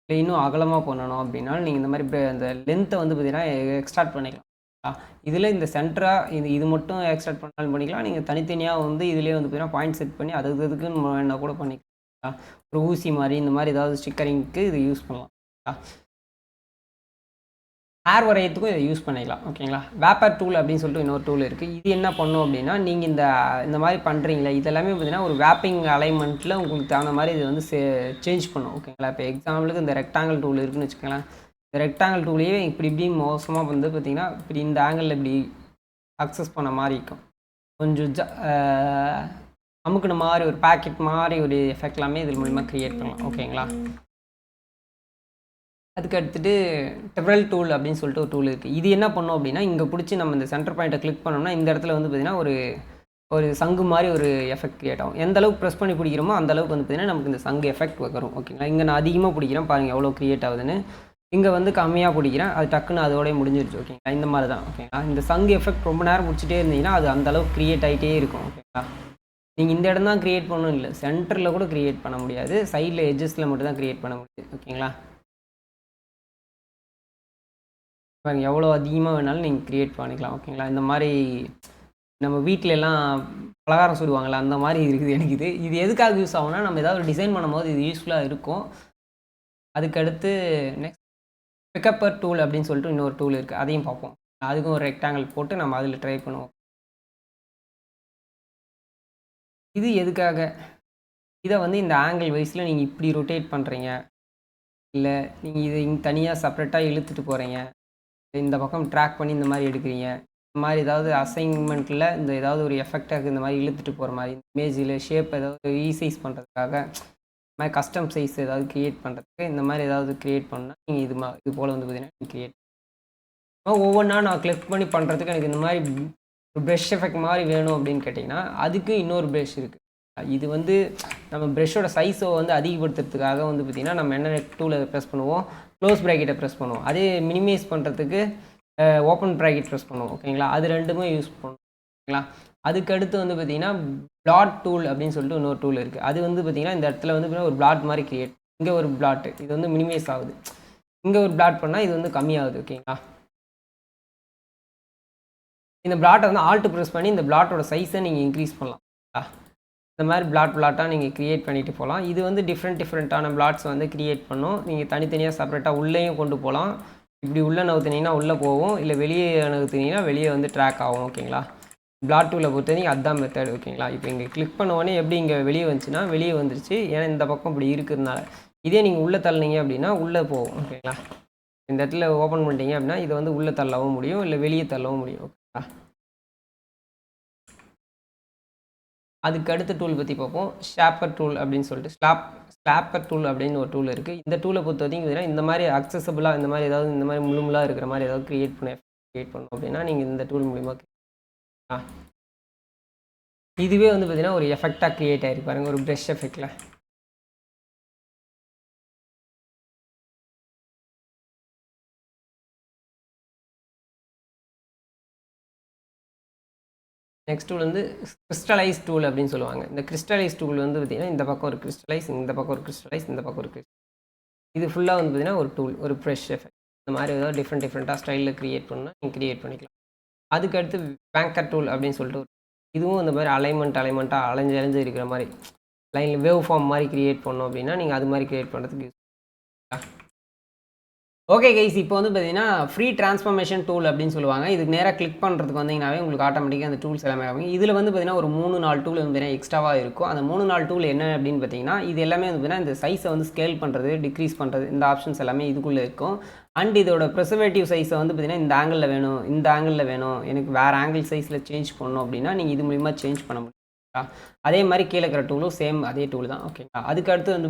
இல்லை இன்னும் அகலமாக பண்ணணும் அப்படின்னாலும் நீங்கள் இந்த மாதிரி அந்த லென்த்தை வந்து பார்த்திங்கன்னா எக்ஸ்ட்ராக்ட் பண்ணிக்கலாம். இதில் இந்த சென்டராக இது மட்டும் எக்ஸ்ட்ராக்ட் பண்ணாலும் பண்ணிக்கலாம். நீங்கள் தனித்தனியாக வந்து இதிலே வந்து பார்த்திங்கன்னா பாயிண்ட் செட் பண்ணி அதுக்குன்னு வேணால் கூட பண்ணிக்கலாம். ஒரு ஊசி மாதிரி இந்த மாதிரி ஏதாவது ஸ்டிக்கரிங்க்கு இது யூஸ் பண்ணலாம். ஹேர் வரையத்துக்கும் இதை யூஸ் பண்ணிக்கலாம் ஓகேங்களா. வேப்பர் டூல் அப்படின்னு சொல்லிட்டு இன்னொரு டூல் இருக்குது. இது என்ன பண்ணும் அப்படின்னா நீங்கள் இந்த மாதிரி பண்ணுறீங்களா இதெல்லாமே பார்த்தீங்கன்னா ஒரு வேப்பிங் அலைன்மெண்ட்டில் உங்களுக்கு தகுந்த மாதிரி இது வந்து சேஞ்ச் பண்ணும் ஓகேங்களா. இப்போ எக்ஸாம்பிளுக்கு இந்த ரெக்டாங்கிள் டூல் இருக்குதுன்னு வச்சுக்கோங்களேன். இந்த ரெக்டாங்கிள் டூலையே இப்படி மோசமாக வந்து பார்த்திங்கன்னா இப்படி இந்த ஆங்கிளில் இப்படி அக்சஸ் பண்ண மாதிரி இருக்கும். கொஞ்சம் அமுக்குன மாதிரி ஒரு பேக்கெட் மாதிரி ஒரு எஃபெக்ட் எல்லாமே இதில் மூலிமா க்ரியேட் பண்ணலாம் ஓகேங்களா. அதுக்கு அடுத்துட்டு டெவரல் டூல் அப்படின்னு சொல்லிட்டு ஒரு டூல் இருக்குது. இது என்ன பண்ணோம் அப்படின்னா இங்கே பிடிச்சி நம்ம இந்த சென்டர் பாயிண்ட்டை கிளிக் பண்ணோம்னா இந்த இடத்துல வந்து பார்த்திங்கன்னா ஒரு சங்கு மாதிரி ஒரு எஃபெக்ட் க்ரியேட் ஆகும். எந்த அளவுக்கு ப்ரெஸ் பண்ணி பிடிக்கிறோமோ அந்த அளவுக்கு வந்து பார்த்திங்கன்னா நமக்கு இந்த சங்கு எஃபெக்ட் வரும் ஓகேங்களா. இங்கே நான் அதிகமாக பிடிக்கிறேன் பாருங்கள் எவ்வளோ க்ரியேட் ஆகுதுன்னு. இங்கே வந்து கம்மியாக பிடிக்கிறேன், அது டக்குன்னு அதோடய முடிஞ்சிருச்சு ஓகேங்களா. இந்த மாதிரி தான் ஓகேங்களா. இந்த சங்கு எஃபெக்ட் ரொம்ப நேரம் முடிச்சுட்டே இருந்தீங்கன்னா அது அந்தளவுக்கு க்ரியேட் ஆகிட்டே இருக்கும் ஓகேங்களா. நீங்கள் இந்த இடம் தான் க்ரியேட் பண்ணணும் இல்லை, சென்டரில் கூட க்ரியேட் பண்ண முடியாது, சைடில் எட்ஜஸில் மட்டும் தான் க்ரியேட் பண்ண முடியாது ஓகேங்களா. எவ்வளோ அதிகமாக வேணாலும் நீங்கள் க்ரியேட் பண்ணிக்கலாம் ஓகேங்களா. இந்த மாதிரி நம்ம வீட்டிலலாம் பலகாரம் சுடுவாங்கள்ல அந்த மாதிரி இருக்குது எனக்கு இது எதுக்காக யூஸ் ஆகும்னா நம்ம ஏதாவது டிசைன் பண்ணும்போது இது யூஸ்ஃபுல்லாக இருக்கும். அதுக்கடுத்து நெக்ஸ்ட் பிக்கப்பர் டூல் அப்படின்னு சொல்லிட்டு இன்னொரு டூல் இருக்குது, அதையும் பார்ப்போம். அதுக்கும் ஒரு ரெக்டாங்கிள் போட்டு நம்ம அதில் ட்ரை பண்ணுவோம். இது எதுக்காக, இதை வந்து இந்த ஆங்கிள் வைஸில் நீங்கள் இப்படி ரொட்டேட் பண்ணுறீங்க, இல்லை நீங்கள் இதை இங்கே தனியாக செப்பரேட்டாக இழுத்துட்டு போகிறீங்க, இந்த பக்கம் ட்ராக் பண்ணி இந்த மாதிரி எடுக்கிறீங்க, இந்த மாதிரி ஏதாவது அசைன்மெண்ட்டில் இந்த ஏதாவது ஒரு எஃபெக்டாக இந்த மாதிரி இழுத்துட்டு போகிற மாதிரி இமேஜில் ஷேப் ஏதாவது ரீசைஸ் பண்ணுறதுக்காக, இந்த மாதிரி கஸ்டம் சைஸ் ஏதாவது க்ரியேட் பண்ணுறதுக்கு இந்த மாதிரி ஏதாவது க்ரியேட் பண்ணால் நீங்கள் இது போல் வந்து பார்த்தீங்கன்னா க்ரியேட் ஒவ்வொன்றா நான் கிளிக் பண்ணி பண்ணுறதுக்கு எனக்கு இந்த மாதிரி ப்ரெஷ் எஃபெக்ட் மாதிரி வேணும் அப்படின்னு கேட்டிங்கன்னா அதுக்கு இன்னொரு ப்ரெஷ் இருக்குது. இது வந்து நம்ம ப்ரெஷ்ஷோட சைஸை வந்து அதிகப்படுத்துறதுக்காக வந்து பார்த்திங்கன்னா நம்ம என்ன டூலை ப்ரெஸ் பண்ணுவோம், க்ளோஸ் ப்ராக்கெட்டை ப்ரெஸ் பண்ணுவோம். அதே மினிமைஸ் பண்ணுறதுக்கு ஓப்பன் ப்ராக்கெட் ப்ரெஸ் பண்ணுவோம். ஓகேங்களா, அது ரெண்டுமே யூஸ் பண்ணுவோம். ஓகேங்களா, அதுக்கடுத்து வந்து பார்த்திங்கன்னா பிளாட் டூல் அப்படின்னு சொல்லிட்டு இன்னொரு டூல் இருக்குது. அது வந்து பார்த்திங்கன்னா இந்த இடத்துல வந்து ஒரு பிளாட் மாதிரி க்ரியேட், இங்கே ஒரு பிளாட்டு, இது வந்து மினிமைஸ் ஆகுது, இங்கே ஒரு பிளாட் பண்ணால் இது வந்து கம்மியாகுது. ஓகேங்களா, இந்த பிளாட்டை வந்து ஆல்ட் ப்ரெஸ் பண்ணி இந்த பிளாட்டோட சைஸை நீங்கள் இன்க்ரீஸ் பண்ணலாம். இந்த மாதிரி பிளாட்டாக நீங்கள் க்ரியேட் பண்ணிட்டு போகலாம். இது வந்து டிஃப்ரெண்ட்டான பிளாட்ஸ் வந்து க்ரியேட் பண்ணும். நீங்கள் தனித்தனியாக செப்பரேட்டாக உள்ளேயும் கொண்டு போகலாம். இப்படி உள்ளே நவுத்துனீங்கன்னா உள்ளே போகும், இல்லை வெளியே நவுத்துனீங்கன்னா வெளியே வந்து ட்ராக் ஆகும். ஓகேங்களா, பிளாட் டூவில் பொறுத்தவரைக்கும் அதுதான் மெத்தட். ஓகேங்களா, இப்போ இங்கே கிளிக் பண்ண உடனே எப்படி இங்கே வெளியே வந்துச்சுன்னா வெளியே வந்துருச்சு, ஏன்னா இந்த பக்கம் இப்படி இருக்கிறதுனால. இதே நீங்கள் உள்ளே தள்ளினீங்க அப்படின்னா உள்ளே போகும். ஓகேங்களா, இந்த இடத்துல ஓப்பன் பண்ணிட்டீங்க அப்படின்னா இதை வந்து உள்ளே தள்ளவும் முடியும், இல்லை வெளியே தள்ளவும் முடியும். ஓகேங்களா, அதுக்கு அடுத்த டூல் பற்றி பார்ப்போம். ஷாப்பர் டூல் அப்படின்னு சொல்லிட்டு ஸ்லாப்பர் டூல் அப்படின்னு ஒரு டூல் இருக்குது. இந்த டூலை பொறுத்த வரைக்கும் இந்த மாதிரி அக்சசபிளாக இந்த மாதிரி ஏதாவது இந்த மாதிரி முழுமுலாக இருக்கிற மாதிரி ஏதாவது க்ரியேட் பண்ணணும் அப்படின்னா நீங்கள் இந்த டூல் மூலிமா இதுவே வந்து பார்த்தீங்கன்னா ஒரு எஃபெக்டாக க்ரியேட் ஆகிருக்கு பாருங்கள், ஒரு ப்ரெஷ் எஃபெக்டில். நெக்ஸ்ட் டூல் வந்து கிறிஸ்டலைஸ் டூல் அப்படின்னு சொல்லுவாங்க. இந்த கிறிஸ்டலைஸ் டூல் வந்து பார்த்திங்கன்னா இந்த பக்கம் ஒரு கிறிஸ்டலைஸ், இந்த பக்கம் ஒரு கிறிஸ்டலைஸ், இந்த பக்கம் ஒரு கிறிஸ்டலைஸ். இது ஃபுல்லாக வந்து பார்த்திங்கன்னா ஒரு டூல், ஒரு ப்ரெஷ் எஃபெக்ட். இந்த மாதிரி ஏதாவது டிஃப்ரெண்ட்டாக ஸ்டைலில் க்ரியேட் பண்ணால் நீங்கள் க்ரியேட் பண்ணிக்கலாம். அதுக்கடுத்து பேங்கர் டூல் அப்படின்னு சொல்லிட்டு இதுவும் இந்த மாதிரி அலைன்மெண்ட்டாக அலைஞ்சு இருக்கிற மாதிரி லைனில் வேவ் ஃபார்ம் மாதிரி க்ரியேட் பண்ணோம் அப்படின்னா நீங்கள் அது மாதிரி க்ரியேட் பண்ணுறதுக்கு யூஸ் பண்ணலாம். ஓகே கைஸ், இப்போ வந்து பார்த்தீங்கன்னா ஃப்ரீ ட்ரான்ஸ்ஃபர்மேஷன் டூல் அப்படின்னு சொல்லுவாங்க. இதுக்கு நேராக கிளிக் பண்ணுறதுக்கு வந்தீங்கன்னாவே உங்களுக்கு ஆட்டோமேட்டிக்காக அந்த டூல்ஸ் எல்லாமே ஆகும். இதில் வந்து பார்த்தீங்கன்னா ஒரு 3-4 டூல் வந்து பார்த்தீங்கன்னா எக்ஸ்ட்ராவாக இருக்கும். அந்த 3-4 டூல் என்ன அப்படின்னு பார்த்தீங்கன்னா இது எல்லாமே வந்து பார்த்தீங்கன்னா இந்த சைஸை வந்து ஸ்கேல் பண்ணுறது, டிக்ரீஸ் பண்ணுறது, இந்த ஆப்ஷன்ஸ் எல்லாமே இதுக்குள்ளே இருக்கும். அண்ட் இதோட ப்ரெசர்வேட்டிவ் சைஸை வந்து பார்த்தீங்கன்னா இந்த ஆங்கிளில் வேணும், இந்த ஆங்கிளில் வேணும், எனக்கு வேறு ஆங்கிள் சைஸில் சேஞ்ச் பண்ணணும் அப்படின்னா நீங்கள் இது மூலிமா சேஞ்ச் பண்ண முடியும். அதே மாதிரி கீழே இருக்கிற டூலும் சேம் அதே டூல் தான். ஓகேங்களா, அதுக்கடுத்து வந்து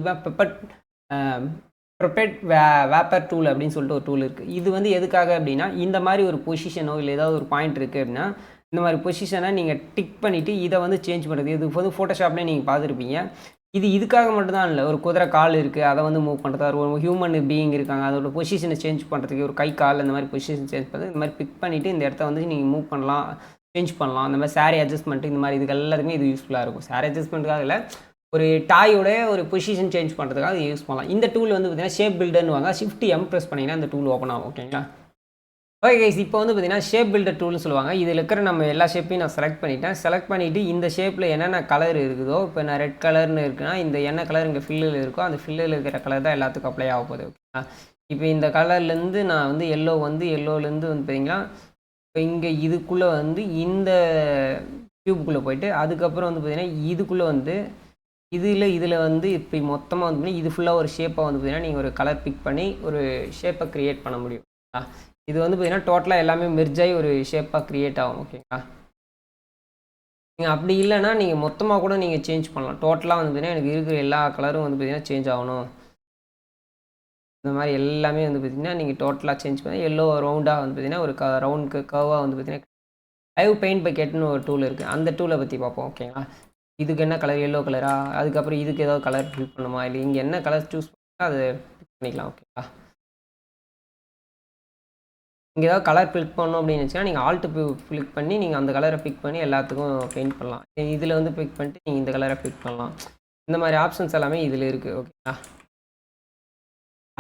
ப்ரொபெட் வேப்பர் டூல் அப்படின்னு சொல்லிட்டு ஒரு டூல் இருக்குது. இது வந்து எதுக்காக அப்படின்னா இந்த மாதிரி ஒரு பொசிஷனோ இல்லை ஏதாவது ஒரு பாயிண்ட் இருக்குது அப்படின்னா இந்த மாதிரி பொசிஷனை நீங்கள் டிக் பண்ணிவிட்டு இதை வந்து சேஞ்ச் பண்ணுறது. இது வந்து ஃபோட்டோஷாப்லேயே நீங்கள் பார்த்துருப்பீங்க. இது இதுக்காக மட்டும்தான் இல்லை, ஒரு குதிரை கால் இருக்குது அதை வந்து மூவ் பண்ணுறது, ஒரு ஹியூமன் பீயிங் இருக்காங்க அதோட பொசிஷனை சேஞ்ச் பண்ணுறதுக்கு, ஒரு கை கால் இந்த மாதிரி பொசிஷன் சேஞ்ச் பண்ணுறது, இந்த மாதிரி பிக் பண்ணிவிட்டு இந்த இடத்த வந்து நீங்கள் மூவ் பண்ணலாம், சேஞ்ச் பண்ணலாம். அந்த மாதிரி சாரி அட்ஜஸ்ட்மெண்ட் இந்த மாதிரி இதுக்கு எல்லாத்துக்குமே இது யூஸ்ஃபுல்லாக இருக்கும். சாரி அட்ஜஸ்ட்மெண்ட்டுக்காக இல்லை, ஒரு டாயோட ஒரு பொசிஷன் சேஞ்ச் பண்ணுறதுக்காக இது யூஸ் பண்ணலாம். இந்த டூல் வந்து பார்த்தீங்கன்னா ஷேப் பில்டர்னு வாங்க, Shift M ப்ரெஸ் பண்ணிங்கன்னா அந்த டூல் ஓப்பன் ஆகும். ஓகேங்களா, ஓகே கைஸ், இப்போ வந்து பார்த்தீங்கன்னா ஷேப் பில்டர் டூல்னு சொல்லுவாங்க. இதில் இருக்கிற நம்ம எல்லா ஷேப்பையும் நான் செலக்ட் பண்ணிவிட்டு இந்த ஷேப்பில் என்னென்ன கலர் இருக்குதோ, இப்போ நான் ரெட் கலர்னு இருக்குன்னா இந்த என்ன கலர் இங்கே ஃபில்லில் இருக்கோ அந்த ஃபில்லில் இருக்கிற கலர் தான் எல்லாத்துக்கும் அப்ளை ஆக போகுது. ஓகேங்களா, இப்போ இந்த கலர்லேருந்து நான் வந்து எல்லோலேருந்து வந்து பார்த்தீங்கன்னா இப்போ இங்கே இதுக்குள்ளே வந்து இந்த டியூப்புக்குள்ளே போயிட்டு அதுக்கப்புறம் வந்து பார்த்தீங்கன்னா இதுக்குள்ளே வந்து இதில் வந்து இப்படி மொத்தமாக வந்து இது ஃபுல்லாக ஒரு ஷேப்பாக வந்து பார்த்தீங்கன்னா நீங்கள் ஒரு கலர் பிக் பண்ணி ஒரு ஷேப்பை க்ரியேட் பண்ண முடியும். இது வந்து பார்த்தீங்கன்னா டோட்டலாக எல்லாமே மெர்ஜாகி ஒரு ஷேப்பாக க்ரியேட் ஆகும். ஓகேங்களா, நீங்கள் அப்படி இல்லைன்னா நீங்கள் மொத்தமாக கூட நீங்கள் சேஞ்ச் பண்ணலாம். டோட்டலாக வந்து பார்த்தீங்கன்னா எனக்கு இருக்கிற எல்லா கலரும் வந்து பார்த்தீங்கன்னா சேஞ்ச் ஆகணும், இந்த மாதிரி எல்லாமே வந்து பார்த்திங்கன்னா நீங்கள் டோட்டலாக சேஞ்ச் பண்ணி எல்லோ ரவுண்டாக வந்து பார்த்திங்கன்னா ஒரு ரவுண்டுக்கு கர்வாக வந்து பார்த்திங்கன்னா லைவ் பெயிண்ட் பக்கெட்னு ஒரு டூல் இருக்குது. அந்த டூலை பற்றி பார்ப்போம். ஓகேங்களா, இதுக்கு என்ன கலர், எல்லோ கலரா, அதுக்கப்புறம் இதுக்கு ஏதாவது கலர் ஃபில் பண்ணுமா, இல்லை இங்கே என்ன கலர் சூஸ் பண்ணால் அதை பிக் பண்ணிக்கலாம். ஓகேங்களா, இங்கே ஏதாவது கலர் பிக் பண்ணணும் அப்படின்னு வச்சுன்னா நீங்கள் ஆல்ட் கிளிக் பண்ணி நீங்கள் அந்த கலரை பிக் பண்ணி எல்லாத்துக்கும் பெயிண்ட் பண்ணலாம். இதில் வந்து பிக் பண்ணிட்டு நீங்கள் இந்த கலரை பிக் பண்ணலாம். இந்த மாதிரி ஆப்ஷன்ஸ் எல்லாமே இதில் இருக்குது. ஓகேங்களா,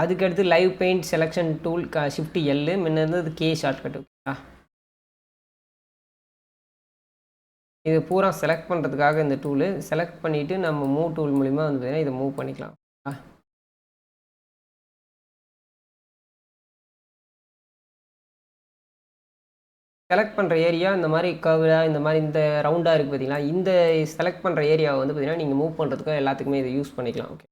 அதுக்கடுத்து live paint selection tool Shift L, முன்ன இருந்தது K ஷார்ட்கட். ஓகேங்களா, இது பூரா செலக்ட் பண்ணுறதுக்காக இந்த டூலு செலக்ட் பண்ணிவிட்டு நம்ம மூவ் டூல் மூலிமா வந்து பார்த்தீங்கன்னா இதை மூவ் பண்ணிக்கலாம். செலக்ட் பண்ணுற ஏரியா இந்த மாதிரி கர்வ்டாக இந்த மாதிரி இந்த ரவுண்டாக இருக்குது பார்த்தீங்களா, இந்த செலக்ட் பண்ணுற ஏரியாவை வந்து பார்த்தீங்கன்னா நீங்கள் மூவ் பண்ணுறதுக்கு எல்லாத்துக்குமே இதை யூஸ் பண்ணிக்கலாம். ஓகே.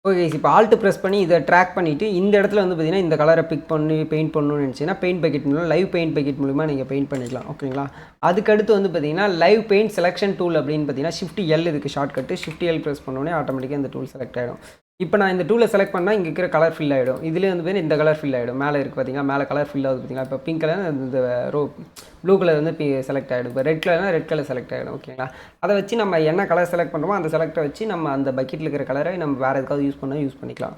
ஓகே, இப்போ ஆல்ட் ப்ரெஸ் பண்ணி இதை ட்ராக் பண்ணிவிட்டு இந்த இடத்துல வந்து பார்த்தீங்கன்னா இந்த கலரை பிக் பண்ணி பெயிண்ட் பண்ணணும்னு நினச்சிங்கன்னா பெயிண்ட் பக்கெட் மூலம் லைவ் பெயிண்ட் பக்கெட் மூலிமா நீங்கள் பெயிண்ட் பண்ணிக்கலாம். ஓகேங்களா. அதுக்கடுத்து வந்து பார்த்தீங்கன்னா லைவ் பெயிண்ட் செலெக்ஷன் டூல் அப்படின்னு பார்த்தீங்கன்னா ஷிஃப்ட் எல் இதுக்கு ஷார்ட்கட்டு. ஷிஃப்ட் எல் ப்ரெஸ் பண்ணோடனே ஆட்டோமேட்டிக்காக இந்த டூல் செலக்ட் ஆகிடும். இப்போ நான் இந்த டூலை செலக்ட் பண்ணால் இங்கே இருக்கிற கலர் ஃபில் ஆகிடும். இதுலேயே வந்து பார்த்தீங்கன்னா இந்த கலர் ஃபில் ஆகிடும். மேலே இருக்குது பார்த்தீங்களா, மேலே கலர் ஃபில் ஆகுது பார்த்தீங்களா. இப்போ பிங்க் கலர் இந்த ப்ளூ கலர் வந்து செலக்ட் ஆகிடும். இப்போ ரெட் கலர்னால் ரெட் கலர் செலக்ட் ஆகிடும். ஓகேங்களா. அதை வச்சு நம்ம என்ன கலர் செலக்ட் பண்ணுறோமோ அந்த செலக்டை வச்சு நம்ம அந்த பக்கெட்டில் இருக்கிற கலரை நம்ம வேறு எதுக்காவது யூஸ் பண்ணிக்கலாம்.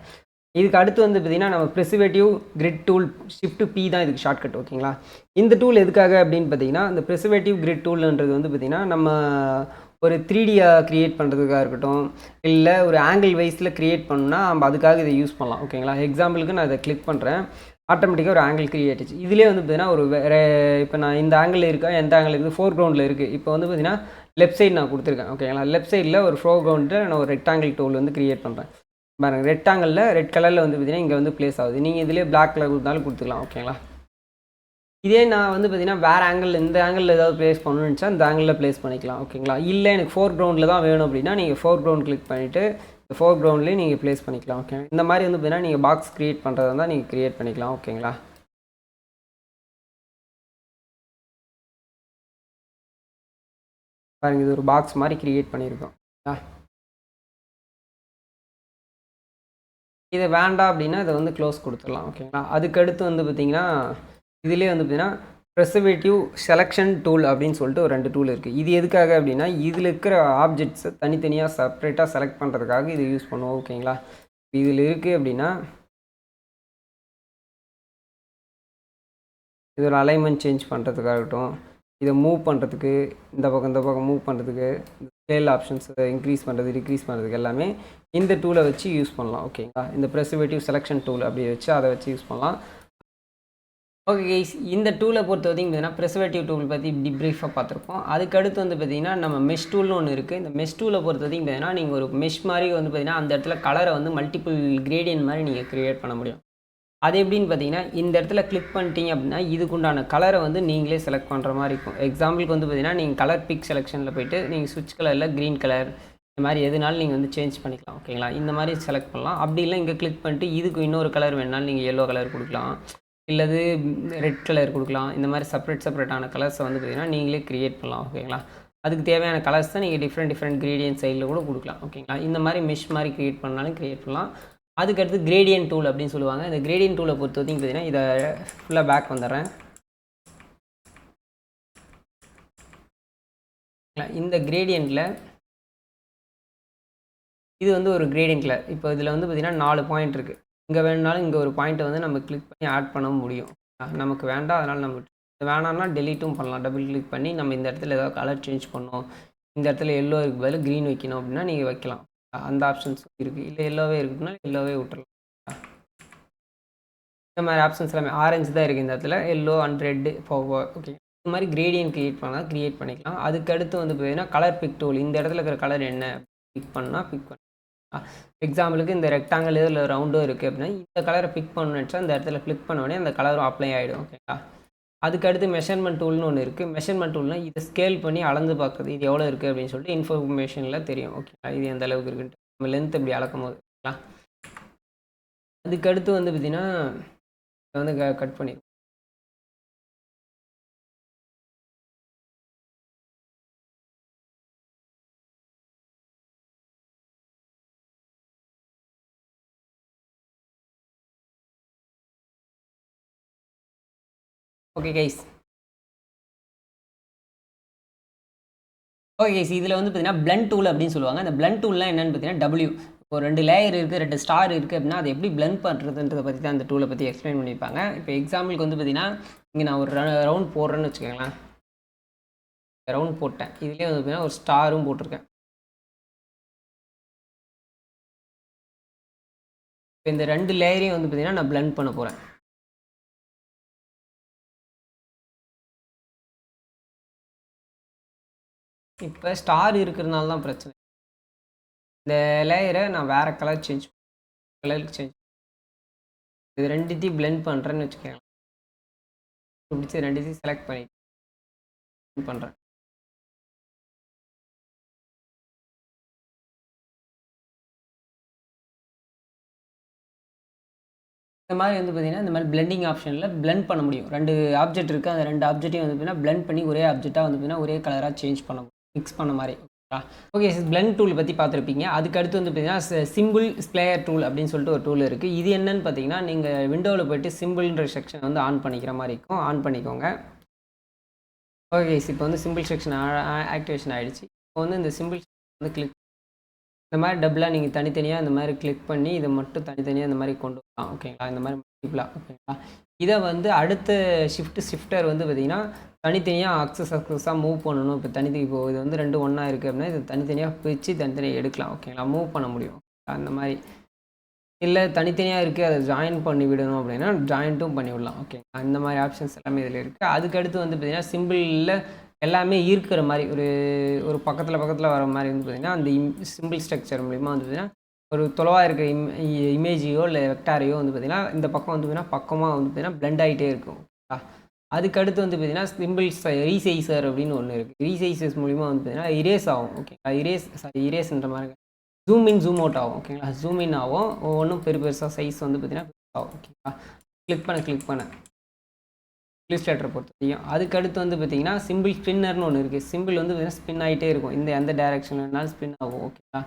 இதுக்கு அடுத்து வந்து பார்த்திங்கன்னா நம்ம ப்ரெசிவேட்டிவ் கிரிட் டூல் ஷிஃப்ட் பி தான் இதுக்கு ஷார்ட்கட். ஓகேங்களா. இந்த டூல் எதுக்காக அப்படின்னு பார்த்தீங்கன்னா இந்த ப்ரெசிவேட்டிவ் கிரிட் டூல்ன்றது வந்து பார்த்திங்கன்னா நம்ம ஒரு 3Dயாக க்ரியேட் பண்ணுறதுக்காக இருக்கட்டும், இல்லை ஒரு ஆங்கிள் வைஸில் க்ரியேட் பண்ணணும்னா நம்ம அதுக்காக இதை யூஸ் பண்ணலாம். ஓகேங்களா. எக்ஸாம்பிளுக்கு நான் இதை கிளிக் பண்ணுறேன், ஆட்டோமேட்டிக்காக ஒரு ஆங்கிள் க்ரியேட் ஆச்சு. இதிலே வந்து பார்த்தீங்கன்னா ஒரு வேறு இப்போ நான் இந்த ஆங்கிள் இருக்கா, எந்த ஆங்கிள் இருக்குது, ஃபோர் க்ரௌண்டில் இருக்குது. இப்போ வந்து பார்த்தீங்கன்னா லெஃப்ட் சைடு நான் கொடுத்துருக்கேன். ஓகேங்களா. லெஃப்ட் சைடில் ஒரு ஃபோர் க்ரௌண்டில் நான் ஒரு ரெக்டாங்கிள் டூல் வந்து க்ரியேட் பண்ணுறேன். பாருங்கள், ரெக்டாங்கிளில் ரெட் கலரில் வந்து பார்த்தீங்கன்னா இங்கே வந்து ப்ளேஸ் ஆகுது. நீங்கள் இதிலே பிளாக் கலர் கொடுத்தாலும் கொடுத்துக்கலாம். ஓகேங்களா. இதே நான் வந்து பார்த்தீங்கன்னா வேறு ஆங்கிள் இந்த ஆங்கிளில் ஏதாவது ப்ளேஸ் பண்ணணும்னு நினச்சா இந்த ஆங்கிளில் ப்ளேஸ் பண்ணிக்கலாம். ஓகேங்களா. இல்லை எனக்கு ஃபோர் க்ரௌண்டில் தான் வேணும் அப்படின்னா நீங்கள் ஃபோர் க்ரௌண்ட் கிளிக் பண்ணிவிட்டு இந்த ஃபோர் க்ரௌண்ட்லேயே நீங்கள் ப்ளேஸ் பண்ணிக்கலாம். ஓகே. இந்த மாதிரி வந்து பார்த்தீங்கன்னா நீங்கள் பாக்ஸ் க்ரியேட் பண்ணுறதா இருந்தால் நீங்கள் க்ரியேட் பண்ணிக்கலாம். ஓகேங்களா. பாருங்கள், இது ஒரு பாக்ஸ் மாதிரி க்ரியேட் பண்ணியிருக்கோம். இதை வேண்டாம் அப்படின்னா இதை வந்து க்ளோஸ் கொடுத்துடலாம். ஓகேங்களா. அதுக்கடுத்து வந்து பார்த்திங்கன்னா இதிலே வந்து பார்த்திங்கன்னா ப்ரெசர்வேட்டிவ் செலெக்ஷன் டூல் அப்படின்னு சொல்லிட்டு ஒரு 2 டூல் இருக்குது. இது எதுக்காக அப்படின்னா இதில் இருக்கிற ஆப்ஜெக்ட்ஸை தனித்தனியாக செப்பரேட்டாக செலக்ட் பண்ணுறதுக்காக இது யூஸ் பண்ணுவோம். ஓகேங்களா. இதில் இருக்குது அப்படின்னா இதோட அலைன்மெண்ட் சேஞ்ச் பண்ணுறதுக்காகட்டும், இதை மூவ் பண்ணுறதுக்கு இந்த பக்கம் மூவ் பண்ணுறதுக்கு, ஸ்கேல் ஆப்ஷன்ஸ் இன்க்ரீஸ் பண்ணுறது டிக்ரீஸ் பண்ணுறதுக்கு எல்லாமே இந்த டூலை வச்சு யூஸ் பண்ணலாம். ஓகேங்களா. இந்த ப்ரெசர்வேட்டிவ் செலெக்ஷன் டூல் அப்படி வச்சு அதை வச்சு யூஸ் பண்ணலாம். ஓகே கைஸ், இந்த டூலை பொறுத்த வரைக்கும் பார்த்தீங்கன்னா ப்ரெசர்வேட்டிவ் டூல் பற்றி இப்படி ப்ரீஃபாக பார்த்துருப்போம். அதுக்கடுத்து வந்து பார்த்திங்கன்னா நம்ம மெஷ் டூல்னு ஒன்று இருக்குது. இந்த மெஷ் டூலை பொறுத்த வரைக்கும் பார்த்தீங்கன்னா நீங்கள் ஒரு மெஷ் மாதிரி வந்து பார்த்திங்கன்னா அந்த இடத்துல கலரை வந்து மல்டிபிள் கிரேடியன்ட் மாதிரி நீங்கள் க்ரியேட் பண்ண முடியும். அது எப்படின்னு பார்த்தீங்கன்னா இந்த இடத்துல கிளிக் பண்ணிட்டீங்க அப்படின்னா இதுக்குண்டான கலரை வந்து நீங்களே செலக்ட் பண்ணுற மாதிரி இருக்கும். எக்ஸாம்பிளுக்கு வந்து பார்த்திங்கன்னா நீங்கள் கலர் பிக் செலெக்ஷனில் போய்ட்டு நீங்கள் ஸ்விட்ச் கலரில் க்ரீன் கலர் இந்த மாதிரி எதுனாலும் நீங்கள் வந்து சேஞ்ச் பண்ணிக்கலாம். ஓகேங்களா. இந்த மாதிரி செலக்ட் பண்ணலாம். அப்படி இல்லை இங்கே கிளிக் பண்ணிட்டு இதுக்கு இன்னொரு கலர் வேணாலும் நீங்கள் எல்லோ கலர் கொடுக்கலாம், இல்லது ரெட் கலர் கொடுக்கலாம். இந்த மாதிரி செப்பரேட்டான கலர்ஸை வந்து பார்த்திங்கன்னா நீங்களே க்ரியேட் பண்ணலாம். ஓகேங்களா. அதுக்கு தேவையான கலர்ஸ் தான் நீங்கள் டிஃப்ரெண்ட் கிரேடியன்ட் சைடில் கூட கொடுக்கலாம். ஓகேங்களா. இந்த மாதிரி மெஷ் மாதிரி க்ரியேட் பண்ணாலும் க்ரியேட் பண்ணலாம். அதுக்கடுத்து கிரேடியன்ட் டூல் அப்படின்னு சொல்லுவாங்க. இந்த கிரேடியன்ட் டூலை பொறுத்த வரைக்கும் பார்த்தீங்கன்னா இதை ஃபுல்லாக பேக் வந்துடுறேன். இந்த கிரேடியண்ட்டில் இது வந்து ஒரு கிரேடியன்ட் கலர். இப்போ இதில் வந்து பார்த்திங்கன்னா 4 பாயிண்ட் இருக்குது. இங்கே வேணுனாலும் இங்கே ஒரு பாயிண்ட்டை வந்து நம்ம கிளிக் பண்ணி ஆட் பண்ண முடியும். நமக்கு வேண்டாம், அதனால் நம்ம வேணாம்னா டெலீட்டும் பண்ணலாம். டபுள் கிளிக் பண்ணி நம்ம இந்த இடத்துல ஏதாவது கலர் சேஞ்ச் பண்ணோம், இந்த இடத்துல எல்லோ இருக்கு பதில் க்ரீன் வைக்கணும் அப்படின்னா நீங்கள் வைக்கலாம். அந்த ஆப்ஷன்ஸ் இருக்குது. இல்லை எல்லோவே இருக்குதுன்னா எல்லோவே விட்டுறலாம். இந்த மாதிரி ஆப்ஷன்ஸ் எல்லாமே ஆரஞ்சு தான் இருக்குது இந்த இடத்துல, எல்லோ அண்ட் ரெட்டு போக. ஓகே. இந்த மாதிரி கிரேடியன்ட் க்ரியேட் பண்ணிக்கலாம். அதுக்கடுத்து வந்து பார்த்தீங்கன்னா கலர் பிக் டூல். இந்த இடத்துல இருக்கிற கலர் என்ன பிக் பண்ணால் பிக் பண்ண. எக்ஸாம்பிளுக்கு இந்த ரெக்டாங்கிள் இதில் ரவுண்டும் இருக்குது அப்படின்னா இந்த கலரை பிக் பண்ணணுச்சா இந்த இடத்துல கிளிக் பண்ண உடனே அந்த கலரும் அப்ளை ஆகிடும். ஓகேங்களா. அதுக்கடுத்து மெஷர்மெண்ட் டூல்னு ஒன்று இருக்குது. மெஷர்மெண்ட் டூல்னால் இதை ஸ்கேல் பண்ணி அளந்து பார்க்குறது, இது எவ்வளோ இருக்குது அப்படின்னு சொல்லிட்டு இன்ஃபர்மேஷனில் தெரியும். ஓகேங்களா. இது எந்த அளவுக்கு இருக்குன்ட்டு நம்ம லென்த் இப்படி அளக்கும் போது. ஓகேங்களா. அதுக்கடுத்து வந்து பார்த்திங்கன்னா வந்து கட் பண்ணிடுவோம். ஓகே கைஸ், இதில் வந்து பார்த்தீங்கன்னா பிளண்ட் டூல் அப்படின்னு சொல்லுவாங்க. அந்த பிளண்ட் டூல்லாம் என்னென்னு பார்த்தீங்கன்னா டபிள்யூ ஒரு 2 லேயர் இருக்குது, 2 ஸ்டார் இருக்குது அப்படின்னா அதை எப்படி பிளண்ட் பண்ணுறதுன்றதை பற்றி தான் அந்த டூலை பற்றி எக்ஸ்பிளைன் பண்ணியிருப்பாங்க. இப்போ எக்ஸாம்பிளுக்கு வந்து பார்த்தீங்கன்னா இங்கே நான் ஒரு ரவுண்ட் போடுறேன்னு வச்சுக்கோங்களேன். ரவுண்ட் போட்டேன். இதுலேயே வந்து பார்த்தீங்கன்னா ஒரு ஸ்டாரும் போட்டிருக்கேன். இப்போ இந்த 2 லேயரையும் வந்து பார்த்தீங்கன்னா நான் பிளெண்ட் பண்ண போகிறேன். இப்போ ஸ்டார் இருக்கிறதுனால தான் பிரச்சனை. இந்த லேயரை நான் வேறு கலருக்கு சேஞ்ச் இது 2த்தையும் பிளெண்ட் பண்ணுறேன்னு வச்சுக்கோங்க. பிடிச்சி 2த்தையும் செலக்ட் பண்ணிட்டு பண்ணுறேன். இந்த மாதிரி வந்து பார்த்தீங்கன்னா இந்த மாதிரி பிளெண்டிங் ஆப்ஷனில் பிளெண்ட் பண்ண முடியும். 2 ஆப்ஜெக்ட் இருக்குது. அந்த 2 ஆப்ஜெக்ட்டையும் வந்து பார்த்தீங்கன்னா பிளெண்ட் பண்ணி ஒரே ஆப்ஜெக்டாக வந்து பார்த்தீங்கன்னா ஒரே கலராக சேஞ்ச் பண்ண முடியும், மிக்ஸ் பண்ண மாதிரி. ஓகே, பிளெண்ட் டூல் பற்றி பார்த்துருப்பீங்க. அதுக்கு அடுத்து வந்து பார்த்தீங்கன்னா சிம்பிள் ஸ்ப்ளேயர் டூல் அப்படின்னு சொல்லிட்டு ஒரு டூல் இருக்குது. இது என்னன்னு பார்த்தீங்கன்னா நீங்கள் விண்டோவில் போய்ட்டு சிம்பிள்ன்ற செக்ஷன் வந்து ஆன் பண்ணிக்கிற மாதிரி இருக்கும். ஆன் பண்ணிக்கோங்க. ஓகே, இப்போ வந்து சிம்பிள் செக்ஷன் ஆக்டிவேஷன் ஆகிடுச்சு. இப்போ வந்து இந்த சிம்பிள் வந்து கிளிக் இந்த மாதிரி டபுளாக நீங்கள் தனித்தனியாக இந்த மாதிரி கிளிக் பண்ணி இதை மட்டும் தனித்தனியாக இந்த மாதிரி கொண்டு வரலாம். ஓகேங்களா, இந்த மாதிரி மல்டிபிளாக. ஓகேங்களா, இதை வந்து அடுத்த ஷிஃப்டர் வந்து பார்த்திங்கன்னா தனித்தனியாக அக்சஸாக மூவ் பண்ணணும். இப்போ இப்போ இது வந்து 2 ஒன்றா இருக்குது அப்படின்னா இது தனித்தனியாக பிரித்து தனித்தனியாக எடுக்கலாம். ஓகேங்களா, மூவ் பண்ண முடியும் அந்த மாதிரி. இல்லை தனித்தனியாக இருக்குது அதை ஜாயின் பண்ணி விடணும் அப்படின்னா ஜாயிண்ட்டும் பண்ணி விடலாம். ஓகேங்களா, இந்த மாதிரி ஆப்ஷன்ஸ் எல்லாமே இதில் இருக்குது. அதுக்கடுத்து வந்து பார்த்திங்கன்னா சிம்பிளில் எல்லாமே இருக்கிற மாதிரி ஒரு பக்கத்தில் வர மாதிரி வந்து பார்த்திங்கன்னா அந்த சிம்பிள் ஸ்ட்ரக்சர் மூலிமா வந்து பார்த்திங்கன்னா ஒரு தொலைவாக இருக்கிற இமேஜையோ இல்லை வெக்டாரையோ வந்து பார்த்திங்கன்னா இந்த பக்கம் வந்து பார்த்திங்கன்னா பக்கமாக வந்து பார்த்திங்கன்னா பிளெண்ட் ஆகிட்டே இருக்கும். அதுக்கடுத்து வந்து பார்த்திங்கன்னா சிம்பிள் ரீசைசர் அப்படின்னு ஒன்று இருக்குது. ரீசைசஸ் மூலிமா வந்து பார்த்திங்கன்னா இரேஸ் ஆகும். ஓகேங்களா, இரேஸ்ன்ற மாதிரி ஜூம் இன் ஜூம் அவுட் ஆகும். ஓகேங்களா, ஜூம் இன் ஆகும். ஒவ்வொன்றும் பெருசாக சைஸ் வந்து பார்த்திங்கன்னா ஆகும். ஓகேங்களா, கிளிக் பண்ண இல்லுஸ்ட்ரேட்டரை பொறுத்த வரைக்கும். அதுக்கடுத்து வந்து பார்த்திங்கன்னா சிம்பிள் ஸ்பின்னர்னு ஒன்று இருக்குது. சிம்பிள் வந்து பார்த்திங்கன்னா ஸ்பின் ஆகிட்டே இருக்கும். எந்த டைரெக்ஷனில் வேணாலும் ஸ்பின் ஆகும். ஓகேங்களா,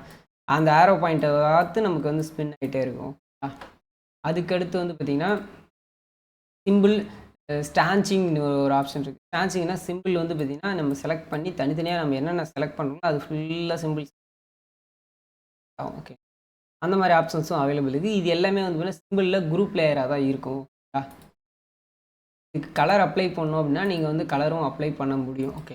அந்த ஆரோ பாயிண்ட்டை பார்த்து நமக்கு வந்து ஸ்பின் ஆகிட்டே இருக்கும். ஓகேங்களா, அதுக்கடுத்து வந்து பார்த்திங்கன்னா சிம்பிள் ஸ்டான்ச்சிங்னு ஒரு ஆப்ஷன் இருக்குது. ஸ்டான்ச்சிங்னா சிம்பிள் வந்து பார்த்திங்கன்னா நம்ம செலக்ட் பண்ணி தனித்தனியாக நம்ம என்னென்ன செலக்ட் பண்ணுறோமோ அது ஃபுல்லாக சிம்பிள் ஆகும். ஓகே, அந்த மாதிரி ஆப்ஷன்ஸும் அவைலபிள் இருக்குது. இது எல்லாமே வந்து பார்த்திங்கன்னா சிம்பிளில் குரூப் லேயராக தான் இருக்கும். ஓகேங்களா, இதுக்கு கலர் அப்ளை பண்ணோம் அப்படின்னா நீங்கள் வந்து கலரும் அப்ளை பண்ண முடியும். ஓகே,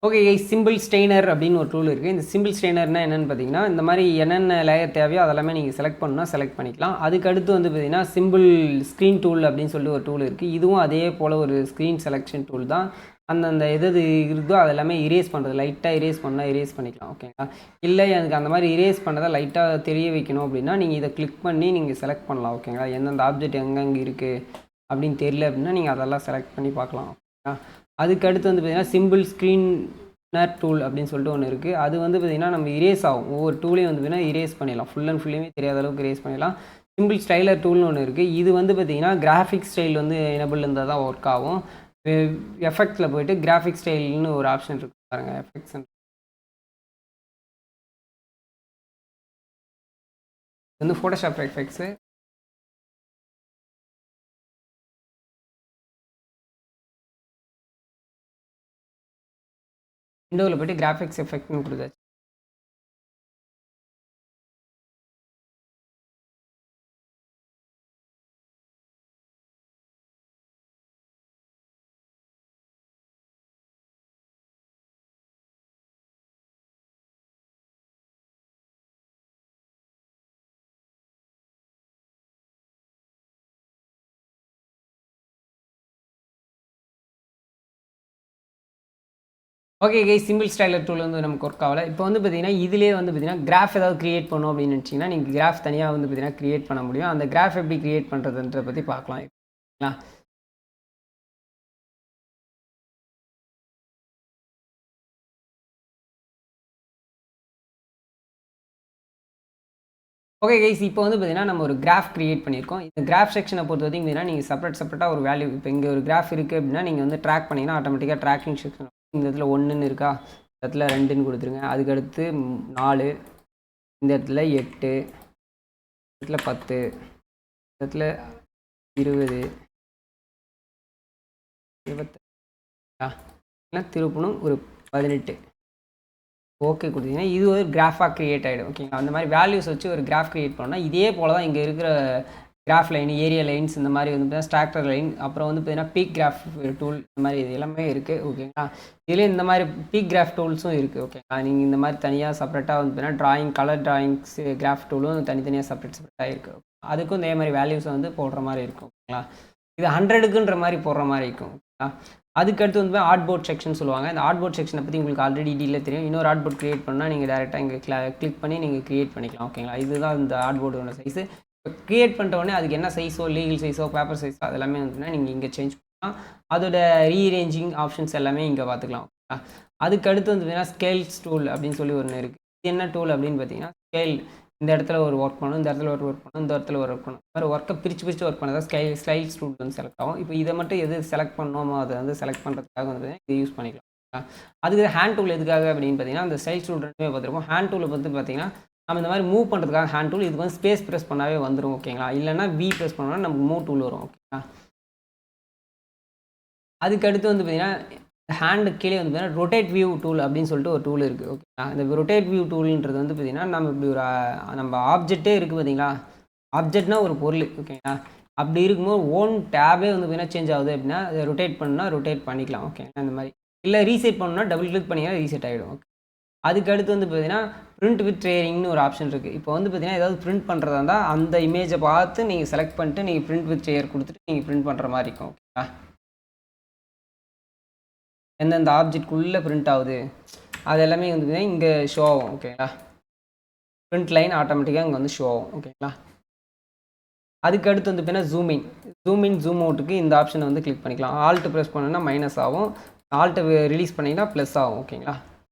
ஓகே, சிம்பிள் ஸ்டெய்னர் அப்படின்னு ஒரு டூல் இருக்குது. இந்த சிம்பிள் ஸ்டெய்னர்னால் என்னென்னு பார்த்தீங்கன்னா இந்த மாதிரி என்னென்ன லேயர் தேவையோ அதெல்லாமே நீங்கள் செலக்ட் பண்ணணும்னா செலக்ட் பண்ணிக்கலாம். அதுக்கடுத்து வந்து பார்த்திங்கன்னா சிம்பிள் ஸ்க்ரீன் டூல் அப்படின்னு சொல்லிட்டு ஒரு டூல் இருக்குது. இதுவும் அதே போல் ஒரு ஸ்க்ரீன் செலெக்ஷன் டூல் தான். அந்தந்த எது இருக்குதோ அதெல்லாமே இரேஸ் பண்ணுறது, லைட்டாக இரேஸ் பண்ணால் இரேஸ் பண்ணிக்கலாம். ஓகேங்களா, இல்லை எனக்கு அந்த மாதிரி இரேஸ் பண்ணதை லைட்டாக தெரிய வைக்கணும் அப்படின்னா நீங்கள் இதை கிளிக் பண்ணி நீங்கள் செலக்ட் பண்ணலாம். ஓகேங்களா, எந்தெந்த ஆப்ஜெக்ட் எங்கெங்கே இருக்குது அப்படின்னு தெரியல அப்படின்னா நீங்கள் அதெல்லாம் செலக்ட் பண்ணி பார்க்கலாம். ஓகேங்களா, அதுக்கடுத்து வந்து பார்த்திங்கன்னா சிம்பிள் ஸ்க்ரீனர் டூல் அப்படின்னு சொல்லிட்டு ஒன்று இருக்குது. அது வந்து பார்த்திங்கன்னா நம்ம இரேஸ் ஆகும். ஒவ்வொரு டூலையும் வந்து பார்த்திங்கன்னா இரேஸ் பண்ணிடலாம். ஃபுல் அண்ட் ஃபுல்லுமே தெரியாத அளவுக்கு இரேஸ் பண்ணிடலாம். சிம்பிள் ஸ்டைலர் டூல்னு ஒன்று இருக்குது. இது வந்து பார்த்திங்கன்னா கிராஃபிக் ஸ்டைல் வந்து எனபிள் இருந்தால் தான் ஒர்க் ஆகும். எஃபெக்ட்ஸில் போய்ட்டு கிராஃபிக் ஸ்டைல்னு ஒரு ஆப்ஷன் இருக்குது பாருங்கள். எஃபெக்ட்ஸ் வந்து ஃபோட்டோஷாப் எஃபெக்ட்ஸு. விண்டோவில் போய்ட்டு கிராஃபிக்ஸ் எஃபெக்ட்னு கொடுத்தாச்சு. Okay guys, simple styler tool வந்து நமக்கு ஒர்க் ஆகலை. இப்போ வந்து பார்த்திங்கன்னா இதிலே வந்து பார்த்திங்கன்னா கிராஃப் ஏதாவது க்ரியேட் பண்ணணும் அப்படின்னு நினச்சிங்கன்னா நீங்கள் கிராஃப் தனியாக வந்து பார்த்திங்கன்னா க்ரியேட் பண்ண முடியும். அந்த கிராஃப் எப்படி க்ரியேட் பண்ணுறதுன்றத பற்றி பார்க்கலாம். ஓகேங்களா, ஓகே கைஸ், இப்போ வந்து பார்த்திங்கன்னா நம்ம ஒரு கிராஃப் க்ரியேட் பண்ணியிருக்கோம். இந்த கிராஃப் செக்ஷனை பொறுத்த வரைக்கும் பார்த்திங்கன்னா நீங்கள் செப்பரேட்டாக ஒரு வேல்யூ, இப்போ இங்கே ஒரு கிராஃப் இருக்குது அப்படின்னா நீங்கள் வந்து ட்ராக் பண்ணிங்கன்னா ஆட்டோமேட்டிக்காக ட்ராக்கிங் செக்ஷன் இந்த இடத்துல 1ன்னு இருக்கா, இந்த இடத்துல 2ன்னு கொடுத்துருங்க. அதுக்கடுத்து 4, இந்த இடத்துல 8, இந்த இடத்துல 10, இந்த இடத்துல 20, 25 திருப்பணும் ஒரு 18. ஓகே கொடுத்தீங்கன்னா இது ஒரு கிராஃபாக க்ரியேட் ஆகிடும். ஓகேங்களா, அந்த மாதிரி வேல்யூஸ் வச்சு ஒரு கிராஃப் க்ரியேட் பண்ணோம்னா இதே போல் தான் இங்கே இருக்கிற கிராஃப் லைன், ஏரியா லைன்ஸ் இந்த மாதிரி வந்து பார்த்தீங்கன்னா ஸ்ட்ராக்டர் லைன், அப்புறம் வந்து பார்த்தீங்கன்னா பீக் கிராஃப் டூல் இந்த மாதிரி இது எல்லாமே இருக்குது. ஓகேங்களா. இதுலேயே இந்த மாதிரி பீக் கிராஃப் டூல்ஸும் இருக்குது. ஓகேங்களா. நீங்கள் இந்த மாதிரி தனியாக செப்பரேட்டாக வந்து பார்த்தீங்கன்னா ட்ராயிங் கலர் ட்ராயிங்ஸ் கிராஃப் டூலும் தனித்தனியாக செப்பரேட்டாக இருக்குது. அதுக்கும் இதே மாதிரி வேல்யூஸை வந்து போடுற மாதிரி இருக்கும். ஓகேங்களா. இது 100க்குன்ற மாதிரி போடுற மாதிரி இருக்கும். ஓகேங்களா. அதுக்கடுத்து வந்து ஆர்ட்போர்ட் செக்ஷன் சொல்லுவாங்க. இந்த ஆர்ட்போர்ட் செக்ஷனை பற்றி உங்களுக்கு ஆல்ரெடி டீலில் தெரியும். இன்னொரு ஆர்ட்போர்ட் கிரியேட் பண்ணால் நீங்கள் டேரெக்டாக இங்கே கிளிக் பண்ணி நீங்கள் கிரியேட் பண்ணிக்கலாம். ஓகேங்களா. இதுதான் இந்த ஆர்ட்போர்டோட சைஸு. இப்போ கிரியேட் பண்ணிட்ட உடனே அதுக்கு என்ன சைஸோ, லீகல் சைஸோ, பேப்பர் சைஸோ அதெல்லாமே வந்துன்னா நீங்கள் இங்கே சேஞ்ச் பண்ணலாம். அதோட ரீரேஞ்சிங் ஆப்ஷன்ஸ் எல்லாமே இங்கே பார்த்துக்கலாம். ஓகேங்களா. அதுக்கடுத்து வந்து பார்த்தீங்கன்னா ஸ்கேல்ஸ் டூல் அப்படின்னு சொல்லி ஒன்று இருக்குது. இது என்ன டூல் அப்படின்னு பார்த்தீங்கன்னா ஸ்கேல், இந்த இடத்துல ஒரு ஒர்க் பண்ணணும், இந்த இடத்துல ஒரு ஒர்க் பண்ணணும், இந்த இடத்துல ஒரு ஒர்க் பண்ணணும், இந்த மாதிரி ஒர்க்கை பிரித்து ஒர்க் பண்ணதான் ஸ்லைட்ஸ் டூல் வந்து செலக்ட் ஆகும். இப்போ இதை மட்டும் எது செலக்ட் பண்ணோமோ அதை வந்து செலக்ட் பண்ணுறதுக்காக வந்து இதை யூஸ் பண்ணிக்கலாம். அதுக்கு ஹேண்ட் டூல் எதுக்காக அப்படின்னு பார்த்தீங்கன்னா அந்த ஸ்லைட்ஸ் டூல் ரெண்டுமே பார்த்துருக்கோம். ஹேண்ட் டூலை வந்து பார்த்தீங்கன்னா நம்ம இந்த மாதிரி மூவ் பண்ணுறதுக்காக ஹேண்ட் டூல், இதுக்கு வந்து ஸ்பேஸ் ப்ரெஸ் பண்ணாவே வந்துடும். ஓகேங்களா. இல்லைனா வி ப்ரெஸ் பண்ணோம்னா நமக்கு மூவ் டூல் வரும். ஓகேங்களா. அதுக்கடுத்து வந்து பார்த்தீங்கன்னா ஹேண்டு கீழே வந்து பார்த்தீங்கன்னா ரொட்டேட் வியூ டூல் அப்படின்னு சொல்லிட்டு ஒரு டூல் இருக்குது. ஓகேங்களா. இந்த ரொட்டேட் வியூ டூல்ன்றது வந்து பார்த்தீங்கன்னா நம்ம இப்படி ஒரு நம்ம ஆப்ஜெக்டே இருக்குது பார்த்தீங்களா. ஆப்ஜெக்ட்னா ஒரு பொருள். ஓகேங்களா. அப்படி இருக்கும்போது ஓன் டேபே வந்து பார்த்தீங்கன்னா சேஞ்ச் ஆகுது அப்படின்னா அதை ரொட்டேட் பண்ணால் ரொட்டேட் பண்ணிக்கலாம். ஓகேங்களா. இந்த மாதிரி இல்லை ரீசெட் பண்ணணும்னா டபுள் கிளிக் பண்ணிங்கன்னா ரீசெட் ஆகிடும். ஓகே. அதுக்கடுத்து வந்து பார்த்தீங்கன்னா பிரிண்ட் வித் ட்ரேயிங்னு ஒரு ஆப்ஷன் இருக்குது. இப்போ வந்து பார்த்தீங்கன்னா ஏதாவது பிரிண்ட் பண்ணுறதா இருந்தால் அந்த இமேஜை பார்த்து நீங்கள் செலக்ட் பண்ணிட்டு நீங்கள் பிரிண்ட் வித் ட்ரேயர் கொடுத்துட்டு நீங்கள் பிரிண்ட் பண்ணுற மாதிரி இருக்கும். ஓகேங்களா. எந்தெந்த ஆப்ஜெக்ட்குள்ளே பிரிண்ட் ஆகுது அது எல்லாமே வந்து பார்த்தீங்கன்னா இங்கே ஷோ ஆகும். ஓகேங்களா. பிரிண்ட் லைன் ஆட்டோமேட்டிக்காக இங்கே வந்து ஷோ ஆகும். ஓகேங்களா. அதுக்கடுத்து வந்து பார்த்தீங்கன்னா ஜூம் இன் ஜூம் அவுட்டுக்கு இந்த ஆப்ஷனை வந்து கிளிக் பண்ணிக்கலாம். ஆல்ட்டு ப்ரெஸ் பண்ணோன்னா மைனஸ் ஆகும், ஆல்ட்டை ரிலீஸ் பண்ணிங்கன்னா ப்ளஸ் ஆகும். ஓகேங்களா.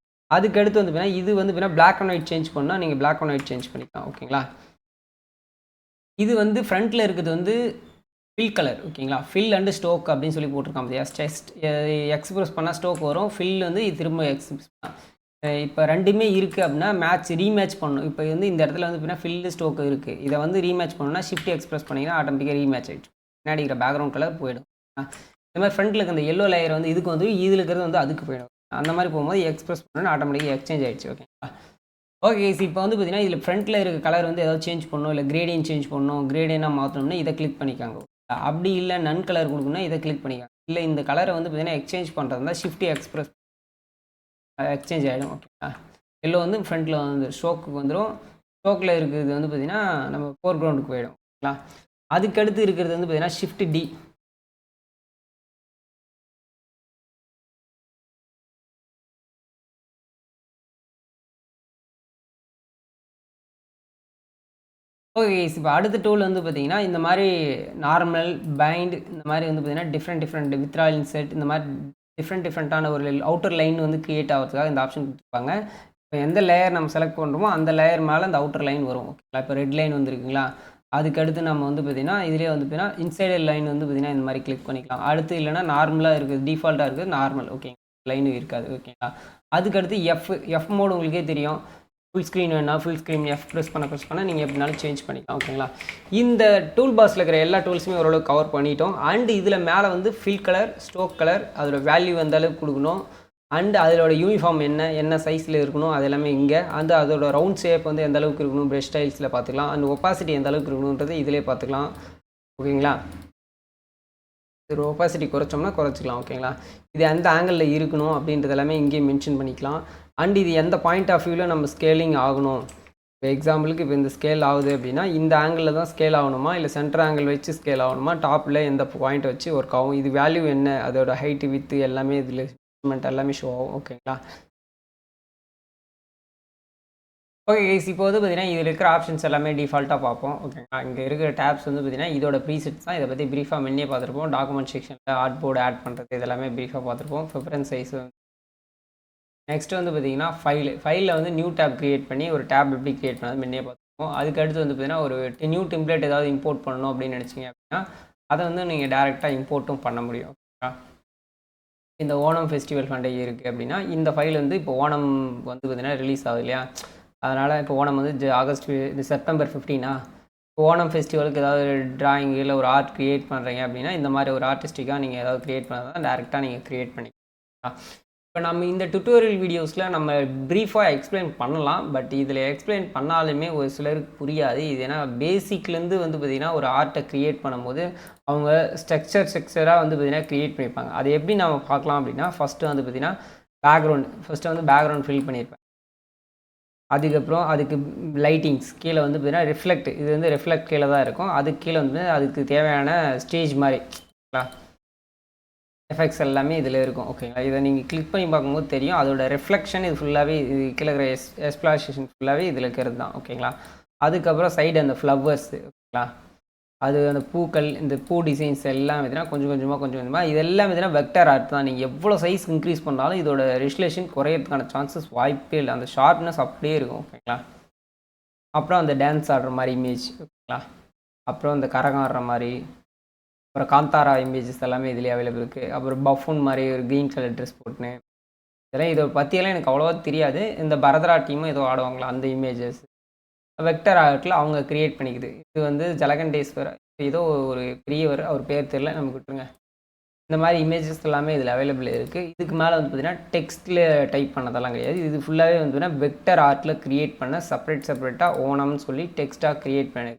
அதுக்கடுத்து வந்து பார்த்தீங்கன்னா இது வந்து பார்த்தீங்கன்னா பிளாக் அண்ட் ஒயிட் சேஞ்ச் பண்ணால் நீங்கள் பிளாக் அண்ட் ஒயிட் சேஞ்ச் பண்ணிக்கலாம். ஓகேங்களா. இது வந்து ஃப்ரண்ட்டில் இருக்கிறது வந்து ஃபில் கலர். ஓகேங்களா. ஃபில் அண்டு ஸ்டோக் அப்படின்னு சொல்லி போட்டிருக்கான். ஜஸ்ட் எக்ஸ்பிரஸ் பண்ணால் ஸ்டோக் வரும், ஃபில் வந்து திரும்ப எக்ஸ்பிரஸ் பண்ணால். இப்போ ரெண்டுமே இருக்குது அப்படின்னா ரீமேட்ச் பண்ணணும். இப்போ வந்து இந்த இடத்துல வந்து பார்த்தீங்கன்னா ஃபில் ஸ்டோக் இருக்குது, இதை வந்து ரீமேட்ச் பண்ணணும்னா ஷிஃப்ட் எக்ஸ்பிரஸ் பண்ணிங்கன்னா ஆட்டோமேட்டிக்காக ரீமேட்ச் ஆகிடுச்சு. பின்னாடி இருக்கிற பேக்ரவுண்ட் கலர் போயிடும். இந்த மாதிரி ஃப்ரண்ட்டில் இருக்கிற இந்த எல்லோ லேயர் வந்து இதுக்கு வந்து இதில் இருக்கிறது வந்து அதுக்கு போயிடும். அந்த மாதிரி போகும்போது எக்ஸ்பிரஸ் பண்ணணும் ஆட்டோமேட்டிக்காக எக்ஸ்சேஞ்ச் ஆகிடுச்சு. ஓகேங்களா. ஓகே. இப்போ வந்து பார்த்தீங்கன்னா இதில் ஃப்ரண்ட்டில் இருக்க கலர் வந்து ஏதாவது சேஞ்ச் பண்ணணும், இல்லை கிரேடியன் சேஞ்ச் பண்ணணும், கிரேடியனாக மாற்றணும்னா இதை கிளிக் பண்ணிக்காங்க. அப்படி இல்லை நன் கலர் கொடுக்கணும்னா இதை கிளிக் பண்ணிக்காங்க. இல்லை இந்த கலரை வந்து பார்த்தீங்கன்னா எக்ஸ்சேஞ்ச் பண்ணுறதுனா ஷிஃப்ட் எக்ஸ்பிரஸ் எக்ஸ்சேஞ்ச் ஆகிடும். ஓகேங்களா. எல்லோ வந்து ஃப்ரண்ட்டில் வந்து ஸ்டோக்கு வந்துடும், ஸ்டோக்கில் இருக்கிறது வந்து பார்த்தீங்கன்னா நம்ம ஃபோர் கிரவுண்டுக்கு போயிடும். ஓகேங்களா. அதுக்கடுத்து இருக்கிறது வந்து பார்த்தீங்கன்னா ஷிஃப்ட் டி. ஓகே. இப்போ அடுத்த டூல் வந்து பார்த்தீங்கன்னா இந்த மாதிரி நார்மல் பைண்ட் இந்த மாதிரி வந்து பார்த்தீங்கன்னா டிஃப்ரெண்ட் வித்ட்ரால் இன்செட் இந்த மாதிரி டிஃப்ரெண்ட்டான ஒரு அவுட்டர் லைன் வந்து கிரியேட் ஆகிறதுக்காக இந்த ஆப்ஷன் கொடுத்துருப்பாங்க. இப்போ எந்த லேயர் நம்ம செலக்ட் பண்ணுறோமோ அந்த லேயர் மேலே அந்த அவுட்டர் லைன் வரும். ஓகேங்களா. இப்போ ரெட் லைன் வந்துருக்குங்களா. அதுக்கடுத்து நம்ம வந்து பார்த்தீங்கன்னா இதிலே வந்து பார்த்தீங்கன்னா இன்சைடர் லைன் வந்து பார்த்தீங்கன்னா இந்த மாதிரி கிளிக் பண்ணிக்கலாம். அடுத்து இல்லைனா நார்மலாக இருக்குது, டிஃபால்ட்டாக இருக்குது நார்மல். ஓகேங்களா. லைனும் இருக்காது. ஓகேங்களா. அதுக்கடுத்து எஃப் மோடு உங்களுக்கே தெரியும். ஃபுல் ஸ்க்ரீன் வேணா ஃபுல் ஸ்க்ரீன் எஃப் ப்ரெஸ் பண்ண நீங்கள் எப்படினாலும் சேஞ்ச் பண்ணிக்கலாம். ஓகேங்களா. இந்த டூல் பாக்ஸில் இருக்கிற எல்லா டூல்ஸுமே ஓரளவுக்கு கவர் பண்ணிட்டோம். அண்டு இதில் மேலே வந்து ஃபில் கலர், ஸ்டோக் கலர், அதோட வேல்யூ எந்த அளவுக்கு கொடுக்கணும், அண்டு அதோட யூனிஃபார்ம் என்ன சைஸில் இருக்கணும் அது எல்லாமே இங்கே. அதோட ரவுண்ட் ஷேப் வந்து எந்த அளவுக்கு இருக்கணும் ப்ரெஷ் ஸ்டைல்ஸில் பார்த்துக்கலாம். அண்ட் ஒப்பாசிட்டி எந்த அளவுக்கு இருக்கணுன்றது இதிலே பார்த்துக்கலாம். ஓகேங்களா. இது ஒப்பாசிட்டி குறைச்சோம்னா குறைச்சிக்கலாம். ஓகேங்களா. இது எந்த ஆங்கிளில் இருக்கணும் அப்படின்றது எல்லாமே இங்கேயே மென்ஷன் பண்ணிக்கலாம். அண்ட் இது எந்த பாயிண்ட் ஆஃப் வியூவில் நம்ம ஸ்கேலிங் ஆகணும். இப்போ எக்ஸாம்பிளுக்கு இப்போ இந்த ஸ்கேல் ஆகுது அப்படின்னா இந்த ஆங்கிளில் தான் ஸ்கேல் ஆகணுமா, இல்லை சென்டர் ஆங்கிள் வச்சு ஸ்கேல் ஆகணுமா, டாப்பில் எந்த பாயிண்ட் வச்சு ஒர்க் ஆகும், இது வேல்யூ என்ன, அதோட ஹைட்டு வித்து எல்லாமே இதில் எல்லாமே ஷோ ஆகும். ஓகேங்களா. Okay guys. இப்போ வந்து பார்த்தீங்கன்னா இதில் இருக்கிற ஆப்ஷன்ஸ் எல்லாமே டிஃபால்ட்டாக பார்ப்போம். ஓகேங்களா. இங்கே இருக்கிற டேப்ஸ் வந்து பார்த்தீங்கன்னா இதோட ப்ரீசெட்ஸ் தான். இதை பற்றி ப்ரீஃபாக முன்னே பார்த்துருப்போம். டாக்குமெண்ட் செக்ஷனில் ஆர்ட் போர்டு ஆட் பண்ணுறது இதெல்லாமே ப்ரீஃபாக பார்த்துருப்போம். Preference size. நெக்ஸ்ட்டு வந்து பார்த்தீங்கன்னா ஃபைலில் வந்து நியூ டேப் க்ரியேட் பண்ணி ஒரு டேப் எப்படி க்ரியேட் பண்ணது முன்னே பார்த்துருப்போம். அதுக்கடுத்து வந்து பார்த்தீங்கன்னா ஒரு நியூ டெம்ப்ளேட் ஏதாவது இம்போர்ட் பண்ணணும் அப்படின்னு நினச்சிங்க அப்படின்னா அதை வந்து நீங்கள் டேரெக்டாக இம்போர்ட்டும் பண்ண முடியும். ஓகேங்களா. இந்த ஓணம் ஃபெஸ்டிவல் பண்டிகை இருக்குது அப்படின்னா இந்த ஃபைல் வந்து இப்போ ஓணம் வந்து பார்த்தீங்கன்னா ரிலீஸ் ஆகுது இல்லையா. அதனால் இப்போ ஓணம் வந்து செப்டம்பர் 15 ஓணம் ஃபெஸ்டிவலுக்கு ஏதாவது ட்ராயிங் இல்லை ஒரு ஆர்ட் க்ரியேட் பண்ணுறீங்க அப்படின்னா இந்த மாதிரி ஒரு ஆர்டிஸ்டிக்காக நீங்கள் ஏதாவது க்ரியேட் பண்ணால் தான் டேரெக்டாக நீங்கள் க்ரியேட் பண்ணிக்கலாம். இப்போ நம்ம இந்த டுட்டோரியல் வீடியோஸில் நம்ம ப்ரீஃபாக எக்ஸ்பிளைன் பண்ணலாம். பட் இதில் எக்ஸ்பிளைன் பண்ணாலுமே ஒரு சிலருக்கு புரியாது. இது ஏன்னா பேசிக்லேருந்து வந்து பார்த்திங்கன்னா ஒரு ஆர்ட்டை க்ரியேட் பண்ணும்போது அவங்க ஸ்ட்ரக்சராக வந்து பார்த்திங்கன்னா க்ரியேட் பண்ணியிருப்பாங்க. அதை எப்படி நம்ம பார்க்கலாம் அப்படின்னா, ஃபஸ்ட்டு வந்து பார்த்திங்கன்னா பேக்ரவுண்ட் ஃபில் பண்ணியிருப்பேன். அதுக்கப்புறம் அதுக்கு லைட்டிங்ஸ் கீழே வந்து பார்த்திங்கன்னா ரிஃப்ளெக்ட், இது வந்து ரிஃப்ளெக்ட் கீழே தான் இருக்கும். அதுக்கு கீழே வந்து அதுக்கு தேவையான ஸ்டேஜ் மாதிரி எஃபெக்ட்ஸ் எல்லாமே இதில் இருக்கும். ஓகேங்களா, இதை நீங்கள் கிளிக் பண்ணி பார்க்கும்போது தெரியும். அதோட ரிஃப்ளெக்ஷன் இது ஃபுல்லாகவே இது கீழே இருக்கிற எக்ஸ்ப்ளாரேஷன் ஃபுல்லாகவே இதில் இருக்கிறது தான். ஓகேங்களா, அதுக்கப்புறம் சைடு அந்த ஃப்ளவர்ஸ், ஓகேங்களா, அது அந்த பூக்கள், இந்த பூ டிசைன்ஸ் எல்லாம் பார்த்தீங்கன்னா கொஞ்சம் கொஞ்சமாக இதெல்லாம் பார்த்தீங்கன்னா வெக்டர் ஆர்ட் தான். நீங்கள் எவ்வளோ சைஸ் இன்க்ரீஸ் பண்ணாலும் இதோட ரெசல்யூஷன் குறையிறதுக்கான சான்சஸ் வாய்ப்பே இல்லை. அந்த ஷார்ப்னஸ் அப்படியே இருக்கும். ஓகேங்களா, அப்புறம் அந்த டான்ஸ் ஆடுற மாதிரி இமேஜ், ஓகேங்களா, அப்புறம் அந்த கரகம் ஆடுற மாதிரி, அப்புறம் காந்தாரா இமேஜஸ் எல்லாமே இதிலே அவைலபிள் இருக்குது. அப்புறம் பஃபூன் மாதிரி ஒரு க்ரீன் கலர் ட்ரெஸ் போட்டுன்னு, இதெல்லாம் இதை பற்றியெல்லாம் எனக்கு அவ்வளோவா தெரியாது. இந்த பரதநாட்டியமும் ஏதோ ஆடுவாங்களா அந்த இமேஜஸ் வெக்டர் ஆர்ட்டில் அவங்க க்ரியேட் பண்ணிக்குது. இது வந்து ஜலகண்டேஸ்வரர் ஏதோ ஒரு பெரியவர், அவர் பேர் தெரியல, நமக்கு விட்டுருங்க. இந்த மாதிரி இமேஜஸ் எல்லாமே இதில் அவைலபிள் இருக்குது. இதுக்கு மேலே வந்து பார்த்திங்கன்னா டெக்ஸ்ட்டில் டைப் பண்ணதெல்லாம் கிடையாது. இது ஃபுல்லாகவே வந்து பார்த்திங்கன்னா வெக்டர் ஆர்ட்டில் க்ரியேட் பண்ண செப்பரேட்டாக ஓணம்னு சொல்லி டெக்ஸ்ட்டாக க்ரியேட் பண்ணி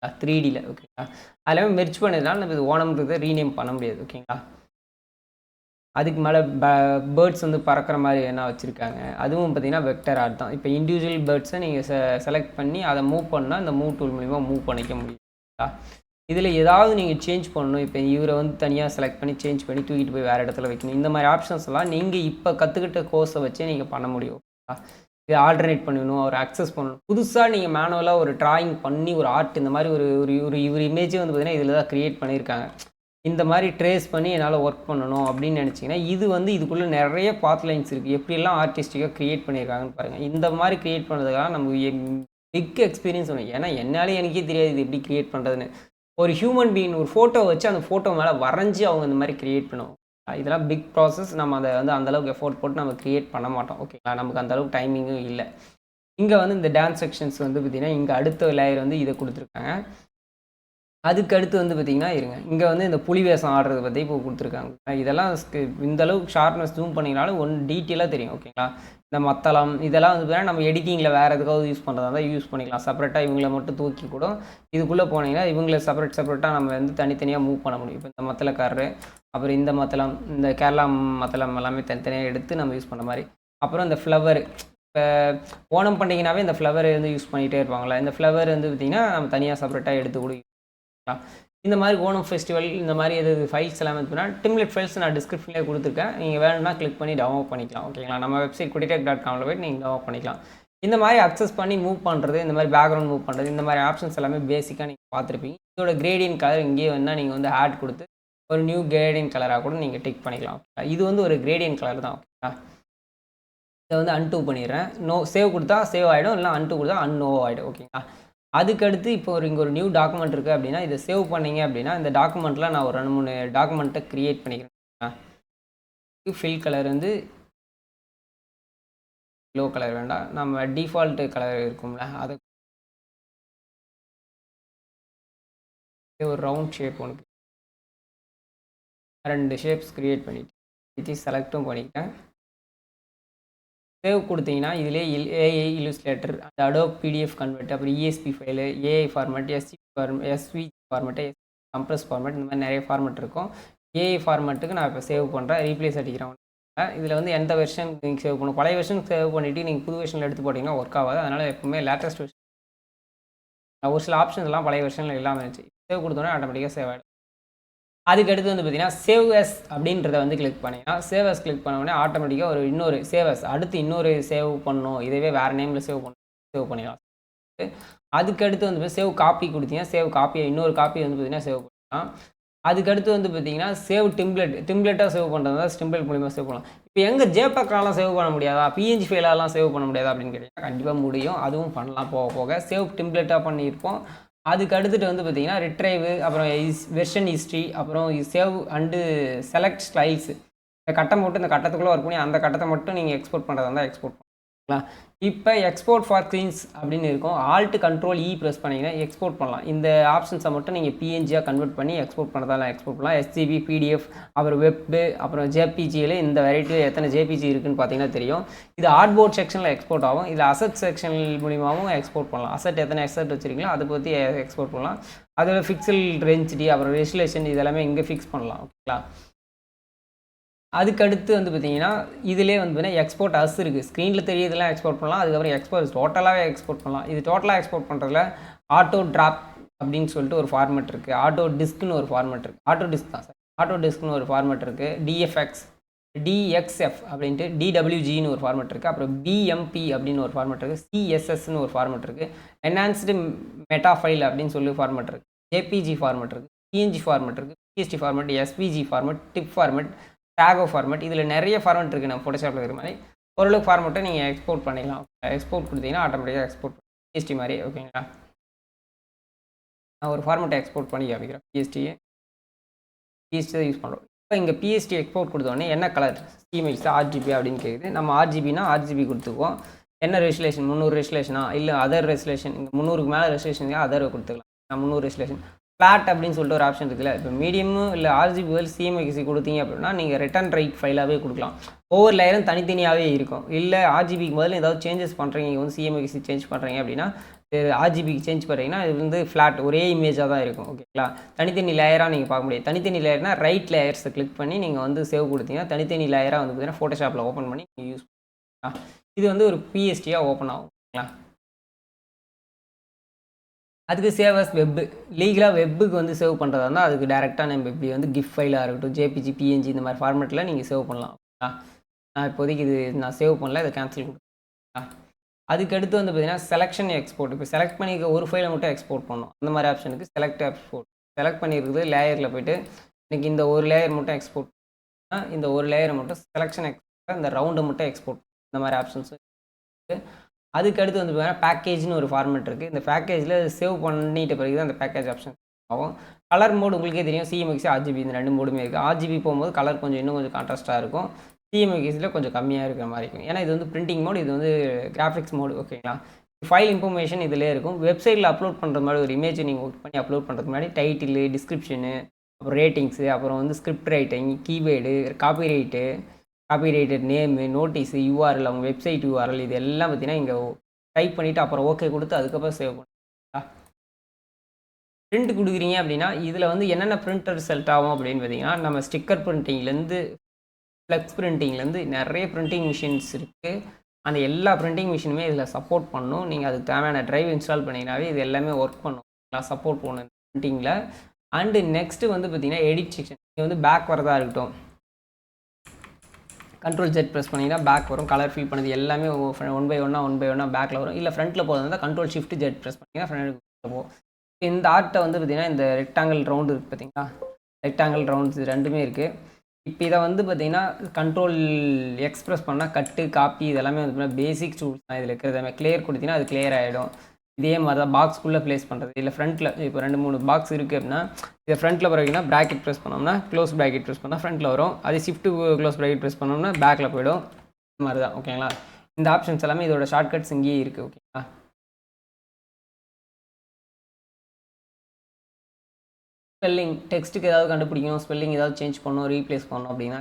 3Dயில். ஓகேங்களா, அதெல்லாமே மெர்ச் பண்ணதுனால நம்ம இது ஓணம்ன்றதை ரீநேம் பண்ண முடியாது. ஓகேங்களா, அதுக்கு மேலே பேர்ட்ஸ் வந்து பறக்கிற மாதிரி என்ன வச்சுருக்காங்க, அதுவும் பார்த்திங்கன்னா வெக்டர் ஆர்ட் தான். இப்போ இண்டிவிஜுவல் பேர்ட்ஸை நீங்கள் செலக்ட் பண்ணி அதை மூவ் பண்ணால் இந்த மூவ் டூல் மூலிமா மூவ் பண்ணிக்க முடியும். இதில் ஏதாவது நீங்கள் சேஞ்ச் பண்ணணும். இப்போ இவரை வந்து தனியாக செலக்ட் பண்ணி சேஞ்ச் பண்ணி தூக்கிட்டு போய் வேறு இடத்துல வைக்கணும். இந்த மாதிரி ஆப்ஷன்ஸ் எல்லாம் நீங்கள் இப்போ கற்றுக்கிட்ட கோர்ஸை வச்சே நீங்கள் பண்ண முடியும். இது ஆல்டர்னேட் பண்ணணும், ஒரு அக்சஸ் பண்ணணும். புதுசாக நீங்கள் மேனுவலாக ஒரு ட்ராயிங் பண்ணி ஒரு ஆர்ட் இந்த மாதிரி ஒரு இவர் இமேஜே வந்து பார்த்திங்கன்னா இதில் தான் க்ரியேட் பண்ணியிருக்காங்க. இந்த மாதிரி ட்ரேஸ் பண்ணி என்னால் ஒர்க் பண்ணணும் அப்படின்னு நினச்சிங்கன்னா இது வந்து இதுக்குள்ளே நிறைய பாத் லைன்ஸ் இருக்குது. எப்படிலாம் ஆர்டிஸ்டிக்காக க்ரியேட் பண்ணியிருக்காங்கன்னு பாருங்கள். இந்த மாதிரி க்ரியேட் பண்ணுறதுக்காக நமக்கு பிக் எக்ஸ்பீரியன்ஸ் வேணும். ஏன்னா என்னாலே எனக்கே தெரியாது இது எப்படி க்ரியேட் பண்ணுறதுன்னு. ஒரு ஹியூமன் பீயிங் ஒரு ஃபோட்டோ வச்சு அந்த ஃபோட்டோ மேலே வரைஞ்சி அவங்க இந்த மாதிரி க்ரியேட் பண்ணுவோம். இதெல்லாம் பிக் ப்ராசஸ். நம்ம அதை வந்து அந்தளவுக்கு எஃபோர்ட் போட்டு நம்ம க்ரியேட் பண்ண மாட்டோம். ஓகேங்களா, நமக்கு அந்தளவுக்கு டைமிங்கும் இல்லை. இங்கே வந்து இந்த டான்ஸ் செக்ஷன்ஸ் வந்து பார்த்திங்கன்னா இங்கே அடுத்த லேயர் வந்து இதை கொடுத்துருக்காங்க. அதுக்கு அடுத்து வந்து பார்த்திங்கன்னா இங்கே வந்து இந்த புலி வேஷம் ஆடுறதை பற்றி இப்போ கொடுத்துருக்காங்க. இதெல்லாம் இந்த அளவுக்கு ஷார்ப்னஸ் ஜூம் பண்ணிங்கனாலும் டீட்டெயிலாக தெரியும். ஓகேங்களா, இந்த மத்தளம் இதெல்லாம் வந்து பார்த்தீங்கன்னா நம்ம எடிட்டிங்கில் வேறு எதுக்காவது யூஸ் பண்ணுறதா இருந்தால் யூஸ் பண்ணிக்கலாம். செப்பரேட்டாக இவங்களை மட்டும் தூக்கி கூட இதுக்குள்ளே போனீங்கன்னா இவங்களை செப்பரேட்டாக நம்ம வந்து தனித்தனியாக மூவ் பண்ண முடியும். இப்போ இந்த மத்தளக்காரரு, அப்புறம் இந்த மத்தளம், இந்த கேரளா மத்தளம் எல்லாமே தனித்தனியாக எடுத்து நம்ம யூஸ் பண்ண மாதிரி. அப்புறம் இந்த ஃப்ளவர், இப்போ ஓணம் பண்டிகைனாவே இந்த ஃப்ளவர் வந்து யூஸ் பண்ணிகிட்டே இருப்பாங்களா. இந்த ஃப்ளவர் வந்து பார்த்திங்கன்னா நம்ம தனியாக செப்பரேட்டாக எடுத்து கூட இந்த மாதிரி ஓணம் ஃபெஸ்டிவல் இந்த மாதிரி எது ஃபைல்ஸ் எல்லாமே இருக்குன்னா டிம்லெட் ஃபைல்ஸ் நான் டிஸ்கிரிப்ஷன்லேயே கொடுத்துருக்கேன். நீங்கள் வேணும்னா கிளிக் பண்ணி டவுன்லோட் பண்ணிக்கலாம். ஓகேங்களா, நம்ம வெப்சைட் kuditech.comல போய்ட்டு நீங்கள் டவுன்லோட் பண்ணிக்கலாம். இந்த மாதிரி அக்சஸ் பண்ணி மூவ் பண்ணுறது, இந்த மாதிரி பேக்ரவுண்ட் மூவ் பண்ணுறது, இந்த மாதிரி ஆப்ஷன்ஸ் எல்லாமே பேசிக்காக நீங்கள் பார்த்துருப்பீங்க. இதோட கிரேடியன்ட் கலர் இங்கேயே வேணால் நீங்கள் வந்து ஆட் கொடுத்து ஒரு நியூ கிரேடியன்ட் கலராக கூட நீங்கள் டிக் பண்ணிக்கலாம். இது வந்து ஒரு கிரேடியன்ட் கலர் தான். ஓகேங்களா, இதை வந்து அன்டூ பண்ணிடுறேன். சேவ் கொடுத்தா சேவ் ஆகிடும், இல்லை அன்டூ கொடுத்தா அன்னோ ஆகிடும். ஓகேங்களா, அதுக்கடுத்து இப்போ இங்கே ஒரு நியூ டாக்குமெண்ட் இருக்குது அப்படின்னா இதை சேவ் பண்ணிங்க அப்படின்னா இந்த டாக்குமெண்ட்டில் நான் ஒரு 2-3 டாக்குமெண்ட்டை க்ரியேட் பண்ணிக்கிறேன். ஃபில் கலர் வந்து க்ளோ கலர் வேண்டாம், நம்ம டிஃபால்ட்டு கலர் இருக்கும்ல அதை ஒரு ரவுண்ட் ஷேப் ஒன்று 2 ஷேப்ஸ் க்ரியேட் பண்ணிவிட்டு இது செலக்டும் பண்ணிக்கிட்டேன். சேவ் கொடுத்தீங்கன்னா இதிலே ஏஐ இல்லுஸ்ட்ரேட்டர், அந்த அடோப் பிடிஎஃப் கன்வெர்ட், அப்புறம் ESP file, AI format, SVG format, compress format, இந்த மாதிரி நிறைய ஃபார்மேட் இருக்கும். ஏஐ ஃபார்மேட்டுக்கு நான் இப்போ சேவ் பண்ணுறேன், ரீப்ளேஸ் அடிக்கிறேன். இதில் வந்து எந்த வெர்ஷன் நீங்கள் சேவ் பண்ணணும், பழைய வெர்ஷன் சேவ் பண்ணிவிட்டு நீங்கள் புது வெர்ஷனில் எடுத்து போட்டிங்கன்னா ஒர்க் ஆகாது. அதனால் எப்பவுமே லேட்டஸ்ட் வெர்ஷன். ஒரு சில ஆப்ஷன்ஸ்லாம் பழைய வெர்ஷனில் இல்லாமல் இருந்துச்சு. சேவ் கொடுத்தோன்னே ஆட்டோமேட்டிக்காக சேவ் ஆகிடும். அதுக்கடுத்து வந்து பார்த்திங்கன்னா சேவ் எஸ் அப்படின்றத வந்து கிளிக் பண்ணிங்கன்னா சேவ் எஸ் கிளிக் பண்ணோடனே ஆட்டோமேட்டிக்காக ஒரு இன்னொரு சேவ் எஸ் அடுத்து இன்னொரு சேவ் பண்ணணும், இதவே வேறு நேமில் சேவ் பண்ணிக்கலாம். அதுக்கடுத்து வந்து சேவ் காப்பி கொடுத்தீங்கன்னா சேவ் காப்பியை இன்னொரு காப்பி வந்து பார்த்திங்கன்னா சேவ் பண்ணலாம். அதுக்கடுத்து வந்து பார்த்திங்கன்னா சேவ் டிம்ப்ளேட்டாக சேவ் பண்ணுறதா டிம்ப்ளேட் மூலிமா சேவ் பண்ணலாம். இப்போ எங்கே ஜேபேக்காலாம் சேவ் பண்ண முடியாதா, பிஎன்ஜி ஃபைலாலாம் சேவ் பண்ண முடியாதா அப்படின்னு கேட்டிங்கன்னா கண்டிப்பாக முடியும். அதுவும் பண்ணலாம் போக போக. சேவ் டிம்ப்ளேட்டாக பண்ணியிருப்போம். அதுக்கு அடுத்துட்டு வந்து பார்த்திங்கன்னா ரிட்ரைவு, அப்புறம் வெர்ஷன் ஹிஸ்ட்ரி, அப்புறம் சேவ் அண்டு செலக்ட் ஸ்டைல்ஸ். இந்த கட்டம் போட்டு இந்த கட்டத்துக்குள்ளே ஒர்க் பண்ணி அந்த கட்டத்தை மட்டும் நீங்கள் எக்ஸ்போர்ட் பண்ணுறதா இருந்தால் எக்ஸ்போர்ட் பண்ணலாம். இப்போ எக்ஸ்போர்ட் ஃபார் ஸ்க்ரீன்ஸ் அப்படின்னு இருக்கும். ஆல்ட் கண்ட்ரோல் இ ப்ரெஸ் பண்ணிங்கன்னா எக்ஸ்போர்ட் பண்ணலாம். இந்த ஆப்ஷன்ஸை மட்டும் நீங்கள் பிஎன்ஜியாக கன்வெர்ட் பண்ணி எக்ஸ்போர்ட் பண்ணதால எக்ஸ்போர்ட் பண்ணலாம். எஸ்சிபி, பிடிஎஃப், அப்புறம் வெப்பு, அப்புறம் ஜேபிஜியில் இந்த வெரைட்டியில் எத்தனை ஜேபிஜி இருக்குன்னு பார்த்தீங்கன்னா தெரியும். இது ஆர்ட்போர்ட் செக்ஷனில் எக்ஸ்போர்ட் ஆகும். இதில் அசட் செக்ஷன் மூலியமாகவும் எக்ஸ்போர்ட் பண்ணலாம். அசட் எத்தனை அசட் வச்சுருக்கீங்களோ அதை பற்றி எக்ஸ்போர்ட் பண்ணலாம். அதோட ஃபிக்சல் டென்சிட்டி, அப்புறம் ரெசல்யூஷன் இதெல்லாமே இங்கே ஃபிக்ஸ் பண்ணலாம். ஓகேங்களா. அதுக்கடுத்து வந்து பார்த்தீங்கன்னா இதிலே வந்து பார்த்தீங்கன்னா எக்ஸ்போர்ட் அஸ் இருக்குது. ஸ்க்ரீனில் தெரியறதெல்லாம் எக்ஸ்போர்ட் பண்ணலாம். அதுக்கப்புறம் எக்ஸ்போர்ட் டோட்டலாகவே எக்ஸ்போர்ட் பண்ணலாம். இது டோட்டலாக எக்ஸ்போர்ட் பண்ணுறதுல ஆட்டோ ட்ராப் அப்படின்னு சொல்லிட்டு ஒரு ஃபார்மேட் இருக்குது. ஆட்டோ டிஸ்க்னு ஒரு ஃபார்மேட் இருக்குது. ஆட்டோ டிஸ்க் தான் சார். ஆட்டோ டிஸ்க்னு ஒரு ஃபார்மேட் இருக்குது. டிஎக்ஸ்எஃப் அப்படின்ட்டு டிடபிள்யூஜின்னு ஒரு ஃபார்மேட் இருக்குது. அப்புறம் பிஎம்பி அப்படின்னு ஒரு ஃபார்மேட் இருக்குது. சிஎஸ்எஸ்ன்னு ஒரு ஃபார்மேட் இருக்குது. என்ஹான்ஸ்டு மெட்டாஃபைல் அப்படின்னு சொல்லி ஃபார்மேட் இருக்குது. ஜேபிஜி ஃபார்மேட் இருக்குது. பிஎன்ஜி ஃபார்மேட் இருக்குது. பிஎஸ்டி ஃபார்மேட், எஸ்பிஜி ஃபார்மேட், டிப் ஃபார்மேட், டேகோ ஃபார்மேட். இதில் நிறைய ஃபார்மேட் இருக்குது. நம்ம ஃபோட்டோஷாப்பில் இருக்கிற மாதிரி ஓரளவுக்கு ஃபார்மேட்டை நீங்கள் எக்ஸ்போர்ட் பண்ணிக்கலாம். எக்ஸ்போர்ட் கொடுத்தீங்கன்னா ஆட்டோமேட்டிக்காக எக்ஸ்போர்ட் பிஎஸ்டி மாதிரி. ஓகேங்களா. நான் ஒரு ஃபார்மேட்டை எக்ஸ்போர்ட் பண்ணி காமிக்கிறேன். பிஎஸ்டி தான் யூஸ் பண்ணுறோம். இப்போ இங்கே பிஎஸ்டி எக்ஸ்போர்ட் கொடுத்தோடனே என்ன கலர் சிஎம்எக்ஸ் ஆர்ஜிபி அப்படின்னு கேட்குது. நம்ம ஆர்ஜிபினா ஆர்ஜிபி கொடுத்துக்குவோம். என்ன ரெசுலேஷன் 300 ரெசுலேஷனா இல்லை அதர் ரெசுலேஷன், இங்கே 300க்கு மேலே ரெசுலேஷன் அதர் கொடுத்துக்கலாம். நான் 300 ரெசுலேஷன். ஃப்ளாட் அப்படின்னு சொல்லிட்டு ஒரு ஆப்ஷன் இருக்குல்ல. இப்போ மீடியமும் இல்லை ஆர்ஜிபி சிஎம்எக்ஸி கொடுத்தீங்க அப்படின்னா நீங்கள் ரிட்டர்ன் ரைட் ஃபைலாகவே கொடுக்கலாம். ஒவ்வொரு லேயரும் தனித்தனியாகவே இருக்கும். இல்லை ஆர்ஜிபிக்கு முதல்ல ஏதாவது சேஞ்சஸ் பண்ணுறீங்க, இங்கே வந்து சிஎம்எக்ஸி சேஞ்ச் பண்ணுறீங்க அப்படின்னா ஆர்ஜிபிக்கு சேஞ்ச் பண்ணுறீங்கன்னா இது வந்து ஃப்ளாட் ஒரே இமேஜாக தான் இருக்கும். ஓகேங்களா. தனித்தனி லேயராக நீங்கள் பார்க்க முடியாது. தனித்தனி லேயர்னா ரைட் லேயர்ஸை கிளிக் பண்ணி நீங்கள் வந்து சேவ் கொடுத்தீங்கன்னா தனித்தனி லேயராக வந்து பார்த்தீங்கன்னா ஃபோட்டோஷாப்பில் ஓப்பன் பண்ணி நீங்கள் யூஸ் பண்ணலாம். இது வந்து ஒரு பிஎஸ்டியாக ஓப்பன் ஆகும். ஓகேங்களா. அதுக்கு சேவ் அஸ் வெப்பு. லீகலாக வெப்புக்கு வந்து சேவ் பண்ணுறதா இருந்தால் அதுக்கு டேரெக்டாக நம்ம இப்படி வந்து கிஃப்ட் ஃபைலாக இருக்கட்டும், ஜேபிஜி, பிஎன்ஜி இந்த மாதிரி ஃபார்மேட்டில் நீங்கள் சேவ் பண்ணலாம். ஓகேங்களா. நான் இப்போதைக்கு இது நான் சேவ் பண்ணல, இதை கேன்சல் கொடுத்தேன். அதுக்கடுத்து வந்து பார்த்தீங்கன்னா செலெக்ஷன் எக்ஸ்போர்ட். இப்போ செலக்ட் பண்ணிக்க ஒரு ஃபைலை மட்டும் எக்ஸ்போர்ட் பண்ணணும். அந்த மாதிரி ஆப்ஷனுக்கு செலக்ட் எக்ஸ்போர்ட். செலக்ட் பண்ணியிருக்குது லேயரில் போய்ட்டு இன்றைக்கி இந்த ஒரு லேயர் மட்டும் எக்ஸ்போர்ட், இந்த ஒரு லேயரை மட்டும் செலெக்ஷன் எக்ஸ்போர்ட், இந்த ரவுண்டை மட்டும் எக்ஸ்போர்ட். இந்த மாதிரி ஆப்ஷன்ஸ் இருக்குது. அதுக்கடுத்து வந்து பார்த்தீங்கன்னா பேக்கேஜ்னு ஒரு ஃபார்மேட் இருக்குது. இந்த பேக்கேஜில் சேவ் பண்ணிட்ட பிறகு தான் அந்த பேக்கேஜ் ஆப்ஷன் ஆகும். கலர் மோடு உங்களுக்கே தெரியும். சிஎம்எக்ஸி, ஆர்ஜிபி இந்த ரெண்டு மோடுமே இருக்குது. ஆர்ஜிபி போகும்போது கலர் கொஞ்சம் இன்னும் கொஞ்சம் கான்ட்ராஸ்ட்டாக இருக்கும். சிஎம்எக்ஸில் கொஞ்சம் கம்மியாக இருக்கிற மாதிரி இருக்கும். ஏன்னா இது வந்து பிரிண்டிங் மோடு, இது வந்து கிராஃபிக்ஸ் மோடு. ஓகேங்களா. ஃபைல் இன்ஃபர்மேஷன் இதிலே இருக்கும். வெப்சைட்டில் அப்லோட் பண்ணுற மாதிரி ஒரு இமேஜை நீங்கள் ஒர்க் பண்ணி அப்லோட் பண்ணுறதுக்கு முன்னாடி டைட்டிலு, டிஸ்கிரிப்ஷனு, அப்புறம் ரேட்டிங்ஸு, அப்புறம் வந்து script writing, keyword, copyrighted name, notice, URL, அவங்க வெப்சைட் யூஆர்எல், இது எல்லாம் பார்த்தீங்கன்னா இங்கே டைப் பண்ணிவிட்டு அப்புறம் ஓகே கொடுத்து அதுக்கப்புறம் சேவ் பண்ணுறீங்களா. பிரிண்ட் கொடுக்குறீங்க அப்படின்னா இதில் வந்து என்னென்ன பிரிண்டர் செலக்ட் ஆகும் அப்படின்னு பார்த்தீங்கன்னா நம்ம ஸ்டிக்கர் பிரிண்டிங்லேருந்து ஃப்ளெக்ஸ் பிரிண்டிங்லேருந்து நிறைய பிரிண்டிங் மிஷின்ஸ் இருக்குது. அந்த எல்லா பிரிண்டிங் மிஷினுமே இதில் சப்போர்ட் பண்ணணும். நீங்கள் அதுக்கு தேவையான ட்ரைவ் இன்ஸ்டால் பண்ணிங்கனாவே இது எல்லாமே ஒர்க் பண்ணும். சப்போர்ட் பண்ணணும் பிரிண்டிங்கில். அண்டு நெக்ஸ்ட்டு வந்து பார்த்தீங்கன்னா எடிட் செக்ஷன். நீங்கள் வந்து பேக் வரதா இருக்கட்டும், கண்ட்ரோல் ஜெட் ப்ரெஸ் பண்ணிங்கன்னா பேக் வரும். கலர் ஃபில் பண்ணது எல்லாமே ஒன் பை ஒன்னாக பேக்கில் வரும். இல்லை ஃப்ரண்ட்டில் போகிறதா கண்ட்ரோல் ஷிஃப்ட் ஜெட் ப்ரெஸ் பண்ணிங்கன்னா ஃப்ரண்ட்டில் போகும். இந்த ஆர்ட்டை வந்து பார்த்திங்கன்னா இந்த ரெக்டாங்கிள் ரவுண்டு இருக்குது பார்த்தீங்களா, ரெக்டாங்கிள் ரவுண்ட்ஸ் இது ரெண்டுமே இருக்குது. இப்போ இதை வந்து பார்த்திங்கன்னா கண்ட்ரோல் எக்ஸ்ப்ரெஸ் பண்ணால் கட்டு, காப்பி இதெல்லாமே வந்து பேசிக் டூல்ஸ் தான். இதில் இருக்கிறது கிளியர் கொடுத்தீங்கன்னா அது கிளியர் ஆகிடும். இதே மாதிரி தான் பாக்ஸ்க்குள்ளே ப்ளேஸ் பண்ணுறது. இல்லை ஃப்ரண்ட்டில் இப்போ 2-3 பாக்ஸ் இருக்குது அப்படின்னா இதை ஃப்ரண்ட்டில் பிறகுனா ப்ராக்கெட் ப்ரெஸ் பண்ணோம்னா க்ளோஸ் ப்ராக்கெட் ப்ரெஸ் பண்ணால் ஃப்ரண்ட்டில் வரும். அதே ஷிஃப்ட்டு க்ளோஸ் ப்ராக்கெட் ப்ரெஸ் பண்ணோம்னா பேக்கில் போய்டும். இந்த மாதிரி தான். ஓகேங்களா. இந்த ஆப்ஷன்ஸ் எல்லாமே இதோட ஷார்ட்கட்ஸ் இங்கேயே இருக்குது. ஓகேங்களா. ஸ்பெல்லிங், டெக்ஸ்ட்டுக்கு ஏதாவது கண்டுபிடிக்கணும், ஸ்பெல்லிங் ஏதாவது சேஞ்ச் பண்ணணும், ரீப்ளேஸ் பண்ணணும் அப்படின்னா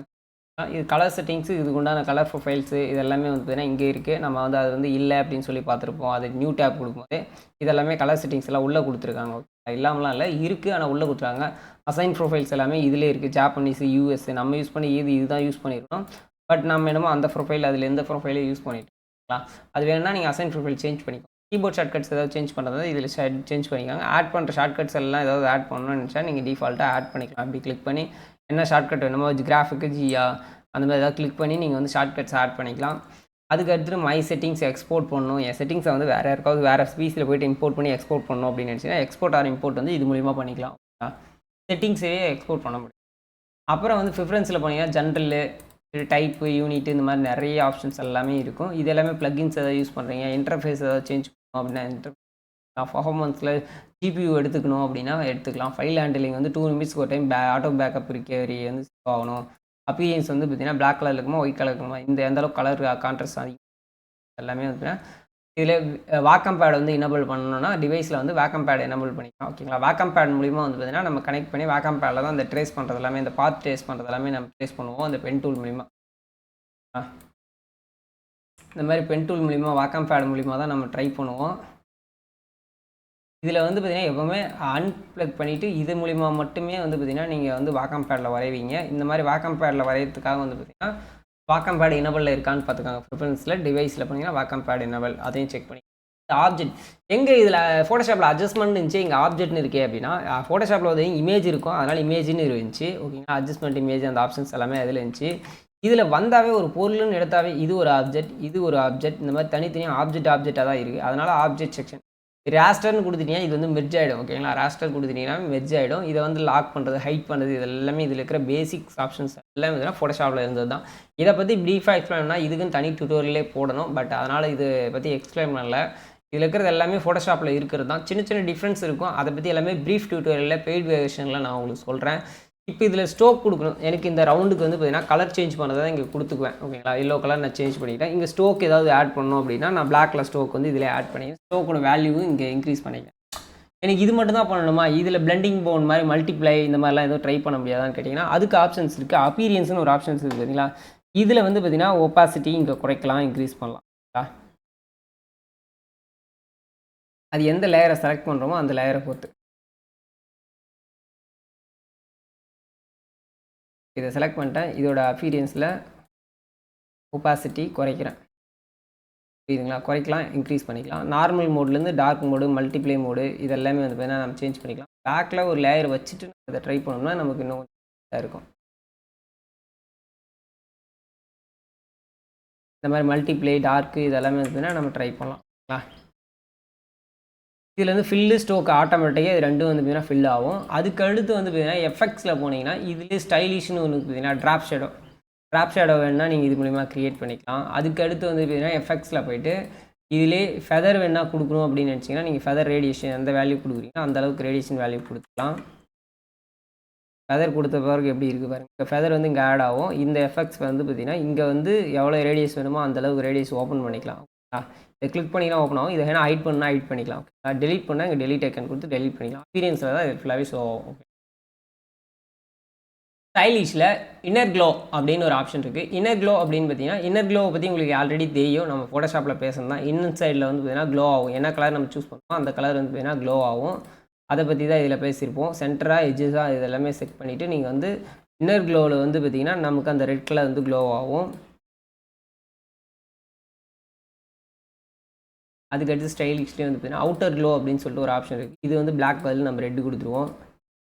இது கலர் செட்டிங்ஸு, இதுக்கு உண்டான கலர் ப்ரொஃபைல்ஸு இதெல்லாமே வந்து பார்த்தீங்கன்னா இங்கே இருக்குது. நம்ம வந்து அது வந்து இல்லை அப்படின்னு சொல்லி பார்த்துருப்போம். அது நியூ டேப் கொடுக்கும்போது இதெல்லாமே கலர் செட்டிங்ஸ் எல்லாம் உள்ளே கொடுத்துருக்காங்க. இல்லாமலாம் இல்லை, இருக்குது, ஆனால் உள்ளே கொடுத்துருக்காங்க. அசைன் ப்ரொஃபைல்ஸ் எல்லாமே இதிலே இருக்குது. ஜாப்பனீஸ், யூஎஸ் நம்ம யூஸ் பண்ணி இதுதான் யூஸ் பண்ணியிருக்கோம். பட் நம்ம என்னமோ அந்த ப்ரொஃபைல் அதில் எந்த ப்ரொஃபைலே யூஸ் பண்ணிட்டோம். அது வேணும்னா நீங்கள் அசைன் ப்ரொஃபைல் சேஞ்ச் பண்ணிக்கோங்க. கீபோர்ட் ஷார்ட்கட்ஸ் ஏதாவது சேஞ்ச் பண்ணுறது இதில் சேஞ்ச் பண்ணிக்காங்க. ஆட் பண்ணுற ஷார்ட்கட்ஸ் எல்லாம் ஏதாவது ஆட் பண்ணணும்னு நினச்சா நீங்கள் டிஃபால்ட்டாக ஆட் பண்ணிக்கலாம். அப்படி கிளிக் பண்ணி என்ன ஷார்ட்கட் வேணுமோ கிராஃபிக்கு, ஜியா அந்த மாதிரி ஏதாவது கிளிக் பண்ணி நீங்கள் வந்து ஷார்ட்கட்ஸ் ஆட் பண்ணிக்கலாம். அதுக்கு அடுத்து மை செட்டிங்ஸ் எக்ஸ்போர்ட் பண்ணணும். என் செட்டிங்ஸை வந்து வேறு யாருக்காவது வேறு ஸ்பீஸில் போய்ட்டு இம்போர்ட் பண்ணி எக்ஸ்போர்ட் பண்ணணும் அப்படின்னு நினச்சிங்கன்னா எக்ஸ்போர்ட் ஆர் இம்போர்ட் வந்து இது மூலிமா பண்ணிக்கலாம். செட்டிங்ஸே எக்ஸ்போர்ட் பண்ண முடியும். அப்புறம் வந்து ப்ரிஃபரன்ஸில் போனீங்கன்னா ஜென்ரலு, டைப்பு, யூனிட் இந்த மாதிரி நிறைய ஆப்ஷன்ஸ் எல்லாமே இருக்கும். இது எல்லாமே ப்ளக்கின்ஸ் ஏதாவது யூஸ் பண்ணுறீங்க, இன்டர்ஃபேஸ் ஏதாவது சேஞ்ச் பண்ணணும் அப்படின்னா பர்ஃபார்மன்ஸில் ஜிபியூ எடுத்துக்கணும் அப்படின்னா எடுத்துக்கலாம். ஃபைல் ஹேண்டிலிங் வந்து 2 நிமிட்ஸ்க்கு ஒரு டைம் ஆட்டோ பேக்கப் ரிகவரி வந்து சேவ் ஆகணும். அப்பீரியன்ஸ் வந்து பார்த்தீங்கன்னா பிளாக் கலர் இருக்குமா, ஒயிட் கலர் இருக்குமா, இந்த எந்த அளவுக்கு கலர் கான்ட்ராஸ்ட் அதிகம் எல்லாமே வந்து இதில் வாக்கம் பேட் வந்து எனபிள் பண்ணணும்னா டிவைஸில் வந்து வேக்கம் பேட் எனபிள் பண்ணிக்கலாம் ஓகேங்களா. வேக்கம் பேட் மூலிமா வந்து பார்த்தீங்கன்னா நம்ம கனெக்ட் பண்ணி வேக்கம் பேடில் தான் அந்த ட்ரேஸ் பண்ணுறது எல்லாமே, இந்த பாத் ட்ரேஸ் பண்ணுறது எல்லாமே நம்ம ட்ரேஸ் பண்ணுவோம் அந்த பென் டூல் மூலிமா. இந்த மாதிரி பென் டூல் மூலிமா வாக்கம் பேட் மூலிமா தான் நம்ம ட்ரை பண்ணுவோம். இதில் வந்து பார்த்திங்கன்னா எப்போவுமே அன்ப்ளக் பண்ணிவிட்டு இது மூலிமா மட்டுமே வந்து பார்த்திங்கன்னா நீங்கள் வந்து வாக்கம் பேடில் வரைவீங்க. இந்த மாதிரி வாக்கம் பேடில் வரைகிறதுக்காக வந்து பார்த்திங்கன்னா வாக்கம் பேட் எனபிளில் இருக்கான்னு பார்த்துக்காங்க. ப்ரிஃபரன்ஸில் டிவைஸில் பண்ணிங்கன்னா வாக்கம் பேட் எனபிள் அதையும் செக் பண்ணி ஆப்ஜெக்ட் எங்கே இதில் ஃபோட்டோஷாப்பில் அட்ஜஸ்ட்மெண்ட் இருந்துச்சு, இங்கே ஆப்ஜெக்ட்னு இருக்கே அப்படின்னா ஃபோட்டோஷாப்பில் வந்து இமேஜ் இருக்கும், அதனால் இமேஜ்னு இருந்துச்சு ஓகேங்களா. அட்ஜஸ்ட்மெண்ட் இமேஜ் அந்த ஆப்ஷன்ஸ் எல்லாமே அதில் இருந்துச்சு. இதில் வந்தாவே ஒரு பொருள்னு எடுத்தாவே இது ஒரு ஆப்ஜெக்ட், இது ஒரு ஆப்ஜெக்ட், இந்த மாதிரி தனித்தனியாக ஆப்ஜெக்டாக தான் இருக்குது. அதனால் ஆப்ஜெக்ட் செக்ஷன் ராஸ்டர்னு கொடுத்துட்டீங்கன்னா இது வந்து மெர்ஜ் ஆகிடும் ஓகேங்களா. ராஸ்டர் கொடுத்துட்டீங்கன்னா மெர்ஜ் ஆகிடும். இதை வந்து லாக் பண்ணுறது, ஹைட் பண்ணுறது, இது எல்லாமே இதில் இருக்கிற பேசிக்ஸ் ஆப்ஷன்ஸ் எல்லாமே வந்து ஃபோட்டோஷாப்பில் இருந்தது தான். இதை பற்றி ப்ரீஃபாக எக்ஸ்பிளைன் பண்ணால் இதுக்குன்னு தனி டியூட்டோரியலே போடணும். பட் அதனால் இது பற்றி எக்ஸ்பிளைன் பண்ணல. இதில் இருக்கிறது எல்லாமே ஃபோட்டோஷாப்பில் இருக்கிறது தான். சின்ன சின்ன டிஃப்ரென்ஸ் இருக்கும். அதை பற்றி எல்லாமே ப்ரீஃப் டியூட்டோரியலில் பெய்ட் வெர்ஷனில் நான் உங்களுக்கு சொல்கிறேன். இப்போ இதில் ஸ்டோக் கொடுக்கணும். எனக்கு இந்த ரவுண்டுக்கு வந்து பார்த்தீங்கன்னா கலர் சேஞ்ச் பண்ணதை தான் இங்கே கொடுத்துக்குவேன் ஓகேங்களா. எல்லோ கலர் நான் சேஞ்ச் பண்ணிக்கிட்டேன். இங்கே ஸ்டோக் ஏதாவது ஆட் பண்ணணும் அப்படின்னா நான் பிளாக்ல ஸ்டோக் வந்து இதில் ஆட் பண்ணி ஸ்டோக்கோட வேல்யூவும் இங்கே இன்க்ரீஸ் பண்ணிக்கிறேன். எனக்கு இது மட்டும் தான் பண்ணணுமா, இதில் பிளெண்டிங் போன் மாதிரி மல்டிப்ளை இந்த மாதிரிலாம் எதுவும் ட்ரை பண்ண முடியாதான்னு கேட்டிங்கன்னா அதுக்கு ஆப்ஷன்ஸ் இருக்குது. அப்பீரியன்ஸ்னு ஒரு ஆப்ஷன்ஸ் இருக்குது பார்த்தீங்களா. இதில் வந்து பார்த்தீங்கன்னா ஒப்பாசிட்டி இங்கே குறைக்கலாம், இன்க்ரீஸ் பண்ணலாம். அது எந்த லேயரை செலக்ட் பண்ணுறோமோ அந்த லேயரை பொறுத்து. இதை செலக்ட் பண்ணிட்டேன். இதோட அப்பீரியன்ஸில் ஒப்பாசிட்டி குறைக்கிறேன். புரியுதுங்களா. குறைக்கலாம், இன்க்ரீஸ் பண்ணிக்கலாம். நார்மல் மோட்லேருந்து டார்க் மோடு, மல்டிப்ளை மோடு இதெல்லாமே வந்து பார்த்தீங்கன்னா நம்ம சேஞ்ச் பண்ணிக்கலாம். பேக்கில் ஒரு லேயர் வச்சுட்டு அதை ட்ரை பண்ணோம்னா நமக்கு இன்னும் இதாக இருக்கும். இந்த மாதிரி மல்டிப்ளை, டார்க்கு இதெல்லாமே வந்து பார்த்தீங்கன்னா நம்ம ட்ரை பண்ணலாம். இதில் வந்து ஃபில்லு ஸ்டோக் ஆட்டோமேட்டிக்காக இது ரெண்டும் வந்து பார்த்தீங்கன்னா ஃபில் ஆகும். அதுக்கு அடுத்து வந்து பார்த்தீங்கன்னா எஃபெக்ட்ஸில் போனீங்கன்னா இதுலேயே ஸ்டைலிஷ்னு ஒன்று பார்த்தீங்கன்னா ட்ராப் ஷேடோ வேணுன்னா நீங்கள் இது மூலிமா க்ரியேட் பண்ணிக்கலாம். அதுக்கு அடுத்து வந்து பார்த்தீங்கன்னா எஃபெக்ட்ஸில் போய்ட்டு இதிலே ஃபெதர் வேணா கொடுக்கணும் அப்படின்னு நினச்சிங்கன்னா நீங்கள் ஃபெதர் ரேடியேஷன் எந்த வேல்யூ கொடுக்குறீங்கன்னா அந்தளவுக்கு ரேடியேஷன் வேல்யூ கொடுத்துக்கலாம். ஃபெதர் கொடுத்த பிறகு எப்படி இருக்குது பாருங்கள். இப்போ ஃபெதர் வந்து இங்கே ஆட் ஆகும். இந்த எஃபெக்ட்ஸ் வந்து பார்த்தீங்கன்னா இங்கே வந்து எவ்வளோ ரேடியஸ் வேணுமோ அந்தளவுக்கு ரேடியஸ் ஓப்பன் பண்ணிக்கலாம். இதை கிளிக் பண்ணிக்கலாம், ஓப்பன் ஆகும். இதை வேணால் ஹைட் பண்ணால் ஹைட் பண்ணிக்கலாம். டெலிட் பண்ணால் இங்கே டெலிட் ஐக்கன் கொடுத்து டெலிட் பண்ணிக்கலாம். எக்ஸ்பீரியன்ஸில் தான் இது ஃபுல்லாகவே ஷோ ஆகும். ஸ்டைலிஷில் இன்னர் க்ளோ அப்படின்னு ஒரு ஆப்ஷன் இருக்குது. இன்னர் க்ளோ அப்படின்னு பார்த்தீங்கன்னா இன்னர் க்ளோவை பற்றி உங்களுக்கு ஆல்ரெடி தெரியும். நம்ம ஃபோட்டோஷாப்பில் பேசணும் தான். இன்னர் சைடில் வந்து பார்த்தீங்கன்னா க்ளோ ஆகும். என்ன கலர் நம்ம சூஸ் பண்ணுவோம் அந்த கலர் வந்து பார்த்தீங்கன்னா க்ளோ ஆகும். அதை பற்றி தான் இதில் பேசியிருப்போம். சென்டராக எட்ஜஸாக இது எல்லாமே செட் பண்ணிவிட்டு நீங்கள் வந்து இன்னர் க்ளோவில் வந்து பார்த்தீங்கன்னா நமக்கு அந்த ரெட் கலர் வந்து க்ளோ ஆகும். அதுக்கடுத்து ஸ்டைலிஷ்லேயே வந்து பார்த்தீங்கன்னா அவுட்டர் க்ளோ அப்படின்னு சொல்லிட்டு ஒரு ஆப்ஷன் இருக்குது. இது வந்து பிளாக் பதில் நம்ம ரெட்டு கொடுத்துருவோம்.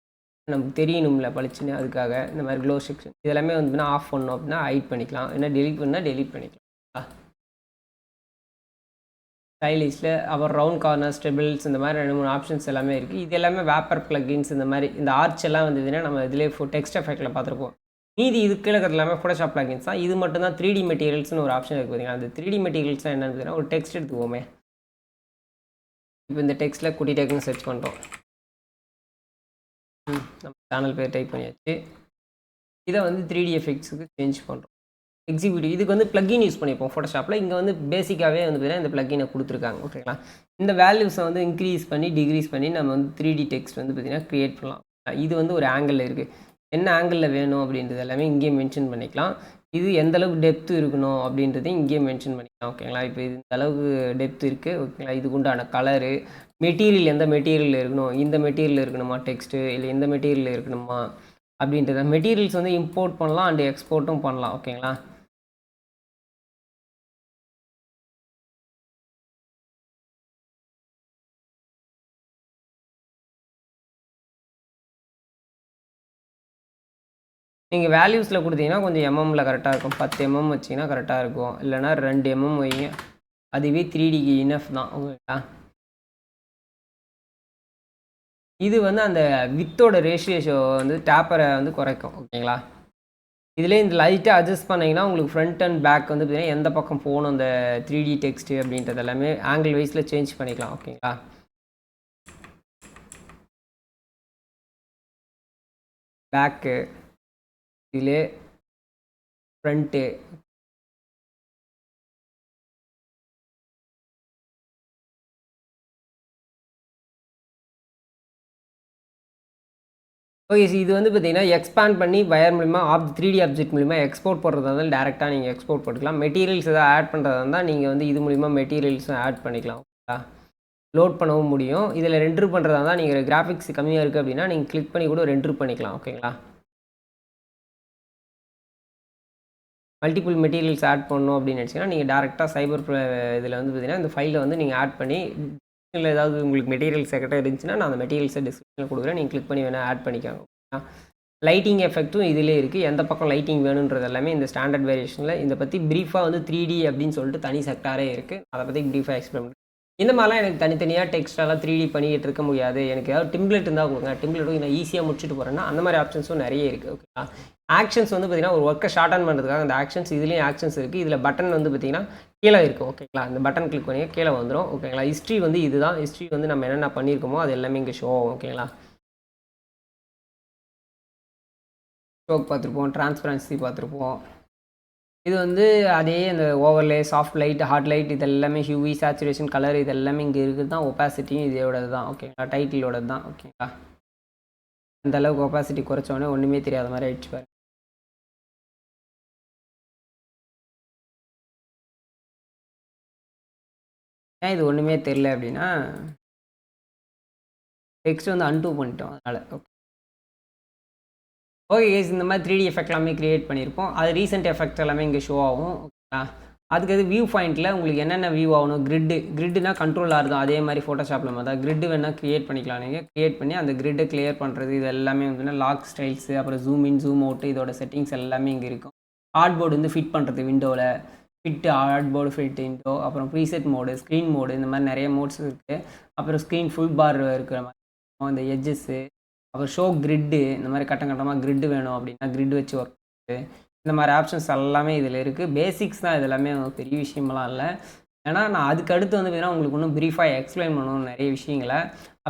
நமக்கு தெரியணும்ல பளிச்சுன்னு, அதுக்காக இந்த மாதிரி க்ளோ செக்ஷன் இதெல்லாமே வந்து ஆஃப் பண்ணோம் அப்படின்னா ஹைட் பண்ணிக்கலாம். என்ன டெலிட் பண்ணால் டெலிட் பண்ணிக்கலாம். ஸ்டைலிஷில் அப்புறம் ரவுண்ட் கார்னர், ஸ்டெபிள்ஸ் இந்த மாதிரி 2-3 ஆப்ஷன்ஸ் எல்லாமே இருக்குது. இது எல்லாமே வேப்பர் ப்ளக்கின்ஸ் இந்த மாதிரி இந்த ஆர்ச் எல்லாம் வந்ததுன்னா நம்ம இதிலே டெக்ஸ்ட் எஃபெக்ட்டில் பார்த்துருப்போம். மீதி இது கீழே இருக்கிறது எல்லாமே ஃபோட்டோஷாப் ப்ளக்கின்ஸ் தான். இது மட்டும் தான் 3D மெட்டீரியல்ஸ்னு ஒரு ஆப்ஷன் இருக்குது பார்த்தீங்கன்னா. அந்த 3D மெட்டீரியல்ஸ்லாம் என்னென்னு பார்த்தீங்கன்னா ஒரு டெக்ஸ்ட் எடுத்துக்குவோமே. இப்போ இந்த டெக்ஸ்ட்டில் குட்டி டெக்னு சர்ச் பண்ணுறோம். நம்ம சேனல் பேர் டைப் பண்ணியாச்சு. இதை வந்து 3D எஃபெக்ட்ஸுக்கு சேஞ்ச் பண்ணுறோம். எக்ஸிக்யூட்டிவ் இதுக்கு வந்து ப்ளக்கின் யூஸ் பண்ணியிருப்போம் ஃபோட்டோஷாப்பில். இங்கே வந்து பேசிக்காகவே வந்து பார்த்தீங்கன்னா இந்த ப்ளக்கினை கொடுத்துருக்காங்க ஓகேங்களா. இந்த வேல்யூஸை வந்து இன்க்ரீஸ் பண்ணி டிக்ரீஸ் பண்ணி நம்ம வந்து 3D டெக்ஸ்ட் வந்து பார்த்திங்கன்னா க்ரியேட் பண்ணலாம். இது வந்து ஒரு ஆங்கிளில் இருக்குது. என்ன ஆங்கிளில் வேணும் அப்படின்றது எல்லாமே இங்கேயே மென்ஷன் பண்ணிக்கலாம். இது எந்தளவுக்கு டெப்த்து இருக்கணும் அப்படின்றதையும் இங்கேயே மென்ஷன் பண்ணிக்கலாம் ஓகேங்களா. இப்போ இது இந்த அளவுக்கு டெப்த் இருக்குது ஓகேங்களா. இதுக்கு உண்டான கலரு, மெட்டீரியல் எந்த மெட்டீரியலில் இருக்கணும், இந்த மெட்டீரியலில் இருக்கணுமா டெக்ஸ்ட்டு, இல்லை எந்த மெட்டீரியலில் இருக்கணுமா அப்படின்றத மெட்டீரியல்ஸ் வந்து இம்போர்ட் பண்ணலாம் அண்ட் எக்ஸ்போர்ட்டும் பண்ணலாம் ஓகேங்களா. நீங்கள் வேல்யூஸில் கொடுத்தீங்கன்னா கொஞ்சம் எம்எம்மில் கரெக்டாக இருக்கும். 10 mm வச்சிங்கன்னா கரெக்டாக இருக்கும். இல்லைனா 2 mm வைங்க. அதுவே 3Dக்கு இனஃப் தான் ஓகேங்களா. இது வந்து அந்த வித்தோட ரேஷியோ வந்து டேப்பரை வந்து குறைக்கும் ஓகேங்களா. இதிலே இந்த லைட்டாக அட்ஜஸ்ட் பண்ணிங்கன்னா உங்களுக்கு ஃப்ரண்ட் அண்ட் பேக் வந்து பார்த்தீங்கன்னா எந்த பக்கம் போகணும் அந்த 3D டெக்ஸ்ட்டு அப்படின்றது எல்லாமே ஆங்கிள் வைஸில் சேஞ்ச் பண்ணிக்கலாம் ஓகேங்களா. பேக்கு இதிலே ஃப்ரண்ட்டு ஓகே. இது வந்து பார்த்தீங்கன்னா எக்ஸ்பேண்ட் பண்ணி வயர் மூலிமா 3D ஆப்ஜெக்ட் மூலிமா எக்ஸ்போர்ட் பண்ணுறதா இருந்தால் டேரெக்டாக நீங்கள் எக்ஸ்போர்ட் பண்ணிக்கலாம். மெட்டீரியல்ஸ் எதாவது ஆட் பண்ணுறதா இருந்தால் நீங்கள் வந்து இது மூலிமா மெட்டீரியல்ஸும் ஆட் பண்ணிக்கலாம். ஓகேங்களா? லோட் பண்ணவும் முடியும். இதில் ரெண்டர் பண்ணுறதா இருந்தால் நீங்கள் கிராஃபிக்ஸ் கம்மியாக இருக்குது அப்படின்னா நீங்கள் கிளிக் பண்ணி கூட ரெண்டர் பண்ணிக்கலாம். ஓகேங்களா? மல்டிபிள் மெட்டீரியல்ஸ் ஆட் பண்ணணும் அப்படின்னு நினச்சிங்கன்னா நீங்கள் டேரெக்டாக சைபர் இதில் வந்து பார்த்தீங்கன்னா இந்த ஃபைலை வந்து நீங்கள் ஆட் பண்ணி டிஸ்கிரிப்ஷனில் ஏதாவது உங்களுக்கு மெட்டீரியல்ஸ் எக்கிட்ட இருந்துச்சுன்னா நான் அந்த மெட்டீரியல்ஸை டிஸ்கிரிப்ஷனில் கொடுக்குறேன். நீங்கள் கிளிக் பண்ணி வேணால் ஆட் பண்ணிக்காங்க. ஓகேங்களா? லைட்டிங் எஃபெக்ட்டும் இதிலே இருக்குது. எந்த பக்கம் லைட்டிங் வேணுன்றது எல்லாமே இந்த ஸ்டாண்டர்ட் வேரியேஷனில் இதை பற்றி ப்ரீஃபாக வந்து 3D அப்படின்னு சொல்லிட்டு தனி செக்டாரே இருக்குது. அதை பற்றி ப்ரீஃபாக எக்ஸ்பிளைன் பண்ணுறேன். இந்த மாதிரிலாம் எனக்கு தனித்தனியாக டெக்ஸ்டெல்லாம் 3D பண்ணிக்கிட்டு இருக்க முடியாது, எனக்கு ஏதாவது டெம்ப்ளேட் இருந்தால் கொடுங்க, டெம்ப்ளேட் நான் ஈஸியாக முடிச்சுட்டு போகிறேன்னா அந்த மாதிரி ஆப்ஷன்ஸும் நிறைய இருக்குது. ஓகேங்களா? ஆக்ஷன்ஸ் வந்து பார்த்தீங்கன்னா ஒரு ஒர்க்கை ஷார்ட் ஆன் பண்ணுறதுக்காக அந்த ஆக்ஷன்ஸ் இதுலேயும் ஆக்ஷன்ஸ் இருக்குது. இதில் பட்டன் வந்து பார்த்தீங்கன்னா கீழே இருக்குது. ஓகேங்களா? இந்த பட்டன் கிளிக் பண்ணி கீழே வந்துடும். ஓகேங்களா? ஹிஸ்ட்ரி வந்து இதுதான். ஹிஸ்ட்ரி வந்து நம்ம என்னென்ன பண்ணியிருக்கோமோ அது எல்லாமே இங்கே ஷோ ஆகும். ஓகேங்களா? ஸ்ட்ரோக் பார்த்துருப்போம், டிரான்ஸ்பரன்சி பார்த்துருப்போம். இது வந்து அதே அந்த overlay, soft light, hard light இது எல்லாமே ஹியூவி, சேச்சுரேஷன், கலர் இது எல்லாமே இங்கே இருக்குது தான். ஒப்பாசிட்டியும் இதோடது தான். ஓகேங்களா? டைட்டிலோடது தான். ஓகேங்களா? அந்த அளவுக்கு ஒப்பாசிட்டி குறைச்சோடனே ஒன்றுமே தெரியாத மாதிரி ஆயிடுச்சு பாருங்க. ஏன் இது ஒன்றுமே தெரில அப்படின்னா டெக்ஸ்ட் வந்து அன்டூ பண்ணிட்டோம் அதனால். ஓகே கேஸ், இந்த மாதிரி 3D எஃபெக்ட் எல்லாமே க்ரியேட் பண்ணியிருப்போம். அது ரீசெண்ட் எஃபெக்ட்ஸ் எல்லாமே இங்கே ஷோ ஆகும். ஓகேங்களா? அதுக்கு அது வியூ பாயிண்ட்டில் உங்களுக்கு என்னென்ன வியூ ஆகணும், கிரிட்டுனா கண்ட்ரோல் ஆகுது. அதே மாதிரி ஃபோட்டோஷாப்பில் மாதிரி தான் கிரிட்டு வேணால் க்ரியேட் பண்ணிக்கலாம். நீங்கள் க்ரியேட் பண்ணி அந்த கிரிட்டை கிளியர் பண்ணுறது இது எல்லாமே வந்து லாக் ஸ்டைல்ஸு, அப்புறம் ஜூம் இன், ஜூம் அவுட்டு, இதோட செட்டிங்ஸ் எல்லாமே இங்கே இருக்கும். ஹார்ட்போர்டு வந்து ஃபிட் பண்ணுறது விண்டோவில், ஃபிட்டு ஹார்ட்போர்டு ஃபிட் விண்டோ, அப்புறம் ப்ரீசெட் மோடு, ஸ்க்ரீன் மோடு, இந்த மாதிரி நிறைய மோட்ஸ் இருக்குது. அப்புறம் ஸ்க்ரீன் ஃபுல் பார் இருக்கிற மாதிரி அந்த எட்ஜஸ்ஸு, அப்புறம் ஷோ கிரிட்டு, இந்த மாதிரி கட்டமாக கிரிட்டு வேணும் அப்படின்னா கிரிட் வச்சு ஒர்க் பண்ணுறது, இந்த மாதிரி ஆப்ஷன்ஸ் எல்லாமே இதில் இருக்குது. பேசிக்ஸ் தான், இது எல்லாமே பெரிய விஷயமெல்லாம் இல்லை. ஏன்னா நான் அதுக்கு அடுத்து வந்து பார்த்தீங்கன்னா உங்களுக்கு இன்னும் ப்ரீஃபாக எக்ஸ்பிளைன் பண்ணணும் நிறைய விஷயங்களை.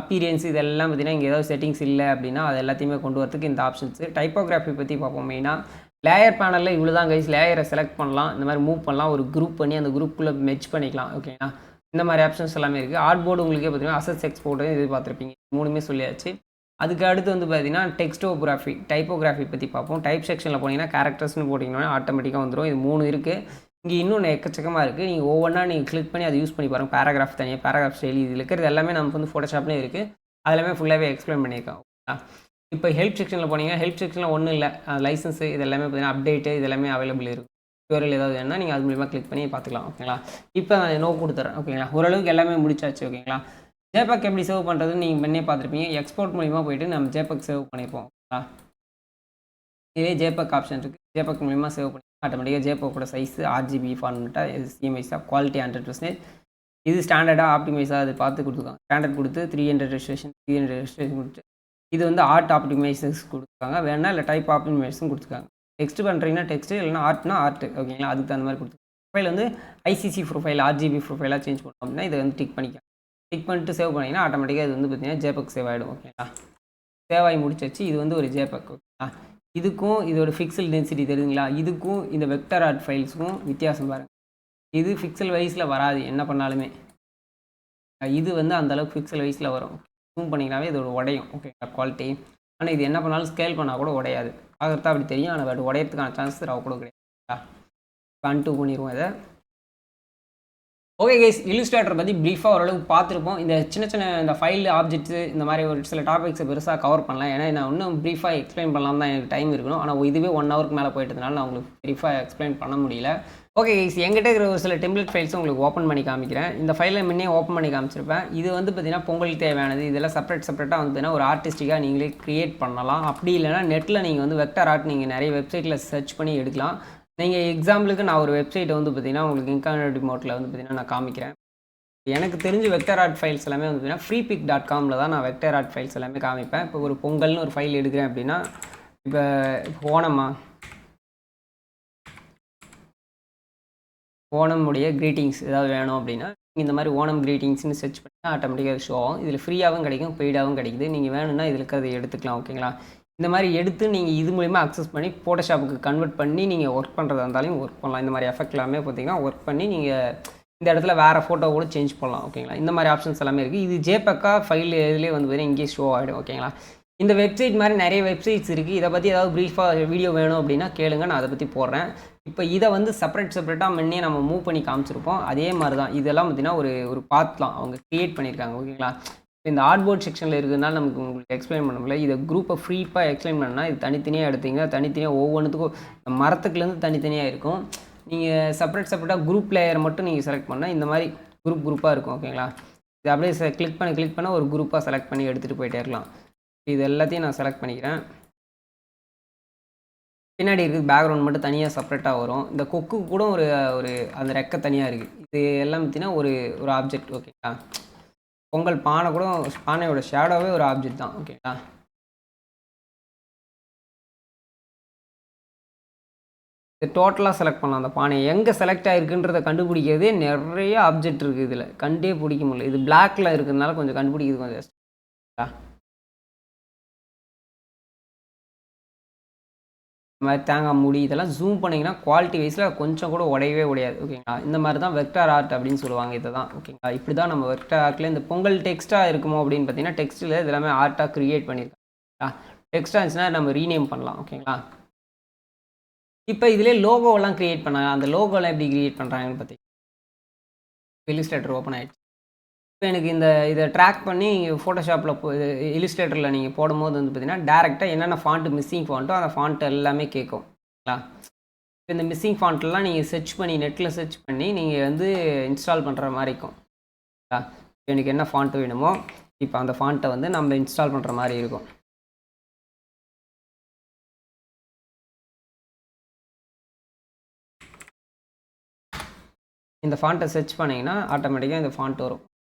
அப்பீரியன்ஸ் இதெல்லாம் பார்த்தீங்கன்னா இங்கே ஏதாவது செட்டிங்ஸ் இல்லை அப்படின்னா அது எல்லாத்தையுமே கொண்டு வரதுக்கு இந்த ஆப்ஷன்ஸு. டைப்போகிராஃபி பற்றி பார்ப்போம். மெயினாக லேயர் பேனலில் இவ்வளோ தான் கைஸ். லேயரை செலக்ட் பண்ணலாம், இந்த மாதிரி மூவ் பண்ணலாம், ஒரு குரூப் பண்ணி அந்த குரூப்புக்குள்ளே மெர்ஜ் பண்ணிக்கலாம். ஓகேங்களா? இந்த மாதிரி ஆப்ஷன்ஸ் எல்லாமே இருக்குது. ஹார்ட்போர்டு உங்களுக்கே பார்த்தீங்கன்னா அசஸ் எக்ஸ்போர்ட்டு இது பார்த்துருப்பீங்க. மூணுமே சொல்லியாச்சு. அதுக்கு அடுத்து வந்து பார்த்தீங்கன்னா டெக்ஸ்டோகிராஃபி, டைப்போகிராஃபி பற்றி பார்ப்போம். டைப் செக்ஷனில் போனீங்கன்னா கேரக்டர்ஸ்னு போட்டிங்கன்னா ஆட்டோமேட்டிக்காக வந்துடும். இது 3 இருக்குது. இங்கே இன்னொன்று எக்கச்சக்கமாக இருக்குது. நீங்கள் ஒவ்வொன்றா நீங்கள் கிளிக் பண்ணி அதை யூஸ் பண்ணி பாருங்கள். பேராகிராஃப் தனியாக, பேராகிராஃப் ஸ்டைல், இதில் இருக்கிறது எல்லாமே நமக்கு வந்து ஃபோட்டோஷாப்லேயே இருக்குது. அதெல்லாமே ஃபுல்லாகவே எக்ஸ்பிளைன் பண்ணியிருக்கோம். ஓகேங்களா? இப்போ ஹெல்ப் செக்ஷனில் போனீங்கன்னா ஹெல்ப் செக்ஷனில் ஒன்றும் இல்லை, லைசன்ஸு இது எல்லாமே பார்த்தீங்கன்னா அப்டேட்டு இது எல்லாமே அவைலபிள் இருக்குது. டியூட்டோரியல் ஏதாவது வேணுன்னா நீங்கள் அது மூலிமா கிளிக் பண்ணி பார்த்துக்கலாம். ஓகேங்களா? இப்போ நான் நோ கொடுத்துறேன். ஓகேங்களா? ஓரளவுக்கு எல்லாமே முடிச்சாச்சு. ஓகேங்களா? ஜேபக் எப்படி சேவ் பண்ணுறதுன்னு நீங்கள் முன்னே பார்த்துருப்பீங்க. எக்ஸ்போர்ட் மூலிமா போயிட்டு நம்ம ஜேபக் சேவ் பண்ணியிருப்போம். ஓகேங்களா? இதே ஜேபக் ஆப்ஷன் இருக்குது. ஜேபக் மூலிமா சேவ் பண்ணி ஆட்டோமேட்டிக்காக ஜேபக்கோட சைஸு RGB ஃபார்மெட்டாக சிஎம்ஐஸாக குவாலிட்டி 100%. இது ஸ்டாண்டர்டாக ஆப்டிமைஸாக அது பார்த்து கொடுத்துருக்காங்க. ஸ்டாண்டர்ட் கொடுத்து 300 ரெஜிஸ்ட்ரேஷன் 300 ரெஜிஸ்ட்ரேஷன் கொடுத்து இது வந்து ஆர்ட் ஆப்டிமைசஸ் கொடுத்துருக்காங்க. வேணா இல்லை டைப் ஆப்டிமைஸும் கொடுத்துருக்காங்க. டெக்ஸ்ட் பண்ணுறீங்கன்னா டெக்ஸ்ட்டு, இல்லைனா ஆர்ட்னா ஆர்ட். ஓகேங்களா? அதுக்கு தகுந்த மாதிரி கொடுத்துருக்காங்க. ப்ரொஃபைல் வந்து ICC ப்ரொஃபைல் RGB ப்ரொஃபைலாக சேஞ்ச் பண்ணோம் அப்படின்னா இதை வந்து டிக் பண்ணிக்கலாம். டிக் பண்ணிட்டு சேவ் பண்ணிங்கன்னா ஆட்டோமேட்டிக்காக இது வந்து பார்த்தீங்கன்னா ஜேபக் சேவ் ஆகிடும். ஓகேங்களா? சேவ் ஆகி முடிச்சாச்சு. இது வந்து ஒரு ஜேபக். ஓகேங்களா? இதுக்கும் இதோட ஃபிக்சல் டென்சிட்டி தெரியுதுங்களா? இதுக்கும் இந்த வெக்டர் ஆர்ட் ஃபைல்ஸுக்கும் வித்தியாசம் பாருங்கள். இது ஃபிக்சல் வைஸில் வராது என்ன பண்ணாலுமே. இது வந்து அந்தளவுக்கு ஃபிக்சல் வைஸில் வரும். ஜூம் பண்ணிங்கனாவே இதோட உடையும். ஓகேங்களா? குவாலிட்டி. ஆனால் இது என்ன பண்ணாலும் ஸ்கேல் பண்ணால் கூட உடையாது. பார்க்குறதா அப்படி தெரியும், ஆனால் அது உடையறதுக்கான சான்ஸ் ரவ கூட கிடையாது. கன்டூ பண்ணிடுவோம் இதை. ஓகே கைஸ், இல்லுஸ்ட்ரேட்டர் பற்றி ப்ரீஃபாக ஓரளவுக்கு பார்த்துருப்போம். இந்த சின்ன சின்ன இந்த ஃபைல் ஆப்ஜெக்ட்ஸு இந்த மாதிரி ஒரு சில டாபிக்ஸை பெருசாக கவர் பண்ணலாம். ஏன்னா நான் இன்னும் ப்ரீஃபாக எக்ஸ்பிளைன் பண்ணலாம் தான் எனக்கு டைம் இருக்கணும். ஆனால் இதுவே 1 ஹவருக்கு மேலே போயிட்டதுனால நான் உங்களுக்கு ப்ரீஃபாக எக்ஸ்பிளைன் பண்ண முடியல. ஓகே கைஸ், எங்கிட்ட இருக்கிற ஒரு சில டெம்ப்ளேட் ஃபைல்ஸும் உங்களுக்கு ஓப்பன் பண்ணி காமிக்கிறேன். இந்த ஃபைலை முன்னே ஓப்பன் பண்ணி காமிச்சிருப்பேன். இது வந்து பார்த்தீங்கன்னா பொங்கலுக்கு தேவையானது. இதெல்லாம் செப்பரேட்டாக வந்து பார்த்தீங்கன்னா ஒரு ஆர்டிஸ்டிக்காக நீங்களே க்ரியேட் பண்ணலாம். அப்படி இல்லைனா நெட்டில் நீங்கள் வந்து வெக்டர் ஆர்ட் நீங்கள் நிறைய வெப்சைட்டில் சர்ச் பண்ணி எடுக்கலாம். நீங்கள் எக்ஸாம்பிளுக்கு நான் ஒரு வெப்சைட்டை வந்து பார்த்தீங்கன்னா உங்களுக்கு இன்கார்டினேட் மோட்டில் வந்து பார்த்தீங்கன்னா நான் காமிக்கிறேன். எனக்கு தெரிஞ்ச வெக்டர் ஆர்ட் ஃபைல்ஸ் எல்லாமே வந்து பார்த்தீங்கன்னா freepik.com தான் நான் வெக்டர் ஆர்ட் ஃபைல்ஸ் எல்லாமே காமிப்பேன். இப்போ ஒரு பொங்கல்னு ஒரு ஃபைல் எடுக்கிறேன் அப்படின்னா, இப்போ ஓணமுடைய க்ரீட்டிங்ஸ் ஏதாவது வேணும் அப்படின்னா இந்த மாதிரி ஓணம் க்ரீட்டிங்ஸ்னு சர்ச் பண்ணி ஆட்டோமேட்டிக்காக ஷோ ஆகும். இதில் ஃப்ரீயாகவும் கிடைக்கும், பெய்டாகவும் கிடைக்குது. நீங்கள் வேணும்னா இதில் இருக்கிறத எடுத்துக்கலாம். ஓகேங்களா? இந்த மாதிரி எடுத்து நீங்கள் இது மூலிமா அக்சஸ் பண்ணி ஃபோட்டோஷாப்புக்கு கன்வெர்ட் பண்ணி நீங்கள் ஒர்க் பண்ணுறதா இருந்தாலும் ஒர்க் பண்ணலாம். இந்த மாதிரி எஃபெக்ட் எல்லாமே பார்த்தீங்கன்னா ஒர்க் பண்ணி நீங்கள் இந்த இடத்துல வேறு ஃபோட்டோ கூட சேஞ்ச் பண்ணலாம். ஓகேங்களா? இந்த மாதிரி ஆப்ஷன்ஸ் எல்லாமே இருக்குது. இது ஜேபக்கா ஃபைல் இதிலே வந்து பார்த்தீங்கன்னா இங்கேயே ஷோ ஆகிடும். ஓகேங்களா? இந்த வெப்சைட் மாதிரி நிறைய வெப்சைட்ஸ் இருக்குது. இதை பற்றி ஏதாவது ப்ரீஃபாக வீடியோ வேணும் அப்படின்னா கேளுங்க, நான் அதை பற்றி போடுறேன். இப்போ இதை வந்து செப்பரேட்டாக முன்னே நம்ம மூவ் பண்ணி காமிச்சிருப்போம். அதே மாதிரி தான் இதெல்லாம் பார்த்தீங்கன்னா ஒரு பாத்லாம் அவங்க க்ரியேட் பண்ணியிருக்காங்க. ஓகேங்களா? இந்த ஆர்ட்போர்ட் செக்ஷனில் இருக்கிறதுனால நமக்கு உங்களுக்கு எக்ஸ்பிளைன் பண்ண முடியல. இதை குரூப்பை ஃப்ரீப்பாக எக்ஸ்பிளைன் பண்ணால் இது தனித்தனியாக எடுத்தீங்க, தனித்தனியாக ஒவ்வொன்றுத்துக்கும் மரத்துக்குலேருந்து தனித்தனியாக இருக்கும். நீங்கள் செப்பரேட்டாக குரூப் லேயர் மட்டும் நீங்கள் செலக்ட் பண்ணால் இந்த மாதிரி குரூப்பாக இருக்கும். ஓகேங்களா? இது அப்படியே கிளிக் பண்ண ஒரு குரூப்பாக செலக்ட் பண்ணி எடுத்துகிட்டு போயிட்டே இருக்கலாம். இது எல்லாத்தையும் நான் செலக்ட் பண்ணிக்கிறேன். பின்னாடி இருக்குது பேக்ரவுண்ட் மட்டும் தனியாக செப்பரேட்டாக வரும். இந்த கொக்கு கூட ஒரு அந்த ரெக்கை தனியாக இருக்குது. இது எல்லாம் பார்த்தீங்கன்னா ஒரு ஆப்ஜெக்ட். ஓகேங்களா? பொங்கல் பானை கூட பானையோட ஷேடோவே ஒரு ஆப்ஜெக்ட் தான். ஓகேங்களா? இது டோட்டலாக செலக்ட் பண்ணலாம். அந்த பானை எங்கே செலக்ட் ஆகிருக்குன்றதை கண்டுபிடிக்கிறதே நிறைய ஆப்ஜெக்ட் இருக்குது. இதில் கண்டே பிடிக்க முடியல. இது பிளாக்ல இருக்கிறதுனால கொஞ்சம் கண்டுபிடிக்கிறது கொஞ்சம் கஷ்டம். இந்த மாதிரி தேங்காய் மூடி இதெல்லாம் ஜூம் பண்ணிங்கன்னா குவாலிட்டி வைஸில் கொஞ்சம் கூட உடையவே உடையாது. ஓகேங்களா? இந்த மாதிரி தான் வெக்டார் ஆர்ட் அப்படின்னு சொல்லுவாங்க இதை தான். ஓகேங்களா? இப்படி தான் நம்ம வெக்டார் ஆர்ட்டில் இந்த பொங்கல் டெக்ஸ்ட்டாக இருக்குமோ அப்படின்னு பார்த்தீங்கன்னா டெக்ஸ்ட்டில் இது எல்லாமே ஆர்ட்டாக க்ரியேட் பண்ணியிருக்காங்க. டெக்ஸ்ட்டாக இருந்துச்சுன்னா நம்ம ரீநேம் பண்ணலாம். ஓகேங்களா? இப்போ இதிலே லோகோவெல்லாம் க்ரியேட் பண்ணாங்க. அந்த லோகோலாம் எப்படி க்ரியேட் பண்ணுறாங்கன்னு பார்த்தீங்கன்னா இல்லுஸ்ட்ரேட்டர் ஓப்பன் ஆகிடுச்சு. இப்போ எனக்கு இதை ட்ராக் பண்ணி ஃபோட்டோஷாப்பில் இல்லுஸ்ட்ரேட்டரில் நீங்கள் போடும்போது வந்து பார்த்தீங்கன்னா டேரெக்டாக என்னென்ன ஃபாண்ட்டு மிஸ்ஸிங் ஃபாண்ட்டோ அந்த ஃபாண்ட் எல்லாமே கேட்கும். ஓகேங்களா? இப்போ இந்த மிஸ்ஸிங் ஃபாண்ட்லாம் நீங்கள் சர்ச் பண்ணி நெட்டில் சர்ச் பண்ணி நீங்கள் வந்து இன்ஸ்டால் பண்ணுற மாதிரி இருக்கும். ஓகேங்களா? எனக்கு என்ன ஃபாண்ட்டு வேணுமோ இப்போ அந்த ஃபாண்ட்டை வந்து நம்ம இன்ஸ்டால் பண்ணுற மாதிரி இருக்கும். இந்த ஃபாண்ட்டை சர்ச் பண்ணிங்கன்னா ஆட்டோமேட்டிக்காக இந்த ஃபாண்ட் வரும்.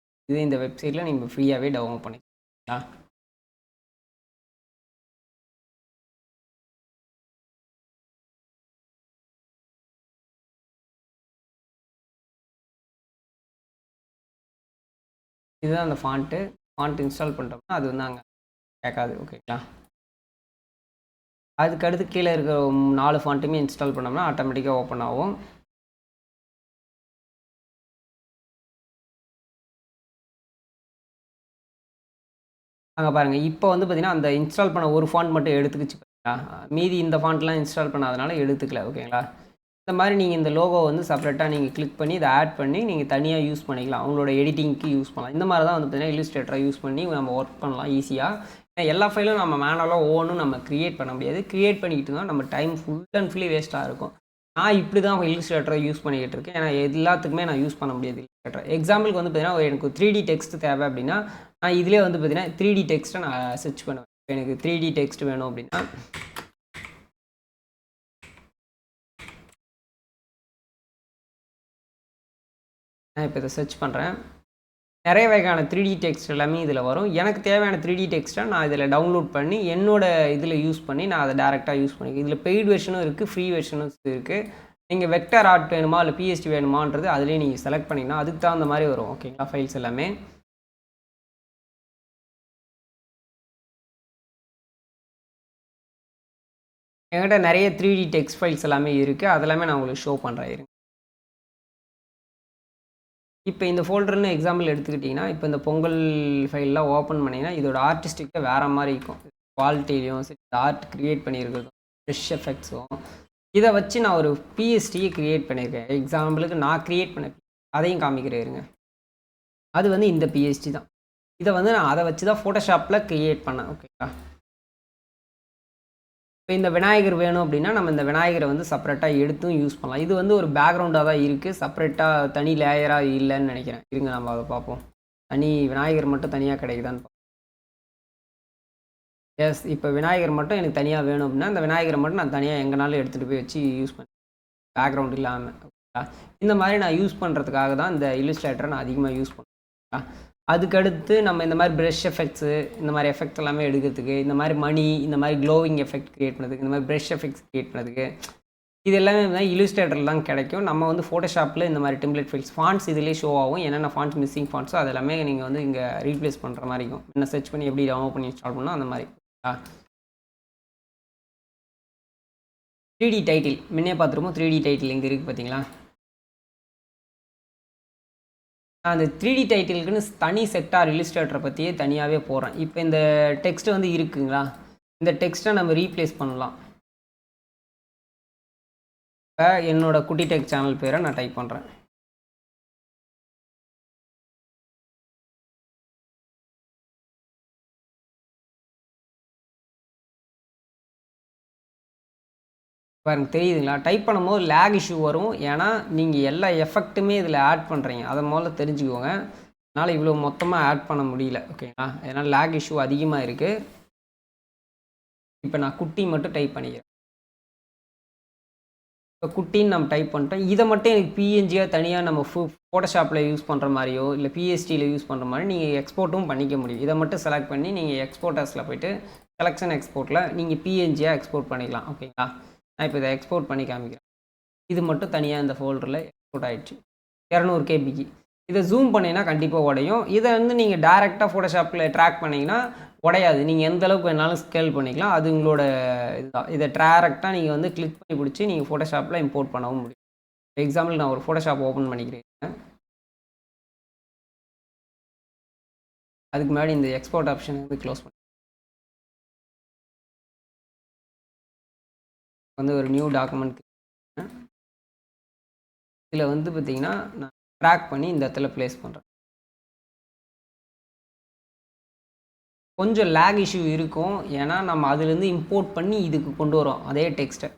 இது இந்த வெப்சைட்டில் நீங்கள் ஃப்ரீயாகவே டவுன்லோட் பண்ணிக்கலாம். இதுதான் அந்த ஃபாண்ட் இன்ஸ்டால் பண்ணிட்டோம்னா அது வந்து அங்கே கேட்காது. ஓகேங்களா? அதுக்கடுத்து கீழே இருக்கிற 4 ஃபாண்ட்டுமே இன்ஸ்டால் பண்ணோம்னா ஆட்டோமேட்டிக்காக ஓப்பன் ஆகும். அங்கே பாருங்கள் இப்போ வந்து பார்த்தீங்கன்னா அந்த இன்ஸ்டால் பண்ண ஒரு ஃபாண்ட் மட்டும் எடுத்துக்கிச்சு. மீதி இந்த ஃபாண்ட்லாம் இன்ஸ்டால் பண்ணாதனால எடுத்துக்கல. ஓகேங்களா? இந்த மாதிரி நீங்கள் இந்த லோகோ வந்து செப்பரேட்டாக நீங்கள் கிளிக் பண்ணி இதை ஆட் பண்ணி நீங்கள் தனியாக யூஸ் பண்ணிக்கலாம். அவங்களோட எடிட்டிங்க்கு யூஸ் பண்ணலாம். இந்த மாதிரி தான் வந்து பார்த்தீங்கன்னா இல்லுஸ்ட்ரேட்டரை யூஸ் பண்ணி நம்ம ஒர்க் பண்ணலாம் ஈஸியாக. எல்லா ஃபைலும் நம்ம மேனுவலாக ஒவ்வொன்றும் நம்ம க்ரியேட் பண்ண முடியாது. க்ரியேட் பண்ணிக்கிட்டு தான் நம்ம டைம் ஃபுல் அண்ட் ஃபுல்லி வேஸ்ட்டாக இருக்கும். நான் இப்படி தான் இல்லுஸ்ட்ரேட்டரை யூஸ் பண்ணிக்கிட்டு இருக்கேன். ஏன்னா எல்லாத்துக்குமே நான் யூஸ் பண்ண முடியாது இல்லுஸ்ட்ரேட்டர். எக்ஸாம்பிளுக்கு வந்து பார்த்தீங்கன்னா எனக்கு 3D டெக்ஸ்ட் தேவை அப்படின்னா நான் இதிலே வந்து பார்த்தீங்கன்னா 3D டெக்ஸ்ட்டை நான் சர்ச் பண்ணுவேன். எனக்கு 3D டெக்ஸ்ட் வேணும் அப்படின்னா நான் இப்போ இதை சர்ச் பண்ணுறேன். நிறைய வகையான 3D டெக்ஸ்ட் எல்லாமே இதில் வரும். எனக்கு தேவையான 3D டெக்ஸ்ட்டை நான் இதில் டவுன்லோட் பண்ணி என்னோடய இதில் யூஸ் பண்ணி நான் அதை டேரெக்டாக யூஸ் பண்ணிக்கிறேன். இதில் பெய்டு வெர்ஷனும் இருக்குது, ஃப்ரீ வெர்ஷனும் இருக்குது. நீங்கள் வெக்டார் ஆர்ட் வேணுமா இல்லை PST வேணுமான்றது அதிலே நீங்கள் செலக்ட் பண்ணிங்கன்னா அதுக்கு தகுந்த மாதிரி வரும். ஓகேங்களா? ஃபைல்ஸ் எல்லாமே என்கிட்ட நிறைய 3D டெக்ஸ்ட் ஃபைல்ஸ் எல்லாமே இருக்குது. அதெல்லாமே நான் உங்களுக்கு ஷோ பண்ணுறேன். இருங்க. இப்போ இந்த ஃபோல்டர்னு எக்ஸாம்பிள் எடுத்துக்கிட்டிங்கன்னா இப்போ இந்த பொங்கல் ஃபைல்லாம் ஓப்பன் பண்ணிங்கன்னா இதோட ஆர்டிஸ்டிக்காக வேறு மாதிரி இருக்கும். குவாலிட்டிலையும் சரி ஆர்ட் க்ரியேட் பண்ணியிருக்கிறதும் ஃப்ரெஷ் எஃபெக்ட்ஸும் இதை வச்சு நான் ஒரு PSTயை க்ரியேட் பண்ணியிருக்கேன். எக்ஸாம்பிளுக்கு நான் க்ரியேட் பண்ண அதையும் காமிக்கிறேருங்க. அது வந்து இந்த PST தான். இதை வந்து நான் அதை வச்சு தான் ஃபோட்டோஷாப்பில் க்ரியேட் பண்ணேன். ஓகேங்களா? இப்போ இந்த விநாயகர் வேணும் அப்படின்னா நம்ம இந்த விநாயகரை வந்து செப்பரேட்டாக எடுத்தும் யூஸ் பண்ணலாம். இது வந்து ஒரு பேக்ரவுண்டாக தான் இருக்குது. செப்பரேட்டாக தனி லேயராக இல்லைன்னு நினைக்கிறேன். இருங்க நம்ம அதை பார்ப்போம். தனி விநாயகர் மட்டும் தனியாக கிடைக்குதான்னு பார்ப்போம். எஸ், இப்போ விநாயகர் மட்டும் எனக்கு தனியாக வேணும் அப்படின்னா இந்த விநாயகரை மட்டும் நான் தனியாக எங்கேனாலும் எடுத்துகிட்டு போய் வச்சு யூஸ் பண்ணேன், பேக்ரவுண்ட் இல்லாமல். ஓகேங்களா? இந்த மாதிரி நான் யூஸ் பண்ணுறதுக்காக தான் இந்த இல்லுஸ்ட்ரேட்டரை நான் அதிகமாக யூஸ் பண்ணுவேன். அதுக்கடுத்து நம்ம இந்த மாதிரி ப்ரஷ் எஃபெக்ட்ஸு இந்த மாதிரி எஃபெக்ட் எல்லாமே எடுக்கிறதுக்கு, இந்த மாதிரி மணி இந்த மாதிரி க்ளோவிங் எஃபெக்ட் க்ரியேட் பண்ணுறதுக்கு, இந்த மாதிரி ப்ரஷ் எஃபெக்ட்ஸ் க்ரியேட் பண்ணுறதுக்கு இது எல்லாமே வந்து இல்லுஸ்ட்ரேட்டரில் தான் கிடைக்கும். நம்ம வந்து ஃபோட்டோஷாப்பில் இந்த மாதிரி டெம்ப்ளேட் ஃபைல்ஸ் ஃபாண்ட்ஸ் இதிலே ஷோ ஆகும். என்னென்ன ஃபாண்ட்ஸ் மிஸ்ஸிங் ஃபாண்ட்ஸோ அது எல்லாமே நீங்கள் வந்து இங்கே ரீப்ளேஸ் பண்ணுற மாதிரி இருக்கும். என்ன சர்ச் பண்ணி எப்படி டவுன்லோட் பண்ணி இன்ஸ்டால் பண்ணால் அந்த மாதிரி. 3D டைட்டில் முன்னே பார்த்துருப்போம். 3D டைட்டில் இங்கே இருக்குது பார்த்தீங்களா? நான் அந்த 3D டைட்டிலுக்குன்னு தனி செக்டார் இல்லுஸ்ட்ரேட்டரை பற்றியே தனியாகவே போடுறேன். இப்போ இந்த டெக்ஸ்ட் வந்து இருக்குங்களா, இந்த டெக்ஸ்ட்டை நம்ம ரீப்ளேஸ் பண்ணலாம். இப்போ என்னோட குட்டி டெக் சேனல் பேரை நான் டைப் பண்ணுறேன். பாருங்க தெரியுதுங்களா, டைப் பண்ணும்போது லேக் இஷ்யூ வரும். ஏன்னா நீங்கள் எல்லா எஃபெக்ட்டுமே இதில் ஆட் பண்ணுறீங்க. அதை முதல்ல தெரிஞ்சுக்கோங்க. அதனால் இவ்வளோ மொத்தமாக ஆட் பண்ண முடியல. ஓகேங்களா, அதனால் லேக் இஷ்யூ அதிகமாக இருக்குது. இப்போ நான் குட்டி மட்டும் டைப் பண்ணிக்கிறேன். இப்போ குட்டின்னு நம்ம டைப் பண்ணிட்டோம். இதை மட்டும் எனக்கு பிஎன்ஜியாக தனியாக நம்ம ஃபோட்டோஷாப்பில் யூஸ் பண்ணுற மாதிரியோ இல்லை பிஎஸ்டியில் யூஸ் பண்ணுற மாதிரி நீங்கள் எக்ஸ்போர்ட்டும் பண்ணிக்க முடியும். இதை மட்டும் செலக்ட் பண்ணி நீங்கள் எக்ஸ்போர்ட்டர்ஸில் போய்ட்டு செலெக்ஷன் எக்ஸ்போர்ட்டில் நீங்கள் பிஎன்ஜியாக எக்ஸ்போர்ட் பண்ணிக்கலாம். ஓகேங்களா, நான் இப்போ இதை எக்ஸ்போர்ட் பண்ணி காமிக்கிறேன். இது மட்டும் தனியாக இந்த ஃபோல்டரில் எக்ஸ்போர்ட் ஆகிடுச்சு 200 கேபிக்கு. இதை ஜூம் பண்ணிங்கன்னா கண்டிப்பாக உடையும். இதை வந்து நீங்கள் டேரெக்டாக ஃபோட்டோஷாப்பில் ட்ராக் பண்ணிங்கன்னா உடையாது. நீங்கள் எந்த அளவுக்கு வேணாலும் ஸ்கேல் பண்ணிக்கலாம். அது உங்களோட இதுதான். இதை டேரெக்டாக நீங்கள் வந்து கிளிக் பண்ணி பிடிச்சி நீங்கள் ஃபோட்டோஷாப்பில் இம்போர்ட் பண்ணவும் முடியும். எக்ஸாம்பிள் நான் ஒரு ஃபோட்டோஷாப் ஓப்பன் பண்ணிக்கிறேன். அதுக்கு முன்னாடி இந்த எக்ஸ்போர்ட் ஆப்ஷன் வந்து க்ளோஸ் பண்ணி வந்து ஒரு நியூ டாக்குமெண்ட் இதில் வந்து பார்த்திங்கன்னா நான் ட்ராக் பண்ணி இந்த இடத்துல ப்ளேஸ் பண்ணுறேன். கொஞ்சம் லேக் இஷ்யூ இருக்கும். ஏன்னா நம்ம அதுலேருந்து இம்போர்ட் பண்ணி இதுக்கு கொண்டு வரோம் அதே டெக்ஸ்ட்டை.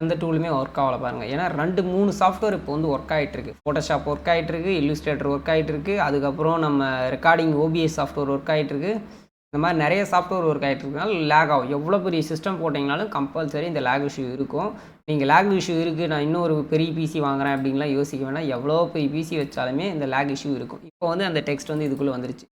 அந்த டூலுமே ஒர்க் ஆகலை பாருங்கள். ஏன்னா 2-3 சாஃப்ட்வேர் இப்போ வந்து ஒர்க் ஆகிட்டுருக்கு. ஃபோட்டோஷாப் ஒர்க் ஆகிட்டுருக்கு, இல்லுஸ்ட்ரேட்டர் ஒர்க் ஆகிட்டுருக்கு, அதுக்கப்புறம் நம்ம ரெக்கார்டிங் ஓபிஎஸ் சாஃப்ட்வேர் ஒர்க் ஆகிட்டுருக்கு. இந்த மாதிரி நிறைய சாஃப்ட்வேர் ஒர்க் ஆகிட்டுருக்கனால லேக் ஆகும். எவ்வளோ பெரிய சிஸ்டம் போட்டிங்கனாலும் கம்பல்சரி இந்த லேக் இஷ்யூ இருக்கும். நீங்கள் லேக் இஷ்யூ இருக்குது, நான் இன்னும் ஒரு பெரிய பிசி வாங்குறேன் அப்படின்லாம் யோசிக்க வேணாம். எவ்வளோ பெரிய பிசி வச்சாலுமே இந்த லேக் இஷ்யூ இருக்கும். இப்போ வந்து அந்த டெக்ஸ்ட் வந்து இதுக்குள்ளே வந்துருச்சு.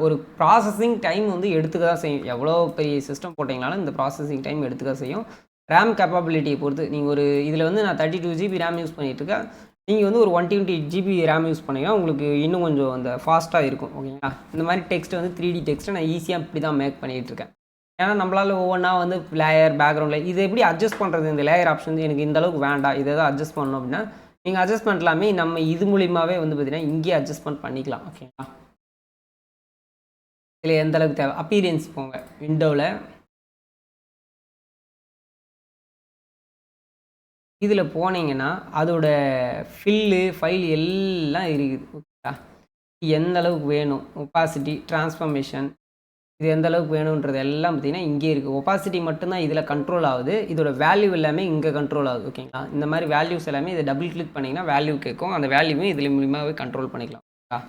ஒரு ப்ராசஸிங் டைம் வந்து எடுத்துக்க தான் செய்யும். எவ்வளோ பெரிய சிஸ்டம் போட்டிங்கனாலும் இந்த ப்ராசஸிங் டைம் எடுத்துக்க செய்யும். ரேம் கேப்பபிலிட்டியை பொறுத்து நீங்கள் ஒரு இதில் வந்து நான் 32 GB ரேம் யூஸ் பண்ணிகிட்ருக்கேன். நீங்கள் வந்து ஒரு 120 GB ரேம் யூஸ் பண்ணிங்கன்னா உங்களுக்கு இன்னும் கொஞ்சம் அந்த ஃபாஸ்ட்டாக இருக்கும். ஓகேங்களா, இந்த மாதிரி டெக்ஸ்ட் வந்து 3D டெக்ஸ்ட்டை நான் ஈஸியாக இப்படி தான் மேக் பண்ணிகிட்ருக்கேன். ஏன்னா நம்மளால் ஒவ்வொன்றா வந்து லேயர் பேக்ரவுண்டில் இதை எப்படி அட்ஜஸ்ட் பண்ணுறது, இந்த லேயர் ஆப்ஷன் வந்து எனக்கு இந்த அளவுக்கு வேண்டாம், இதை தான் அட்ஜஸ்ட் பண்ணணும் அப்படின்னா நீங்கள் அட்ஜஸ்ட்மெண்ட் எல்லாமே நம்ம இது மூலியமாகவே வந்து பார்த்தீங்கன்னா இங்கேயே அட்ஜஸ்ட்மெண்ட் பண்ணிக்கலாம். ஓகேங்களா, இதில் எந்த அளவுக்கு தேவை அப்பீரியன்ஸ் போங்க. விண்டோவில் இதில் போனீங்கன்னா அதோட ஃபில்லு ஃபைல் எல்லாம் இருக்குது. ஓகேங்களா, எந்த அளவுக்கு வேணும், ஒப்பாசிட்டி, டிரான்ஸ்ஃபர்மேஷன், இது எந்த அளவுக்கு வேணுன்றது எல்லாம் பார்த்திங்கன்னா இங்கே இருக்குது. ஒப்பாசிட்டி மட்டும்தான் இதில் கண்ட்ரோல் ஆகுது. இதோட வேல்யூ எல்லாமே இங்கே கண்ட்ரோல் ஆகுது. ஓகேங்களா, இந்த மாதிரி வேல்யூஸ் எல்லாமே இதை டபுள் கிளிக் பண்ணிங்கன்னா வேல்யூ கேட்கும். அந்த வேல்யூவும் இதில் மூலியமாகவே கண்ட்ரோல் பண்ணிக்கலாம். ஓகேங்களா,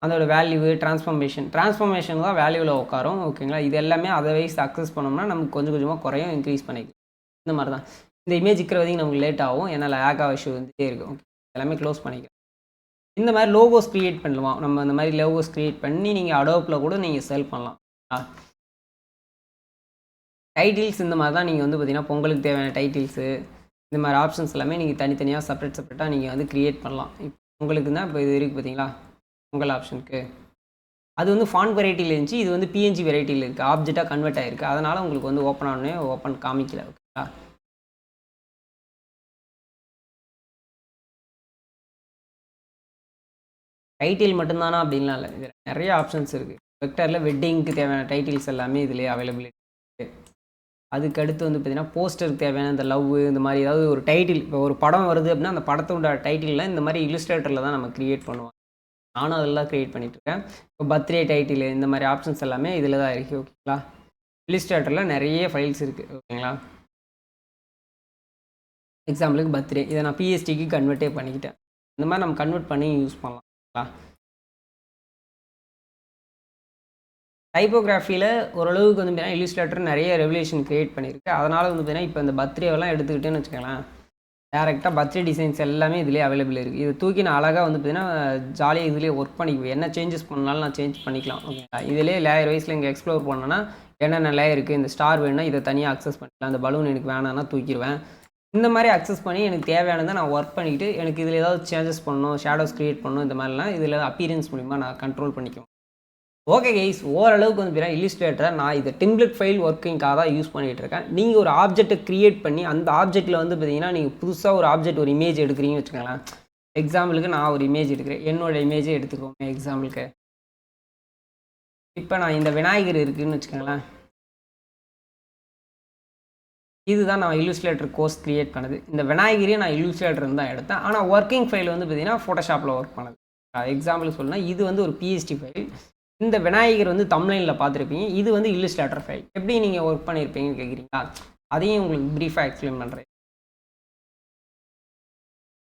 அதோட வேல்யூ டிரான்ஸ்ஃபர்மேஷன் தான் வேல்யூவில் உட்காரும். ஓகேங்களா, இது எல்லாமே அதை வைஸ் அக்சஸ் பண்ணோம்னா நமக்கு கொஞ்சம் கொஞ்சமாக குறையும், இன்க்ரீஸ் பண்ணிக்கலாம். இந்த மாதிரி தான் இந்த இமேஜ் இருக்கிற வரைக்கும் நமக்கு லேட் ஆகும். ஏன்னா லேக் இஷ்யூ வந்துட்டே இருக்கும். ஓகே, எல்லாமே க்ளோஸ் பண்ணிக்கலாம். இந்த மாதிரி லோகோஸ் க்ரியேட் பண்ணுவோம். நம்ம இந்த மாதிரி லோகோஸ் க்ரியேட் பண்ணி நீங்கள் அடோப்பில் கூட நீங்கள் செல் பண்ணலாம். டைட்டில்ஸ் இந்த மாதிரி தான் நீங்கள் வந்து பார்த்தீங்கன்னா பொங்கலுக்கு தேவையான டைட்டில்ஸு இந்த மாதிரி ஆப்ஷன்ஸ் எல்லாமே நீங்கள் தனித்தனியாக செப்பரேட்டாக நீங்கள் வந்து க்ரியேட் பண்ணலாம். இப்போ உங்களுக்கு தான் இப்போ இது இருக்குது பார்த்தீங்களா, பொங்கல் ஆப்ஷனுக்கு அது வந்து ஃபாண்ட் வெரைட்டியில் இருந்துச்சு. இது வந்து பிஎன்ஜி வெரைட்டியில் இருக்குது, ஆப்ஜெக்டாக கன்வெர்ட் ஆகிருக்கு. அதனால் உங்களுக்கு வந்து ஓப்பன் ஆனே ஓப்பன் காமிக்கல. ஓகேங்களா, டைட்டில் மட்டும்தானா அப்படின்லாம் இல்லை, இது நிறைய ஆப்ஷன்ஸ் இருக்குது. வெக்டரில் வெட்டிங்க்கு தேவையான டைட்டில்ஸ் எல்லாமே இதிலே அவைலபிலிட்டி இருக்குது. அதுக்கு அடுத்து வந்து பார்த்திங்கன்னா போஸ்டருக்கு தேவையான இந்த லவ் இந்த மாதிரி ஏதாவது ஒரு டைட்டில், இப்போ ஒரு படம் வருது அப்படின்னா அந்த படத்தோட டைட்டிலில் இந்த மாதிரி இல்லுஸ்ட்ரேட்டரில் தான் நம்ம க்ரியேட் பண்ணுவோம். நானும் அதெல்லாம் க்ரியேட் பண்ணிகிட்ருக்கேன். இப்போ பர்த்டே டைட்டில் இந்த மாதிரி ஆப்ஷன்ஸ் எல்லாமே இதில் தான் இருக்குது. ஓகேங்களா, இல்லுஸ்ட்ரேட்டரில் நிறைய ஃபைல்ஸ் இருக்குது. ஓகேங்களா, எக்ஸாம்பிளுக்கு பர்த்டே இதை நான் பிஎஸ்டிக்கு கன்வெர்ட்டே பண்ணிக்கிட்டேன். இந்த மாதிரி நம்ம கன்வெர்ட் பண்ணி யூஸ் பண்ணலாம். டைப்போகிராஃபியில் ஓரளவுக்கு வந்து பார்த்தீங்கன்னா இல்லுஸ்ட்ரேட்டர் நிறைய ரெவல்யூஷன் க்ரியேட் பண்ணியிருக்கு. அதனால் வந்து பார்த்தீங்கன்னா இப்போ இந்த பர்த்டேவெல்லாம் எடுத்துக்கிட்டேன்னு வச்சுக்கலாம், டேரெக்டாக பர்த்டே டிசைன்ஸ் எல்லாமே இதிலே அவைலபிள் இருக்குது. இது தூக்கி நான் அழகாக வந்து பார்த்தீங்கன்னா ஜாலியாக இதிலே ஒர்க் பண்ணிக்குவேன். என்ன சேஞ்சஸ் பண்ணாலும் நான் சேஞ்ச் பண்ணிக்கலாம். ஓகேங்களா, இதிலே லேயர் வைஸில் இங்கே எக்ஸ்ப்ளோர் பண்ணோன்னா என்னென்ன லேயர் இருக்குது, இந்த ஸ்டார் வேணுன்னா இதை தனியாக அக்சஸ் பண்ணிக்கலாம். அந்த பலூன் எனக்கு வேணான்னா தூக்கிடுவேன். இந்த மாதிரி அக்சஸ் பண்ணி எனக்கு தேவையானதை நான் ஒர்க் பண்ணிவிட்டு எனக்கு இதில் ஏதாவது சேஞ்சஸ் பண்ணணும், ஷேடோஸ் க்ரியேட் பண்ணணும், இந்த மாதிரிலாம் இதில் அப்பீரியன்ஸ் மூலிமா நான் கண்ட்ரோல் பண்ணிக்குவேன். ஓகே கைஸ், ஓரளவுக்கு வந்து பார்த்தீங்கன்னா இல்லுஸ்ட்ரேட்டரை நான் இதை டெம்ப்ளேட் ஃபைல் ஒர்க்கிங்காக தான் யூஸ் பண்ணிகிட்டு இருக்கேன். நீங்கள் ஒரு ஆப்ஜெக்ட்டை க்ரியேட் பண்ணி அந்த ஆப்ஜெக்ட்டில் வந்து பார்த்தீங்கன்னா நீங்கள் புதுசாக ஒரு ஆப்ஜெக்ட் ஒரு இமேஜ் எடுக்கிறீங்கன்னு வச்சுக்கோங்களேன். எக்ஸாம்பிளுக்கு நான் ஒரு இமேஜ் எடுக்கிறேன், என்னோட இமேஜை எடுத்துக்கோங்க எக்ஸாம்பிளுக்கு. இப்போ நான் இந்த விநாயகர் இருக்குதுன்னு வச்சுக்கோங்களேன். இதுதான் நான் இல்லுஸ்ட்ரேட்டர் கோர்ஸ் க்ரியேட் பண்ணது. இந்த விநாயகரையும் நான் இல்லுஸ்ட்ரேட்டர் தான் எடுத்தேன். ஆனால் ஒர்க்கிங் ஃபைல் வந்து பார்த்தீங்கன்னா ஃபோட்டோஷாப்பில் ஒர்க் பண்ணது. எக்ஸாம்பிளுக்கு சொல்லணும்னா இது வந்து ஒரு பிஎஸ்டி ஃபைல். இந்த விநாயகர் வந்து தம்ப்நெயிலில் பார்த்துருப்பீங்க. இது வந்து இல்லுஸ்ட்ரேட்டர் ஃபைல். எப்படி நீங்கள் ஒர்க் பண்ணியிருப்பீங்கன்னு கேட்குறீங்களா? அதையும் உங்களுக்கு ப்ரீஃபாக எக்ஸ்பிளைன் பண்ணுறேன்.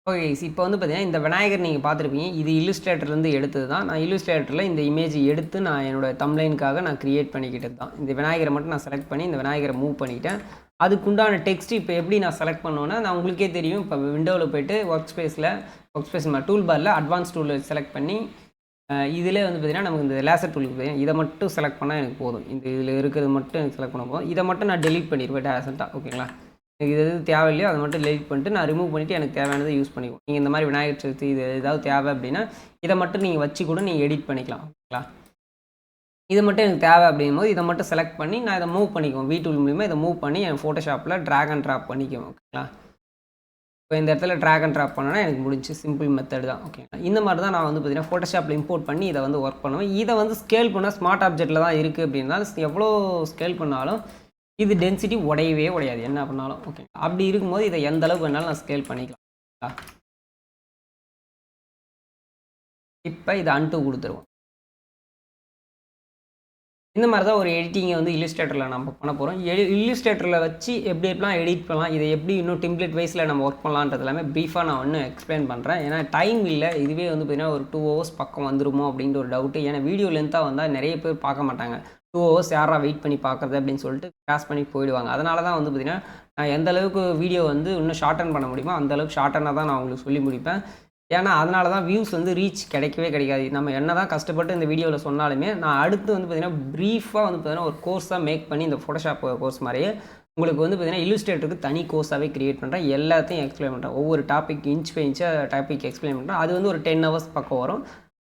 ஓகே, இப்போ வந்து பார்த்தீங்கன்னா இந்த விநாயகர் நீங்கள் பார்த்துருப்பீங்க. இது இல்லுஸ்ட்ரேட்டர்லேருந்து எடுத்தது தான். நான் இல்லுஸ்ட்ரேட்டரில் இந்த இமேஜ் எடுத்து நான் என்னோடய தம்ப்நெயிலுக்காக நான் க்ரியேட் பண்ணிக்கிட்டது தான். இந்த விநாயகரை மட்டும் நான் செலக்ட் பண்ணி இந்த விநாயகரை மூவ் பண்ணிட்டேன். அதுக்குண்டான டெக்ஸ்ட் இப்போ எப்படி நான் செலக்ட் பண்ணுவேன்னா, நான் உங்களுக்கே தெரியும். இப்போ விண்டோவில் போய்ட்டு ஒர்க் ஸ்பேஸ் டூல் பாரில் அட்வான்ஸ் டூல் செலக்ட் பண்ணி இதிலே வந்து பார்த்தீங்கன்னா நமக்கு இந்த லேசர் டூலுக்கு பார்த்தீங்கன்னா இதை மட்டும் செலக்ட் பண்ணால் எனக்கு போதும். இந்த இதில் இருக்கிறது மட்டும் எனக்கு செலக்ட் பண்ண போதும். இதை மட்டும் நான் டெலீட் பண்ணிடுவேன் டேரக்டாக. ஓகேங்களா? எனக்கு இது எது தேவையில்லையோ அதை மட்டும் டெலீட் பண்ணிட்டு நான் ரிமூவ் பண்ணிவிட்டு எனக்கு தேவையானதை யூஸ் பண்ணிக்குவோம். நீங்கள் இந்த மாதிரி விநாயகர் சதுர்த்தி இது ஏதாவது தேவை அப்படின்னா இதை மட்டும் நீங்கள் வச்சு கூட நீங்கள் எடிட் பண்ணிக்கலாம். ஓகேங்களா? இது மட்டும் எனக்கு தேவை அப்படிங்கும்போது இதை மட்டும் செலக்ட் பண்ணி நான் இதை மூவ் பண்ணிக்குவோம். டூல் மூலிமா இதை மூவ் பண்ணி என் ஃபோட்டோஷாப்பில் ட்ராக் அண்ட் ட்ராப் பண்ணிக்குவோம். ஓகேங்களா? இப்போ இந்த இடத்துல ட்ராக் அண்ட் ட்ராப் பண்ணோன்னா எனக்கு முடிஞ்சு சிம்பிள் மெத்தட் தான். ஓகேங்களா? இந்த மாதிரி தான் நான் வந்து பார்த்தீங்கன்னா ஃபோட்டோஷாப்பில் இம்போர்ட் பண்ணி இதை வந்து ஒர்க் பண்ணுவேன். இதை வந்து ஸ்கேல் பண்ணால் ஸ்மார்ட் ஆப்ஜெக்ட்டில் தான் இருக்குது அப்படின்னா எவ்வளோ ஸ்கேல் பண்ணாலும் இது டென்சிட்டி உடையவே உடையாது என்ன பண்ணாலும். ஓகே, அப்படி இருக்கும்போது இதை எந்த அளவுக்கு வேணாலும் நான் ஸ்கேல் பண்ணிக்கலாம். இப்போ இதை அன்ட்டு கொடுத்துருவோம். இந்த மாதிரி தான் ஒரு எடிட்டிங்கை வந்து இல்லுஸ்ட்ரேட்டரில் நம்ம பண்ண போகிறோம். இல்லுஸ்ட்ரேட்டரில் வச்சு எப்படி எப்படிலாம் எடிட் பண்ணலாம், இதை எப்படி இன்னும் டெம்ப்ளேட் வைஸில் நம்ம ஒர்க் பண்ணலான்றது எல்லாமே ப்ரீஃபாக நான் ஒன்று எக்ஸ்பிளைன் பண்ணுறேன். ஏன்னா டைம் இல்லை. இதுவே வந்து பார்த்திங்கன்னா ஒரு 2 hours பக்கம் வந்துருமோ அப்படின்ற ஒரு டவுட்டு. ஏன்னா வீடியோ லென்த்தாக வந்தால் நிறைய பேர் பார்க்க மாட்டாங்க. 2 hours யாரா வெயிட் பண்ணி பார்க்குறது அப்படின்னு சொல்லிட்டு கிராஸ் பண்ணி போயிடுவாங்க. அதனால தான் வந்து பார்த்திங்கன்னா நான் எந்த அளவுக்கு வீடியோ வந்து இன்னும் ஷார்டன் பண்ண முடியுமோ அந்தளவுக்கு ஷார்ட்டனாக தான் நான் உங்களுக்கு சொல்லி முடிப்பேன். ஏன்னா அதனால தான் வியூஸ் வந்து ரீச் கிடைக்காது. நம்ம என்ன தான் கஷ்டப்பட்டு இந்த வீடியோவில் சொன்னாலுமே நான் அடுத்து வந்து பார்த்திங்கன்னா ப்ரீஃபாக வந்து பார்த்திங்கன்னா ஒரு கோர்ஸாக மேக் பண்ணி இந்த ஃபோட்டோஷாப் கோர்ஸ் மாதிரியே உங்களுக்கு வந்து பார்த்திங்கன்னா இல்லுஸ்ட்ரேட்டருக்கு தனி கோர்ஸாகவே க்ரியேட் பண்ணுறேன். எல்லாத்தையும் எக்ஸ்பிளைன் பண்ணுறேன். ஒவ்வொரு டாபிக் இன்ச் பை இன்ச்சாக டாபிக் எக்ஸ்பிளைன் பண்ணுறேன். அது வந்து ஒரு 10 hours பக்கம் வரும்.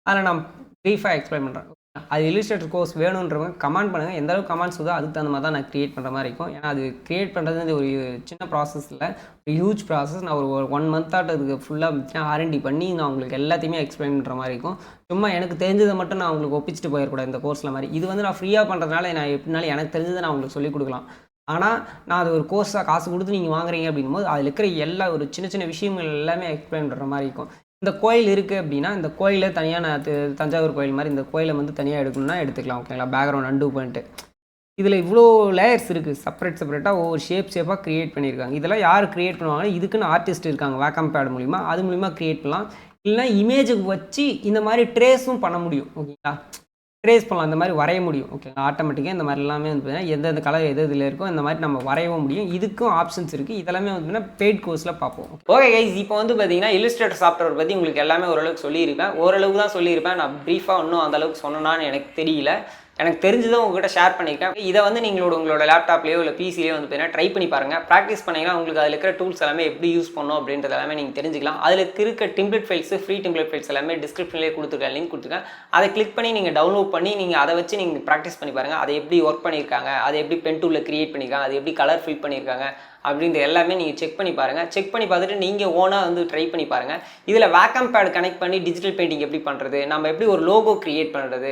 அதில் நான் ப்ரீஃபாக எக்ஸ்பிளைன் பண்ணுறேன். அது இல்லுஸ்ட்ரேட்டர் கோர்ஸ் வேணுன்றவங்க கமெண்ட் பண்ணுங்கள். எந்த அளவுக்கு கமெண்ட்ஸ் வருதோ அதுக்கு தகுந்த மாதிரி தான் நான் க்ரியேட் பண்ணுற மாதிரி இருக்கும். ஏன்னா அது க்ரியேட் பண்ணுறது ஒரு சின்ன ப்ராசஸ் இல்லை, ஒரு ஹியூஜ் ப்ராசஸ். நான் ஒரு 1 month அதுக்கு ஃபுல்லாக R&D பண்ணி நான் உங்களுக்கு எல்லாத்தையுமே எக்ஸ்பிளைன் பண்ணுற மாதிரி இருக்கும். சும்மா எனக்கு தெரிஞ்சதை மட்டும் நான் உங்களுக்கு ஒப்பிச்சுட்டு போயிடக்கூடாது இந்த கோர்ஸில் மாதிரி. இது வந்து நான் ஃப்ரீயாக பண்ணுறதுனால நான் எப்படினாலும் எனக்கு தெரிஞ்சதை நான் உங்களுக்கு சொல்லிக் கொடுக்கலாம். ஆனால் நான் அது ஒரு கோர்ஸாக காசு கொடுத்து நீங்கள் வாங்குறீங்க அப்படிங்கும்போது அதில் இருக்கிற எல்லா ஒரு சின்ன சின்ன விஷயங்கள் எல்லாமே எக்ஸ்பிளைன் பண்ணுற மாதிரி இருக்கும். இந்த கோயில் இருக்குது அப்படின்னா இந்த கோயிலை தனியாக நான் தஞ்சாவூர் கோயில் மாதிரி இந்த கோயிலை வந்து தனியாக எடுக்கணும்னா எடுத்துக்கலாம். ஓகேங்களா? பேக்ரவுண்ட் அண்டு பண்ணிட்டு இதில் இவ்வளோ லேயர்ஸ் இருக்குது. செப்பரேட்டாக ஒவ்வொரு ஷேப்பாக க்ரியேட் பண்ணியிருக்காங்க. இதெல்லாம் யார் க்ரியேட் பண்ணுவாங்கன்னா இதுக்குன்னு ஆர்டிஸ்ட் இருக்காங்க. வேக்கம் பேட் மூலிமா அது மூலிமா க்ரியேட் பண்ணலாம். இல்லைனா இமேஜுக்கு வச்சு இந்த மாதிரி ட்ரேஸும் பண்ண முடியும். ஓகேங்களா? ட்ரேஸ் பண்ணலாம், இந்த மாதிரி வரைய முடியும். ஓகே, ஆட்டோமேட்டிக்காக இந்த மாதிரி எல்லாமே வந்து பார்த்தீங்கன்னா எந்தெந்த கலர் இதில் இருக்கோ இந்த மாதிரி நம்ம வரையவும் முடியும். இதுக்கும் ஆப்ஷன்ஸ் இருக்குது. இதெல்லாமே வந்து பெய்ட் கோர்ஸில் பார்ப்போம். ஓகே கைஸ், இப்போ வந்து பார்த்தீங்கன்னா இல்லுஸ்ட்ரேட்டர் சாஃப்ட்வேர் பற்றி உங்களுக்கு எல்லாமே ஓரளவுக்கு சொல்லியிருப்பேன். ஓரளவுக்கு தான் சொல்லியிருப்பேன். நான் ப்ரீஃபாக இன்னும் அந்தளவுக்கு சொன்னேன்னு எனக்கு தெரியல. எனக்கு தெரிஞ்சதும் உங்கள்கிட்ட ஷேர் பண்ணியிருக்கேன். இதை வந்து உங்களோட லேப்டாப்லேயோ இல்லை பிசிலேயோ வந்து பார்த்தீங்கன்னா ட்ரை பண்ணி பாருங்கள். ப்ராக்டிஸ் பண்ணிங்கன்னா உங்களுக்கு அதில் இருக்கிற டூல்ஸ் எல்லாமே எப்படி யூஸ் பண்ணணும் அப்படின்றது எல்லாமே நீங்கள் தெரிஞ்சுக்கலாம். அதில் இருக்க template files, free template files எல்லாமே டிஸ்கிரிப்ஷன்லேயே கொடுத்துருக்கேன், லிங்க் கொடுத்துருக்கேன். அதை கிளிக் பண்ணி நீங்கள் டவுன்லோட் பண்ணி நீங்கள் அதை வச்சு நீங்கள் ப்ராக்டிஸ் பண்ணி பாருங்கள். அதை எப்படி ஒர்க் பண்ணியிருக்காங்க, அதை எப்படி பென் டூலில் கிரியேட் பண்ணியிருக்காங்க, அது எப்படி கலர் ஃபில் பண்ணியிருக்காங்க அப்படின்ற எல்லாமே நீங்கள் செக் பண்ணி பாருங்கள். செக் பண்ணி பார்த்துட்டு நீங்கள் ஓனாக வந்து ட்ரை பண்ணி பாருங்கள். இதில் வேக்கம் பேட் கனெக்ட் பண்ணி டிஜிட்டல் பெயிண்டிங் எப்படி பண்ணுறது, நம்ம எப்படி ஒரு லோகோ கிரியேட் பண்ணுறது,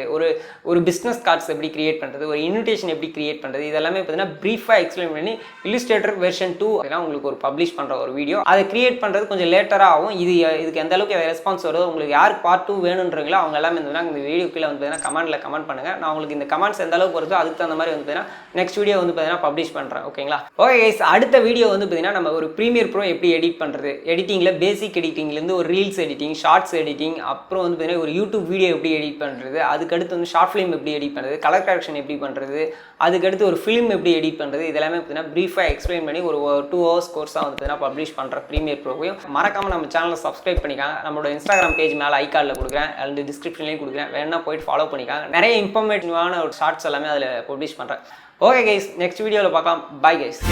ஒரு பிஸ்னஸ் கார்ட்ஸ் எப்படி கிரியேட் பண்ணுறது, ஒரு இன்விடேஷன் எப்படி கிரியேட் பண்ணுறது, இதெல்லாமே பார்த்தீங்கன்னா ப்ரீஃபாக எக்ஸ்பிளைன் பண்ணி இல்லுஸ்ட்ரேட்டர் வெர்ஷன் 2 அதெல்லாம் உங்களுக்கு ஒரு பப்ளிஷ் பண்ணுற ஒரு வீடியோ. அதை கிரியேட் பண்ணுறது கொஞ்சம் லேட்டராக ஆகும். இதுக்கு எந்த அளவுக்கு ரெஸ்பான்ஸ் வருதோ, உங்களுக்கு யார் பார்ட் 2 வேணுன்றீங்களோ அவங்க எல்லாமே வந்து இந்த வீடியோ கீழே வந்து பார்த்தீங்கன்னா கமெண்ட்டில் கமெண்ட் பண்ணுங்கள். நான் உங்களுக்கு இந்த கமெண்ட்ஸ் எந்த அளவுக்கு வருதோ அதுக்கு தகுந்த மாதிரி வந்து பார்த்தீங்கன்னா நெக்ஸ்ட் வீடியோ வந்து பார்த்தீங்கன்னா பப்ளிஷ் பண்ணுறேன். ஓகேங்களா? ஓகே கைஸ், அடுத்த வீடியோ வந்து பார்த்தீங்கன்னா நம்ம ஒரு ப்ரீமியர் ப்ரோ எப்படி எடிட் பண்ணுறது, எடிட்டிங்கில் பேசிக் எடிட்டிங்லேருந்து ஒரு ரீல்ஸ் எடிட்டிங், ஷார்ட்ஸ் எடிட்டிங், அப்புறம் வந்து பார்த்தீங்கன்னா ஒரு யூடியூப் வீடியோ எப்படி எடிட் பண்ணுறது, அதுக்கடுத்து வந்து ஷார்ட் ஃபிலிம் எப்படி எடிட் பண்ணுறது, கலர் கரெக்ஷன் எப்படி பண்ணுறது, அதுக்கடுத்து ஒரு ஃபிலிம் எப்படி எடிட் பண்ணுறது, இதெல்லாமே பார்த்தீங்கன்னா ப்ரீஃபாக எக்ஸ்பிளைன் பண்ணி ஒரு 2 hours கோர்ஸாக வந்து பார்த்தீங்கன்னா பப்ளிஷ் பண்ணுற ப்ரீமியர் ப்ரோவையும் மறக்காமல் நம்ம சேனலை சப்ஸ்கிரைப் பண்ணிக்காங்க. நம்மளோட இன்ஸ்டாகிராம் பேஜ் மேலே ஐகார்டில் கொடுக்குறேன், அண்ட் டிஸ்கிரிப்ஷன்லேயும் கொடுக்குறேன். வேணா போயிட்டு ஃபாலோ பண்ணிக்காங்க. நிறைய இன்ஃபர்மேட்டிவான ஒரு ஷார்ட்ஸ் எல்லாமே அதில் பப்ளிஷ் பண்ணுறேன். ஓகே கைஸ், நெக்ஸ்ட் வீடியோவில் பார்க்கலாம். Bye guys.